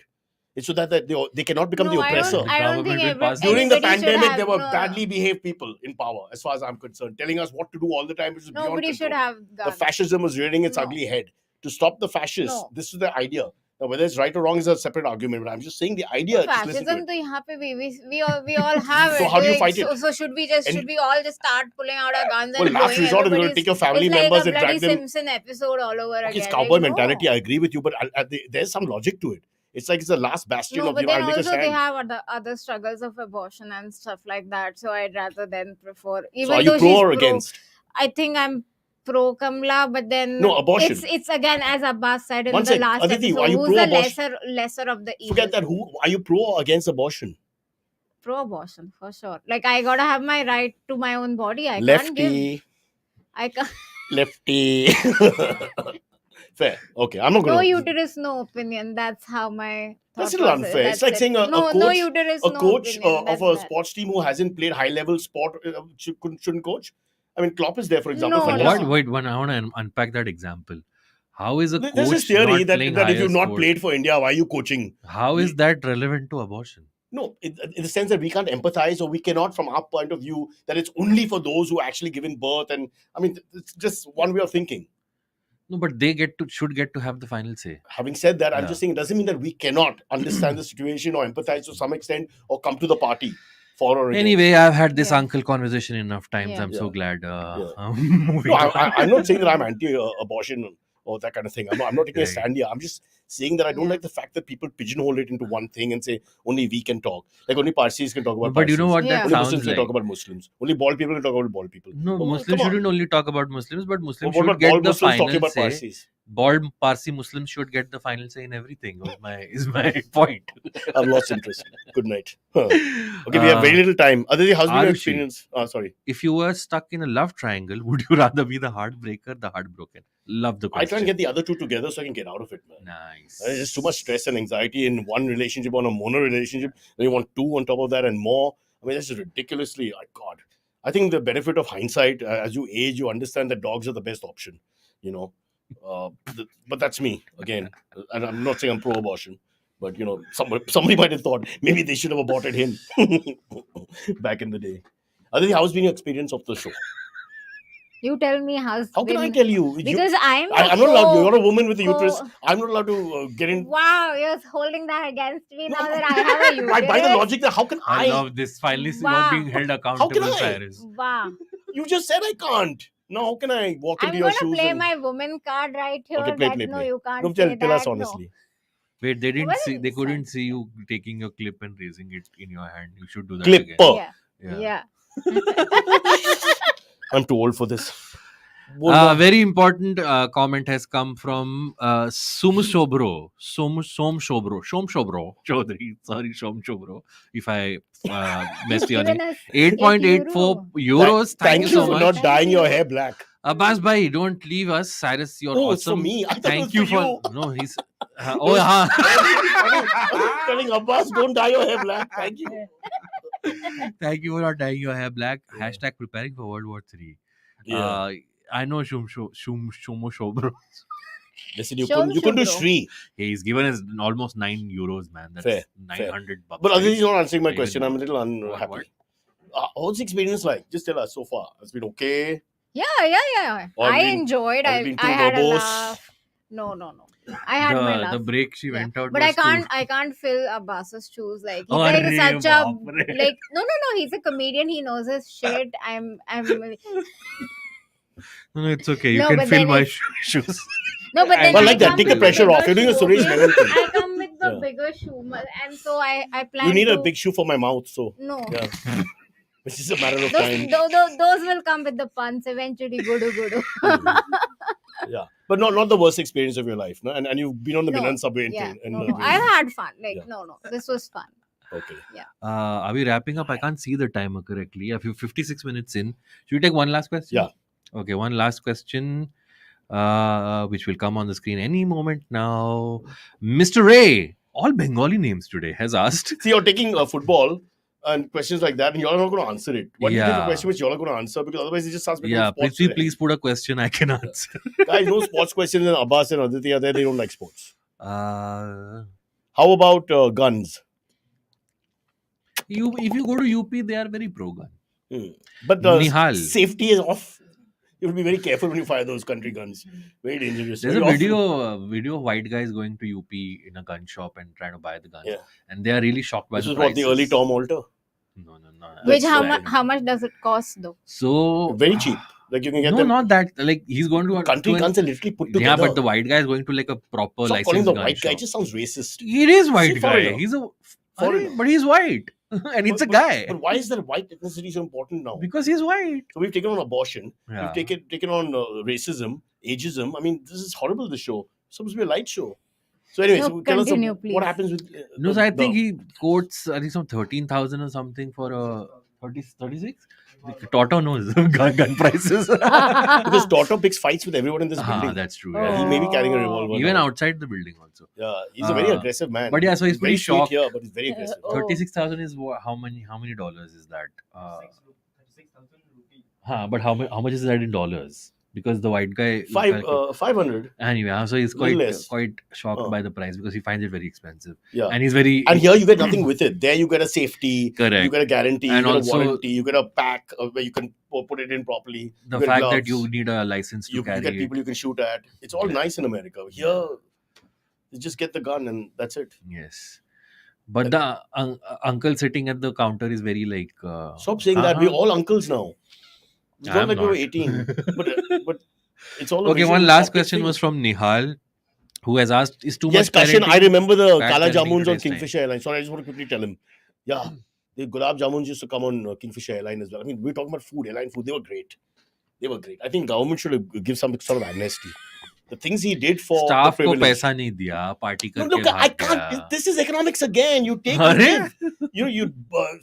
[SPEAKER 1] It's so that they cannot become the
[SPEAKER 3] No,
[SPEAKER 1] oppressor.
[SPEAKER 3] I don't think
[SPEAKER 2] Government will pass
[SPEAKER 1] During the
[SPEAKER 3] anybody should
[SPEAKER 1] pandemic,
[SPEAKER 3] have-
[SPEAKER 1] there were
[SPEAKER 3] no,
[SPEAKER 1] badly behaved people in power, as far as I'm concerned, telling us what to do all the time, which is beyond
[SPEAKER 3] Nobody should
[SPEAKER 1] control.
[SPEAKER 3] have
[SPEAKER 1] The
[SPEAKER 3] guns.
[SPEAKER 1] fascism was rearing its
[SPEAKER 3] No.
[SPEAKER 1] ugly head. To stop the fascists,
[SPEAKER 3] No.
[SPEAKER 1] this is the idea. Now, whether it's right or wrong is a separate argument, but I'm just saying the idea. just listen to
[SPEAKER 3] Fascism,
[SPEAKER 1] it.
[SPEAKER 3] to यहाँ पे we all have it.
[SPEAKER 1] So how do you
[SPEAKER 3] Like,
[SPEAKER 1] fight it?
[SPEAKER 3] So should we
[SPEAKER 1] And-
[SPEAKER 3] all just start pulling out our guns
[SPEAKER 1] Well,
[SPEAKER 3] and
[SPEAKER 1] last
[SPEAKER 3] going?
[SPEAKER 1] resort, we're going to
[SPEAKER 3] Everybody's-
[SPEAKER 1] take your family
[SPEAKER 3] it's like
[SPEAKER 1] members
[SPEAKER 3] a
[SPEAKER 1] and drag
[SPEAKER 3] bloody
[SPEAKER 1] them.
[SPEAKER 3] Simpson episode all over
[SPEAKER 1] Okay,
[SPEAKER 3] again.
[SPEAKER 1] it's cowboy
[SPEAKER 3] Like,
[SPEAKER 1] mentality.
[SPEAKER 3] no.
[SPEAKER 1] I agree with you, but there's some logic to it. It's like it's the last bastion
[SPEAKER 3] No,
[SPEAKER 1] of
[SPEAKER 3] but
[SPEAKER 1] you. I'll
[SPEAKER 3] then
[SPEAKER 1] make a
[SPEAKER 3] also they
[SPEAKER 1] stand.
[SPEAKER 3] have other struggles of abortion and stuff like that. So I'd rather then prefer. Even
[SPEAKER 1] So are
[SPEAKER 3] though
[SPEAKER 1] you pro
[SPEAKER 3] she's
[SPEAKER 1] or against?
[SPEAKER 3] I think I'm pro Kamla, but then
[SPEAKER 1] No, abortion.
[SPEAKER 3] It's again, as Abbas said in
[SPEAKER 1] One
[SPEAKER 3] the
[SPEAKER 1] sec,
[SPEAKER 3] last
[SPEAKER 1] Aditi,
[SPEAKER 3] episode,
[SPEAKER 1] are you
[SPEAKER 3] who's
[SPEAKER 1] pro
[SPEAKER 3] the
[SPEAKER 1] abortion?
[SPEAKER 3] lesser of the evil?
[SPEAKER 1] Forget that. Who are you pro or against abortion?
[SPEAKER 3] Pro abortion for sure. Like I gotta have my right to my own body. I can't
[SPEAKER 1] Lefty,
[SPEAKER 3] give. I can't.
[SPEAKER 1] lefty. Fair. Okay, I'm not
[SPEAKER 3] No
[SPEAKER 1] going to.
[SPEAKER 3] uterus, no opinion. That's how my.
[SPEAKER 1] That's
[SPEAKER 3] thought
[SPEAKER 1] a little
[SPEAKER 3] process-
[SPEAKER 1] unfair. It's
[SPEAKER 3] that's
[SPEAKER 1] like
[SPEAKER 3] it.
[SPEAKER 1] saying a
[SPEAKER 3] no
[SPEAKER 1] coach-
[SPEAKER 3] uterus,
[SPEAKER 1] A
[SPEAKER 3] no
[SPEAKER 1] coach
[SPEAKER 3] opinion.
[SPEAKER 1] of
[SPEAKER 3] That's
[SPEAKER 1] a
[SPEAKER 3] that.
[SPEAKER 1] sports team who hasn't played high level sport shouldn't coach. I mean, Klopp is there, for example.
[SPEAKER 3] No,
[SPEAKER 1] fantastic.
[SPEAKER 3] no.
[SPEAKER 2] Wait, I want to unpack that example. How is a coach
[SPEAKER 1] There's this theory
[SPEAKER 2] not
[SPEAKER 1] that
[SPEAKER 2] playing
[SPEAKER 1] if
[SPEAKER 2] higher
[SPEAKER 1] you've not
[SPEAKER 2] sport?
[SPEAKER 1] played for India, why are you coaching?
[SPEAKER 2] How is that relevant to abortion?
[SPEAKER 1] No, in the sense that we can't empathize or we cannot, from our point of view, that it's only for those who actually given birth. And I mean, it's just one way of thinking.
[SPEAKER 2] No, but they should get to have the final say.
[SPEAKER 1] Having said that, I'm
[SPEAKER 2] Yeah.
[SPEAKER 1] just saying it doesn't mean that we cannot understand the situation or empathize to some extent or come to the party for or against.
[SPEAKER 2] Anyway, I've had this
[SPEAKER 3] Yeah.
[SPEAKER 2] uncle conversation enough times.
[SPEAKER 3] Yeah.
[SPEAKER 2] I'm so
[SPEAKER 1] Yeah.
[SPEAKER 2] glad.
[SPEAKER 1] Yeah.
[SPEAKER 2] Moving
[SPEAKER 1] No,
[SPEAKER 2] on.
[SPEAKER 1] I'm not saying that I'm anti-abortion or that kind of thing. I'm not taking a
[SPEAKER 2] Right.
[SPEAKER 1] stand here. I'm just saying that I don't
[SPEAKER 3] Yeah.
[SPEAKER 1] like the fact that people pigeonhole it into one thing and say only we can talk. Like only Parsis can talk about
[SPEAKER 2] But you know
[SPEAKER 1] Parsis.
[SPEAKER 2] what
[SPEAKER 3] Yeah.
[SPEAKER 2] that
[SPEAKER 1] Only
[SPEAKER 2] sounds
[SPEAKER 1] Muslims
[SPEAKER 2] like?
[SPEAKER 1] can talk about Muslims. Only bald people can talk about bald people.
[SPEAKER 2] No,
[SPEAKER 1] Oh,
[SPEAKER 2] Muslims
[SPEAKER 1] come on.
[SPEAKER 2] shouldn't only talk about Muslims, but Muslims
[SPEAKER 1] What
[SPEAKER 2] should
[SPEAKER 1] about
[SPEAKER 2] get
[SPEAKER 1] bald
[SPEAKER 2] the
[SPEAKER 1] Muslims talking
[SPEAKER 2] final
[SPEAKER 1] about
[SPEAKER 2] say.
[SPEAKER 1] Parsis?
[SPEAKER 2] Bald Parsi Muslims should get the final say in everything. Is my point.
[SPEAKER 1] I've lost interest. Good night. Huh. Okay, we have very little time. Aditi, how's been your
[SPEAKER 2] Arushi.
[SPEAKER 1] experience? Sorry.
[SPEAKER 2] If you were stuck in a love triangle, would you rather be the heartbreaker, the heartbroken? Love the
[SPEAKER 1] I
[SPEAKER 2] question.
[SPEAKER 1] try and get the other two together so I can get out of it, man.
[SPEAKER 2] Nice.
[SPEAKER 1] There's just too much stress and anxiety in one relationship, on a mono relationship. Then you want two on top of that and more. I mean, that's just ridiculously. God, I think the benefit of hindsight, as you age, you understand that dogs are the best option. You know, but that's me again. And I'm not saying I'm pro-abortion, but you know, somebody might have thought maybe they should have aborted him back in the day. Aditi, how's been your experience of the show?
[SPEAKER 3] You tell me how's
[SPEAKER 1] How can I
[SPEAKER 3] been-
[SPEAKER 1] tell you?
[SPEAKER 3] Because I'm
[SPEAKER 1] I'm not allowed. You're a woman with a uterus.
[SPEAKER 3] co-
[SPEAKER 1] I'm not allowed to get in.
[SPEAKER 3] Wow, you're holding that against me
[SPEAKER 1] No,
[SPEAKER 3] now that I have a uterus.
[SPEAKER 1] by the logic that how can
[SPEAKER 2] I
[SPEAKER 1] I?
[SPEAKER 2] love this. Finally,
[SPEAKER 3] Wow.
[SPEAKER 2] you're being held accountable,
[SPEAKER 1] I?
[SPEAKER 2] Cyrus.
[SPEAKER 3] Wow.
[SPEAKER 1] You just said I can't. Now how can I walk
[SPEAKER 3] I'm
[SPEAKER 1] into your
[SPEAKER 3] gonna
[SPEAKER 1] shoes?
[SPEAKER 3] play
[SPEAKER 1] and...
[SPEAKER 3] my woman card right here.
[SPEAKER 1] Okay, play,
[SPEAKER 3] that
[SPEAKER 1] play,
[SPEAKER 3] no,
[SPEAKER 1] play.
[SPEAKER 3] you can't
[SPEAKER 1] No,
[SPEAKER 3] say
[SPEAKER 1] tell us
[SPEAKER 3] that,
[SPEAKER 1] honestly.
[SPEAKER 2] Wait, they didn't
[SPEAKER 3] Well,
[SPEAKER 2] see. They
[SPEAKER 3] it's
[SPEAKER 2] couldn't see you taking your clip and raising it in your hand. You should do that
[SPEAKER 1] Clipper.
[SPEAKER 2] again.
[SPEAKER 3] Yeah.
[SPEAKER 1] I'm too old for this.
[SPEAKER 2] Very important comment has come from Som Shobro Chaudhary. Sorry, Som Shobro. If I messed your name.
[SPEAKER 3] Given us
[SPEAKER 2] 8.84 euros. Thank you so
[SPEAKER 1] for
[SPEAKER 2] much.
[SPEAKER 1] not
[SPEAKER 3] Thank
[SPEAKER 1] dyeing your
[SPEAKER 3] you.
[SPEAKER 1] hair black.
[SPEAKER 2] Abbas bhai, don't leave us. Cyrus, you're
[SPEAKER 1] Oh, it's for
[SPEAKER 2] awesome.
[SPEAKER 1] me. I thought
[SPEAKER 2] Thank
[SPEAKER 1] it was
[SPEAKER 2] you
[SPEAKER 1] for
[SPEAKER 2] for. No, he's. Oh, yeah.
[SPEAKER 1] Telling Abbas, don't dye your hair black. Thank you.
[SPEAKER 2] Thank you for not dyeing your hair black. Hashtag preparing for World War III.
[SPEAKER 1] Yeah.
[SPEAKER 2] I know Shomo Shobro.
[SPEAKER 1] Listen, you
[SPEAKER 3] Shom
[SPEAKER 1] couldn't do
[SPEAKER 3] Shobro.
[SPEAKER 1] Shri.
[SPEAKER 2] He's given us almost 9 euros, man. That's
[SPEAKER 1] Fair,
[SPEAKER 2] 900 bucks.
[SPEAKER 1] But Aditi is not answering my
[SPEAKER 2] Even
[SPEAKER 1] question. I'm a little
[SPEAKER 2] what?
[SPEAKER 1] unhappy. What's the experience like? Just tell us so far. It's been okay.
[SPEAKER 3] Yeah.
[SPEAKER 1] Or
[SPEAKER 3] I
[SPEAKER 1] been-
[SPEAKER 3] enjoyed.
[SPEAKER 1] has
[SPEAKER 3] I
[SPEAKER 1] it been too
[SPEAKER 3] had a
[SPEAKER 1] verbose?
[SPEAKER 3] laugh. No. I had my
[SPEAKER 2] The
[SPEAKER 3] laugh.
[SPEAKER 2] break she
[SPEAKER 3] Yeah.
[SPEAKER 2] went out
[SPEAKER 3] But
[SPEAKER 2] was
[SPEAKER 3] I can't fill Abbas's shoes. Like he's
[SPEAKER 2] Oh,
[SPEAKER 3] like
[SPEAKER 2] arre
[SPEAKER 3] such a
[SPEAKER 2] baapre.
[SPEAKER 3] like no. He's a comedian. He knows his shit. I'm
[SPEAKER 2] No, it's okay. You
[SPEAKER 3] No,
[SPEAKER 2] can
[SPEAKER 3] but
[SPEAKER 2] fill
[SPEAKER 3] then
[SPEAKER 2] my
[SPEAKER 3] it's-
[SPEAKER 2] shoes.
[SPEAKER 3] no, but then
[SPEAKER 1] Well,
[SPEAKER 3] I
[SPEAKER 1] like that.
[SPEAKER 3] come
[SPEAKER 1] Take the
[SPEAKER 3] with
[SPEAKER 1] pressure off.
[SPEAKER 3] bigger
[SPEAKER 1] You're doing a
[SPEAKER 3] shoe.
[SPEAKER 1] Suresh Menon thing.
[SPEAKER 3] I come with the
[SPEAKER 1] Yeah.
[SPEAKER 3] bigger shoe, and so I plan.
[SPEAKER 1] You need
[SPEAKER 3] to,
[SPEAKER 1] a big shoe for my mouth, so
[SPEAKER 3] No.
[SPEAKER 1] yeah. It's just a matter of time.
[SPEAKER 3] Those will come with the puns eventually. Gudu.
[SPEAKER 1] Yeah, but not the worst experience of your life, no? And you've been on the
[SPEAKER 3] No,
[SPEAKER 1] Milan subway.
[SPEAKER 3] Yeah.
[SPEAKER 1] and
[SPEAKER 3] No. I've had fun. Like
[SPEAKER 1] Yeah.
[SPEAKER 3] no. This was fun.
[SPEAKER 1] Okay.
[SPEAKER 2] Are we wrapping up? I can't see the timer correctly. A few 56 minutes in. Should we take one last question?
[SPEAKER 1] Yeah.
[SPEAKER 2] Okay, one last question, which will come on the screen any moment now. Mr. Ray, all Bengali names today, has asked.
[SPEAKER 1] See, you're taking football and questions like that, and you're not going to answer it. Why do you take a
[SPEAKER 2] Yeah.
[SPEAKER 1] question which you're not going to answer? Because otherwise, it just starts becoming
[SPEAKER 2] Yeah,
[SPEAKER 1] sports.
[SPEAKER 2] Prithvi, please put a question I can answer.
[SPEAKER 1] Guys, no sports questions, and Abbas and Aditi are there. They don't like sports.
[SPEAKER 2] Uh,
[SPEAKER 1] How about guns?
[SPEAKER 2] if you go to UP, they are very pro gun.
[SPEAKER 1] But
[SPEAKER 2] Nihal.
[SPEAKER 1] safety is off. You have to be very careful when you fire those country guns. Very dangerous.
[SPEAKER 2] There's a
[SPEAKER 1] Very
[SPEAKER 2] video of white guys going to UP in a gun shop and trying to buy the gun.
[SPEAKER 1] Yeah.
[SPEAKER 2] And they are really shocked by
[SPEAKER 1] This
[SPEAKER 2] the
[SPEAKER 1] is what the
[SPEAKER 2] prices.
[SPEAKER 1] early Tom Alter.
[SPEAKER 2] No.
[SPEAKER 3] Which
[SPEAKER 1] That's
[SPEAKER 3] how much does it cost though?
[SPEAKER 2] So
[SPEAKER 1] Very cheap. Like you can get
[SPEAKER 2] no,
[SPEAKER 1] them.
[SPEAKER 2] not that. Like he's going to a
[SPEAKER 1] Country
[SPEAKER 2] to an-
[SPEAKER 1] guns are literally put together.
[SPEAKER 2] Yeah, but the white guy is going to like a proper
[SPEAKER 1] Stop
[SPEAKER 2] licensed
[SPEAKER 1] calling the
[SPEAKER 2] gun
[SPEAKER 1] white guy.
[SPEAKER 2] shop.
[SPEAKER 1] It just sounds racist.
[SPEAKER 2] It is white
[SPEAKER 1] See,
[SPEAKER 2] guy.
[SPEAKER 1] foreigner.
[SPEAKER 2] He's a
[SPEAKER 1] Foreigner.
[SPEAKER 2] But he's white, and it's a
[SPEAKER 1] But-
[SPEAKER 2] guy
[SPEAKER 1] But why is that white ethnicity so important now?
[SPEAKER 2] because he's white.
[SPEAKER 1] So we've taken on abortion.
[SPEAKER 2] Yeah.
[SPEAKER 1] We've taken on racism, ageism. I mean, this is horrible. The show. It's supposed to be a light show. So anyway,
[SPEAKER 3] No,
[SPEAKER 1] so tell us
[SPEAKER 3] continue,
[SPEAKER 1] what
[SPEAKER 3] please.
[SPEAKER 1] happens with.
[SPEAKER 2] No, so I think he quotes I think some 13,000 or something for a 36. Toto knows gun prices.
[SPEAKER 1] because Toto picks fights with everyone in this building.
[SPEAKER 2] That's true.
[SPEAKER 3] Oh.
[SPEAKER 2] Yeah.
[SPEAKER 1] He may be carrying a revolver.
[SPEAKER 2] Even
[SPEAKER 1] now.
[SPEAKER 2] outside the building also.
[SPEAKER 1] Yeah, he's a very aggressive man.
[SPEAKER 2] but yeah, so he's
[SPEAKER 1] very
[SPEAKER 2] pretty
[SPEAKER 1] sweet
[SPEAKER 2] shocked.
[SPEAKER 1] here, but he's very aggressive.
[SPEAKER 3] Oh.
[SPEAKER 2] 36,000 is how many dollars is that? But how much is that in dollars? Because the white guy
[SPEAKER 1] 500.
[SPEAKER 2] anyway, so he's
[SPEAKER 1] Little less.
[SPEAKER 2] quite shocked
[SPEAKER 1] Oh.
[SPEAKER 2] by the price because he finds it very expensive.
[SPEAKER 1] Yeah.
[SPEAKER 2] And he's very
[SPEAKER 1] And here you get nothing with it. There you get a safety,
[SPEAKER 2] correct.
[SPEAKER 1] you get a guarantee,
[SPEAKER 2] And
[SPEAKER 1] you get
[SPEAKER 2] also-
[SPEAKER 1] a warranty, you get a pack where you can put it in properly.
[SPEAKER 2] the
[SPEAKER 1] you get
[SPEAKER 2] fact that
[SPEAKER 1] gloves,
[SPEAKER 2] you need a license to
[SPEAKER 1] you
[SPEAKER 2] carry
[SPEAKER 1] get
[SPEAKER 2] it.
[SPEAKER 1] people you can shoot at. It's all nice in America. Here, you just get the gun and that's it.
[SPEAKER 2] Yes. But the uncle sitting at the counter is very like.
[SPEAKER 1] Stop saying that. We're
[SPEAKER 2] uh-huh.
[SPEAKER 1] all uncles now. It's not
[SPEAKER 2] I'm
[SPEAKER 1] like we were
[SPEAKER 2] not.
[SPEAKER 1] 18. but it's all a
[SPEAKER 2] Okay,
[SPEAKER 1] visual
[SPEAKER 2] one last
[SPEAKER 1] optic
[SPEAKER 2] question
[SPEAKER 1] thing.
[SPEAKER 2] was from Nihal, who has asked, is too
[SPEAKER 1] Yes,
[SPEAKER 2] much
[SPEAKER 1] Kashin, I
[SPEAKER 2] parenting
[SPEAKER 1] remember the
[SPEAKER 2] bad
[SPEAKER 1] Kala
[SPEAKER 2] parenting
[SPEAKER 1] Jamuns on
[SPEAKER 2] today's time?
[SPEAKER 1] Kingfisher Airlines. Sorry, I just want to quickly tell him. Yeah, the Gulab Jamuns used to come on Kingfisher Airline as well. I mean, we're talking about food, airline food. They were great. They were great. I think government should give some sort of amnesty. The things he did for the
[SPEAKER 2] Staff को
[SPEAKER 1] privilege.
[SPEAKER 2] पैसा नहीं दिया, party
[SPEAKER 1] No,
[SPEAKER 2] करके
[SPEAKER 1] look, I
[SPEAKER 2] भाग
[SPEAKER 1] can't.
[SPEAKER 2] गया.
[SPEAKER 1] This is economics again. You take, you
[SPEAKER 2] अरे!
[SPEAKER 1] give.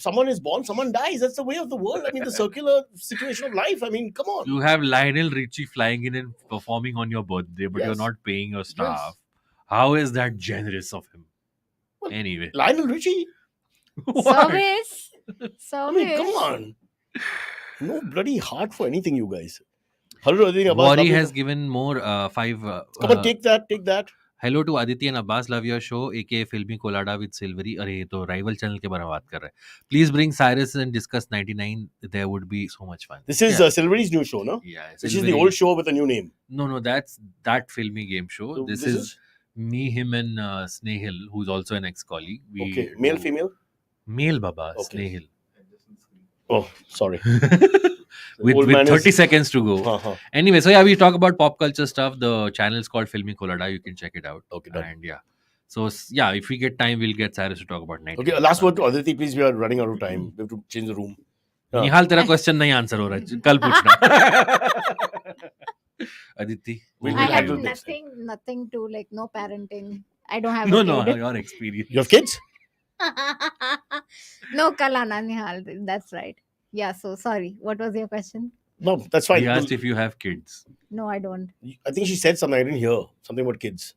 [SPEAKER 1] Someone is born, someone dies. That's the way of the world. I mean, the circular situation of life. I mean, come on.
[SPEAKER 2] You have Lionel Richie flying in and performing on your birthday, but you're
[SPEAKER 1] Yes.
[SPEAKER 2] not paying your staff.
[SPEAKER 1] Yes.
[SPEAKER 2] How is that generous of him?
[SPEAKER 1] Well,
[SPEAKER 2] Anyway.
[SPEAKER 1] Lionel Richie.
[SPEAKER 2] What?
[SPEAKER 3] Service.
[SPEAKER 1] I mean, come on. No bloody heart for anything, you guys. Hello, Aditi, Abbas, love
[SPEAKER 2] Wari
[SPEAKER 1] you.
[SPEAKER 2] has given more 5.
[SPEAKER 1] Come on, take that. Take that.
[SPEAKER 2] Hello to Aditi and Abbas, love your show, aka Filmy Colada with Silvery. अरे ये तो rival channel के बारे में बात कर रहा है. Please bring Cyrus and discuss 99. There would be so much fun.
[SPEAKER 1] This is
[SPEAKER 2] Yeah.
[SPEAKER 1] Silvery's new show, no?
[SPEAKER 2] Yeah,
[SPEAKER 1] Which is the
[SPEAKER 2] Silvery-
[SPEAKER 1] old show with a new name.
[SPEAKER 2] No, that's that filmy game show.
[SPEAKER 1] So
[SPEAKER 2] this is me, him, and Snehil, who's also an ex-colleague. We
[SPEAKER 1] Okay. Male,
[SPEAKER 2] do-
[SPEAKER 1] female?
[SPEAKER 2] Male, Baba,
[SPEAKER 1] Okay.
[SPEAKER 2] Snehil.
[SPEAKER 1] Oh, sorry.
[SPEAKER 2] with
[SPEAKER 1] Old man
[SPEAKER 2] 30
[SPEAKER 1] is-
[SPEAKER 2] seconds to go.
[SPEAKER 1] Uh-huh.
[SPEAKER 2] Anyway, so yeah, we talk about pop culture stuff. The channel is called Filmy Colada. You can check it out.
[SPEAKER 1] Okay, done.
[SPEAKER 2] And yeah. So yeah, if we get time, we'll get Cyrus to talk about night.
[SPEAKER 1] Okay, last word to Aditi, please. We are running out of time. We have to change the room.
[SPEAKER 2] निहाल तेरा question नहीं answer हो रहा है कल पूछना Aditi
[SPEAKER 1] We'll
[SPEAKER 3] I
[SPEAKER 1] do
[SPEAKER 3] have
[SPEAKER 1] that next
[SPEAKER 3] nothing to like, no parenting. I don't have
[SPEAKER 2] no
[SPEAKER 3] a kid.
[SPEAKER 2] your experience
[SPEAKER 1] You have kids?
[SPEAKER 3] No, Kalana Nihal. That's right. Yeah, so sorry. What was your question?
[SPEAKER 1] No, that's fine.
[SPEAKER 2] he asked if you have kids.
[SPEAKER 3] No, I don't.
[SPEAKER 1] I think she said something. I didn't hear. Something about kids.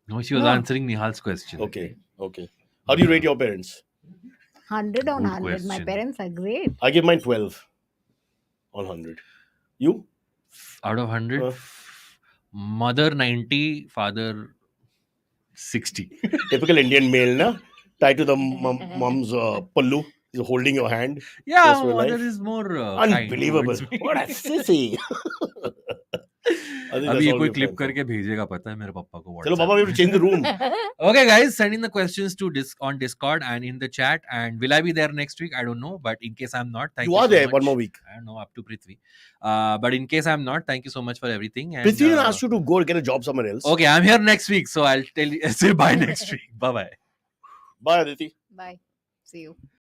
[SPEAKER 2] No, she was
[SPEAKER 3] No.
[SPEAKER 2] answering Nihal's question.
[SPEAKER 1] Okay. Okay. How do you rate your parents?
[SPEAKER 3] 100 on
[SPEAKER 2] Good
[SPEAKER 3] 100. My
[SPEAKER 2] question.
[SPEAKER 3] parents are great.
[SPEAKER 1] I give mine 12 on 100. You?
[SPEAKER 2] Out of 100
[SPEAKER 1] Uh.
[SPEAKER 2] mother 90 father 60
[SPEAKER 1] Typical Indian male, na? Tied to the mom's pallu. He's holding your hand.
[SPEAKER 2] yeah
[SPEAKER 1] That's what
[SPEAKER 2] mother
[SPEAKER 1] life.
[SPEAKER 2] is more
[SPEAKER 1] Unbelievable.
[SPEAKER 2] kind towards me.
[SPEAKER 1] What a sissy. I think
[SPEAKER 2] अभी
[SPEAKER 1] that's
[SPEAKER 2] ये
[SPEAKER 1] all
[SPEAKER 2] कोई
[SPEAKER 1] we
[SPEAKER 2] clip
[SPEAKER 1] have time
[SPEAKER 2] करके भेजेगा पता है मेरे पापा को
[SPEAKER 1] for. Chalo,
[SPEAKER 2] WhatsApp
[SPEAKER 1] Baba, we have to change the room.
[SPEAKER 2] Okay, guys, send in the questions to on Discord and in the chat. And will I be there next week? I don't know. But in case I'm not, thank you.
[SPEAKER 1] You are
[SPEAKER 2] so
[SPEAKER 1] there
[SPEAKER 2] much.
[SPEAKER 1] one more week.
[SPEAKER 2] I don't know, up to Prithvi. But in case I'm not, thank you so much for everything. And,
[SPEAKER 1] Prithvi asked you to go get a job somewhere else.
[SPEAKER 2] Okay, I'm here next week. So I'll tell you, say bye next week. Bye bye.
[SPEAKER 1] Bye, Aditi.
[SPEAKER 3] Bye. See you.